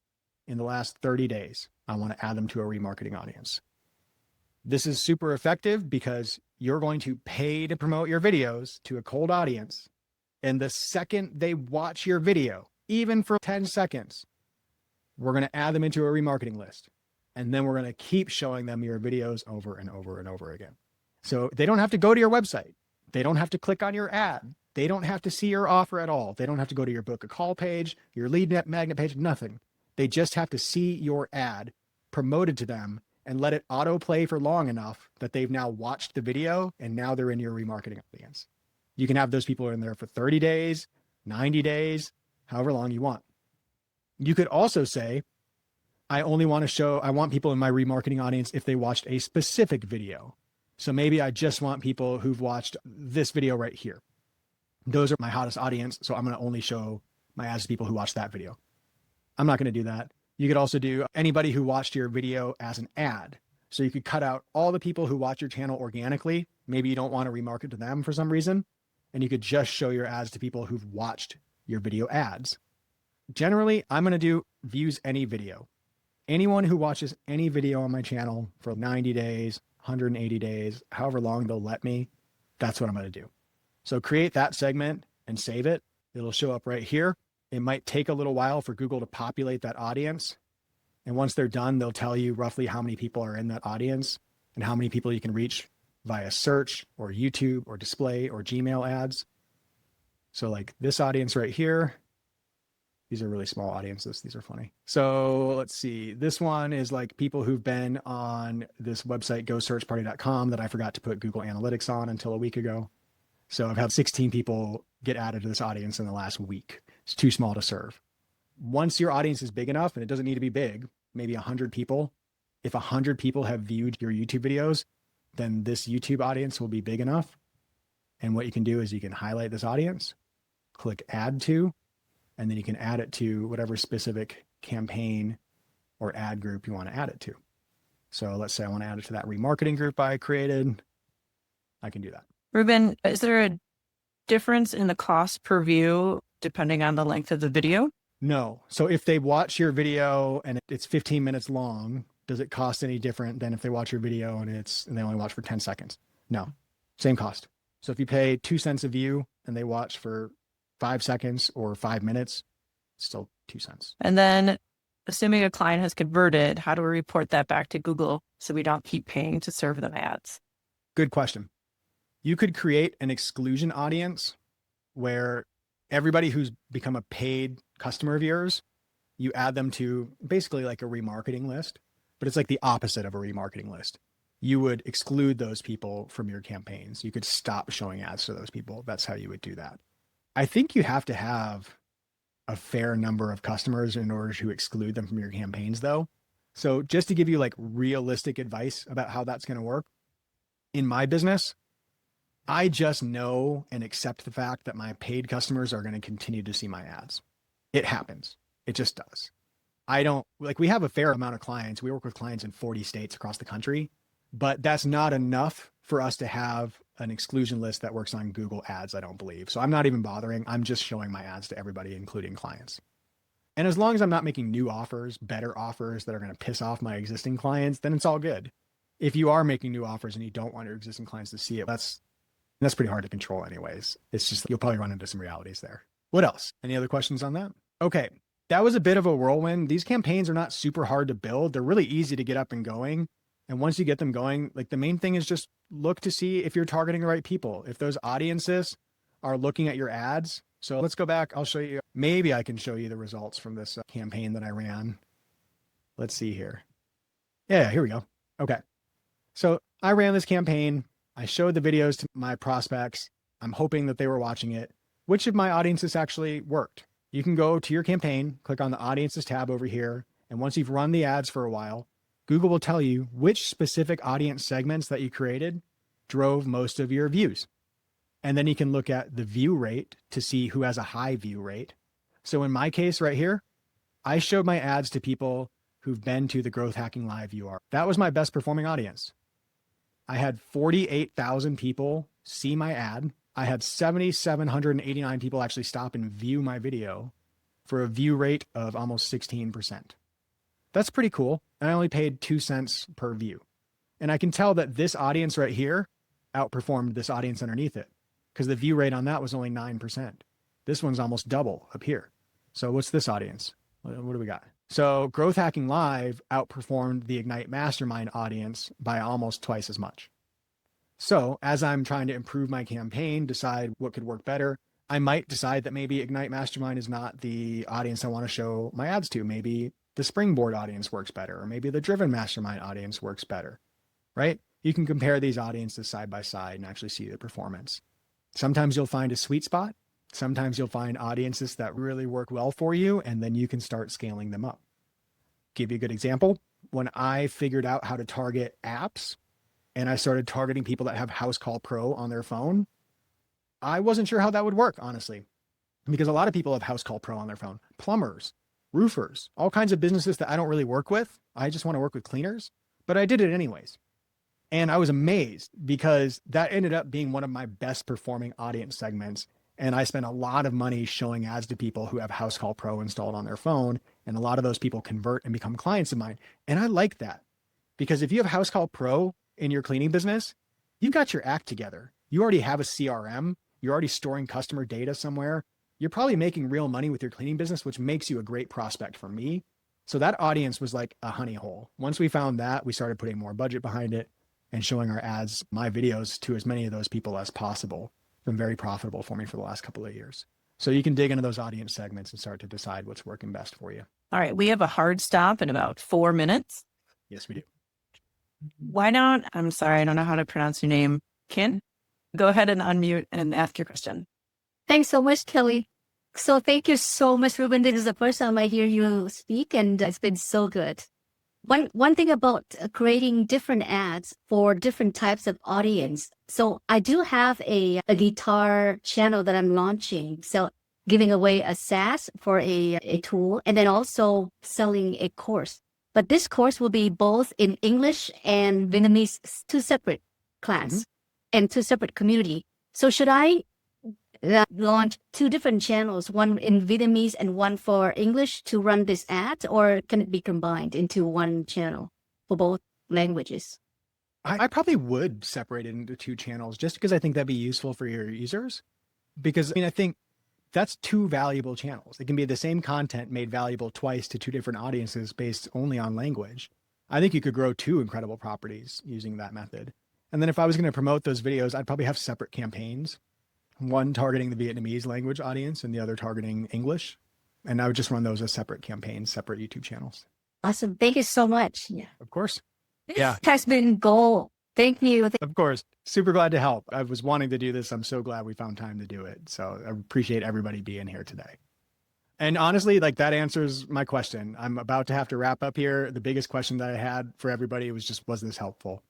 in the last 30 days, I want to add them to a remarketing audience. This is super effective because you're going to pay to promote your videos to a cold audience. And the second they watch your video, even for 10 seconds, we're going to add them into a remarketing list. And then we're going to keep showing them your videos over and over and over again. So they don't have to go to your website. They don't have to click on your ad. They don't have to see your offer at all. They don't have to go to your book a call page, your lead magnet page, nothing. They just have to see your ad promoted to them and let it autoplay for long enough that they've now watched the video and now they're in your remarketing audience. You can have those people in there for 30 days, 90 days, however long you want. You could also say, I want people in my remarketing audience if they watched a specific video. So maybe I just want people who've watched this video right here. Those are my hottest audience. So I'm going to only show my ads to people who watched that video. I'm not going to do that. You could also do anybody who watched your video as an ad. So you could cut out all the people who watch your channel organically. Maybe you don't want to remarket to them for some reason. And you could just show your ads to people who've watched your video ads. Generally, I'm going to do views any video. Anyone who watches any video on my channel for 90 days, 180 days, however long they'll let me, that's what I'm going to do. So create that segment and save it. It'll show up right here. It might take a little while for Google to populate that audience. And once they're done, they'll tell you roughly how many people are in that audience and how many people you can reach via search or YouTube or display or Gmail ads. So like this audience right here, these are really small audiences. These are funny. So let's see. This one is like people who've been on this website, gosearchparty.com, that I forgot to put Google Analytics on until a week ago. So I've had 16 people get added to this audience in the last week. It's too small to serve. Once your audience is big enough, and it doesn't need to be big, maybe 100 people. If 100 people have viewed your YouTube videos, then this YouTube audience will be big enough. And what you can do is you can highlight this audience, click add to, and then you can add it to whatever specific campaign or ad group you want to add it to. So let's say I want to add it to that remarketing group I created. I can do that. Reuben, is there a difference in the cost per view depending on the length of the video? No. So if they watch your video and it's 15 minutes long, does it cost any different than if they watch your video and they only watch for 10 seconds? No, same cost. So if you pay 2 cents a view and they watch for 5 seconds or 5 minutes, it's still 2 cents. And then assuming a client has converted, how do we report that back to Google so we don't keep paying to serve them ads? Good question. You could create an exclusion audience where everybody who's become a paid customer of yours, you add them to basically like a remarketing list, but it's like the opposite of a remarketing list. You would exclude those people from your campaigns. You could stop showing ads to those people. That's how you would do that. I think you have to have a fair number of customers in order to exclude them from your campaigns though. So just to give you like realistic advice about how that's going to work, in my business, I just know and accept the fact that my paid customers are going to continue to see my ads. It happens. It just does. We have a fair amount of clients. We work with clients in 40 states across the country, but that's not enough for us to have an exclusion list that works on Google ads, I don't believe. So I'm not even bothering. I'm just showing my ads to everybody, including clients. And as long as I'm not making new offers, better offers that are going to piss off my existing clients, then it's all good. If you are making new offers and you don't want your existing clients to see it, that's pretty hard to control anyways. It's just, you'll probably run into some realities there. What else? Any other questions on that? Okay. That was a bit of a whirlwind. These campaigns are not super hard to build. They're really easy to get up and going. And once you get them going, like the main thing is just look to see if you're targeting the right people. If those audiences are looking at your ads. So let's go back. I'll show you. Maybe I can show you the results from this campaign that I ran. Let's see here. Yeah, here we go. Okay. So I ran this campaign. I showed the videos to my prospects. I'm hoping that they were watching it. Which of my audiences actually worked? You can go to your campaign, click on the audiences tab over here. And once you've run the ads for a while, Google will tell you which specific audience segments that you created drove most of your views. And then you can look at the view rate to see who has a high view rate. So in my case right here, I showed my ads to people who've been to the Growth Hacking Live URL. That was my best performing audience. I had 48,000 people see my ad. I had 7,789 people actually stop and view my video for a view rate of almost 16%. That's pretty cool. And I only paid 2 cents per view. And I can tell that this audience right here outperformed this audience underneath it because the view rate on that was only 9%. This one's almost double up here. So what's this audience? What do we got? So Growth Hacking Live outperformed the Ignite Mastermind audience by almost twice as much. So as I'm trying to improve my campaign, decide what could work better, I might decide that maybe Ignite Mastermind is not the audience I want to show my ads to. Maybe the Springboard audience works better, or maybe the Driven Mastermind audience works better, right? You can compare these audiences side by side and actually see the performance. Sometimes you'll find a sweet spot. Sometimes you'll find audiences that really work well for you, and then you can start scaling them up. Give you a good example. When I figured out how to target apps and I started targeting people that have House Call Pro on their phone, I wasn't sure how that would work, honestly, because a lot of people have House Call Pro on their phone. Plumbers, roofers, all kinds of businesses that I don't really work with. I just want to work with cleaners, but I did it anyways. And I was amazed because that ended up being one of my best performing audience segments. And I spent a lot of money showing ads to people who have House Call Pro installed on their phone. And a lot of those people convert and become clients of mine. And I like that because if you have House Call Pro in your cleaning business, you've got your act together. You already have a CRM. You're already storing customer data somewhere. You're probably making real money with your cleaning business, which makes you a great prospect for me. So that audience was like a honey hole. Once we found that, we started putting more budget behind it and showing our ads, my videos, to as many of those people as possible. It's been very profitable for me for the last couple of years. So you can dig into those audience segments and start to decide what's working best for you. All right. We have a hard stop in about 4 minutes. Yes, we do. Why not? I'm sorry, I don't know how to pronounce your name. Kin, go ahead and unmute and ask your question. Thanks so much, Kelly. So thank you so much, Reuben. This is the first time I hear you speak, and it's been so good. One thing about creating different ads for different types of audience. So I do have a guitar channel that I'm launching. So giving away a SaaS for a tool, and then also selling a course. But this course will be both in English and Vietnamese, two separate class and two separate community. So should I launch two different channels, one in Vietnamese and one for English to run this ad, or can it be combined into one channel for both languages? I probably would separate it into two channels just because I think that'd be useful for your users. Because I think that's two valuable channels. It can be the same content made valuable twice to two different audiences based only on language. I think you could grow two incredible properties using that method. And then if I was going to promote those videos, I'd probably have separate campaigns. One targeting the Vietnamese language audience and the other targeting English. And I would just run those as separate campaigns, separate YouTube channels. Awesome. Thank you so much. Yeah. Of course. Yeah. This has been gold. Thank you. Of course. Super glad to help. I was wanting to do this. I'm so glad we found time to do it. So I appreciate everybody being here today. And honestly, like that answers my question. I'm about to have to wrap up here. The biggest question that I had for everybody was just, was this helpful?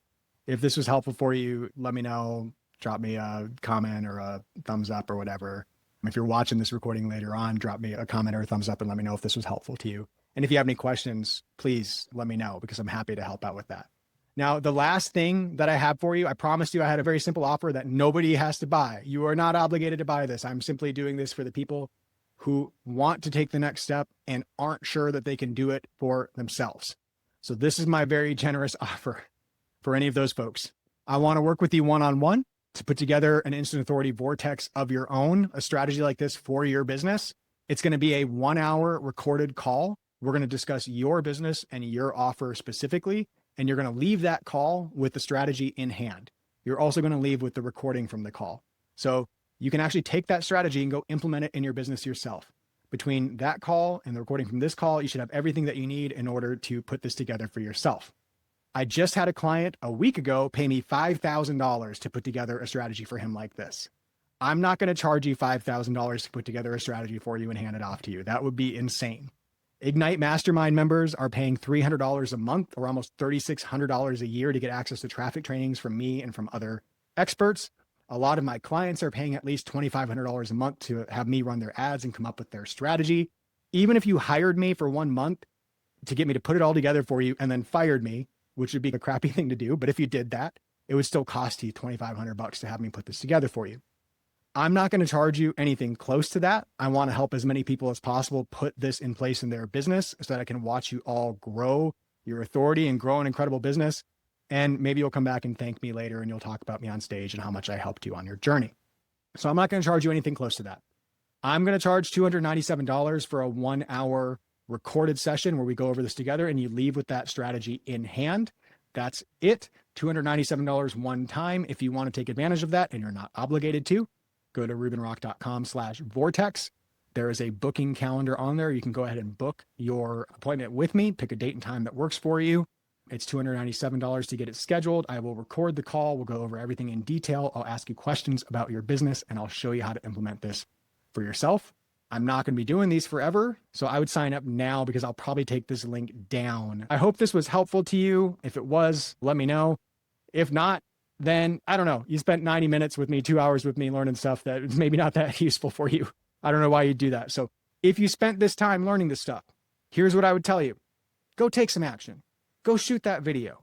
If this was helpful for you, let me know. Drop me a comment or a thumbs up or whatever. If you're watching this recording later on, drop me a comment or a thumbs up and let me know if this was helpful to you. And if you have any questions, please let me know because I'm happy to help out with that. Now, the last thing that I have for you, I promised you I had a very simple offer that nobody has to buy. You are not obligated to buy this. I'm simply doing this for the people who want to take the next step and aren't sure that they can do it for themselves. So this is my very generous offer for any of those folks. I want to work with you one-on-one to put together an Instant Authority Vortex of your own, a strategy like this for your business. It's going to be a 1-hour recorded call. We're going to discuss your business and your offer specifically, and you're going to leave that call with the strategy in hand. You're also going to leave with the recording from the call. So you can actually take that strategy and go implement it in your business yourself. Between that call and the recording from this call, you should have everything that you need in order to put this together for yourself. I just had a client a week ago pay me $5,000 to put together a strategy for him like this. I'm not going to charge you $5,000 to put together a strategy for you and hand it off to you. That would be insane. Ignite Mastermind members are paying $300 a month or almost $3,600 a year to get access to traffic trainings from me and from other experts. A lot of my clients are paying at least $2,500 a month to have me run their ads and come up with their strategy. Even if you hired me for 1 month to get me to put it all together for you and then fired me, which would be a crappy thing to do. But if you did that, it would still cost you $2,500 to have me put this together for you. I'm not going to charge you anything close to that. I want to help as many people as possible put this in place in their business so that I can watch you all grow your authority and grow an incredible business. And maybe you'll come back and thank me later and you'll talk about me on stage and how much I helped you on your journey. So I'm not going to charge you anything close to that. I'm going to charge $297 for a 1-hour recorded session where we go over this together and you leave with that strategy in hand. That's it. $297 one time. If you want to take advantage of that and you're not obligated to, go to reubenrock.com/vortex. There is a booking calendar on there. You can go ahead and book your appointment with me. Pick a date and time that works for you. It's $297 to get it scheduled. I will record the call. We'll go over everything in detail. I'll ask you questions about your business and I'll show you how to implement this for yourself. I'm not going to be doing these forever, so I would sign up now because I'll probably take this link down. I hope this was helpful to you. If it was, let me know. If not, then I don't know. You spent 90 minutes with me, 2 hours with me learning stuff that is maybe not that useful for you. I don't know why you'd do that. So if you spent this time learning this stuff here's what I would tell you. Go take some action. Go shoot that video.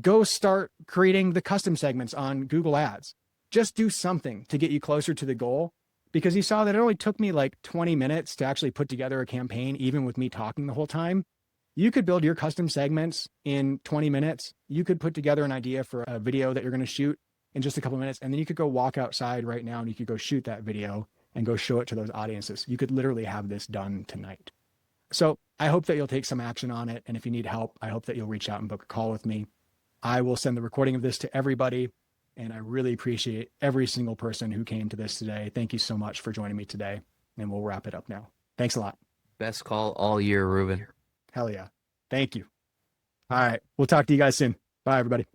Go start creating the custom segments on Google Ads. Just do something to get you closer to the goal, because you saw that it only took me like 20 minutes to actually put together a campaign, even with me talking the whole time. You could build your custom segments in 20 minutes. You could put together an idea for a video that you're going to shoot in just a couple of minutes. And then you could go walk outside right now and you could go shoot that video and go show it to those audiences. You could literally have this done tonight. So I hope that you'll take some action on it. And if you need help, I hope that you'll reach out and book a call with me. I will send the recording of this to everybody. And I really appreciate every single person who came to this today. Thank you so much for joining me today. And we'll wrap it up now. Thanks a lot. Best call all year, Reuben. Hell yeah. Thank you. All right. We'll talk to you guys soon. Bye, everybody.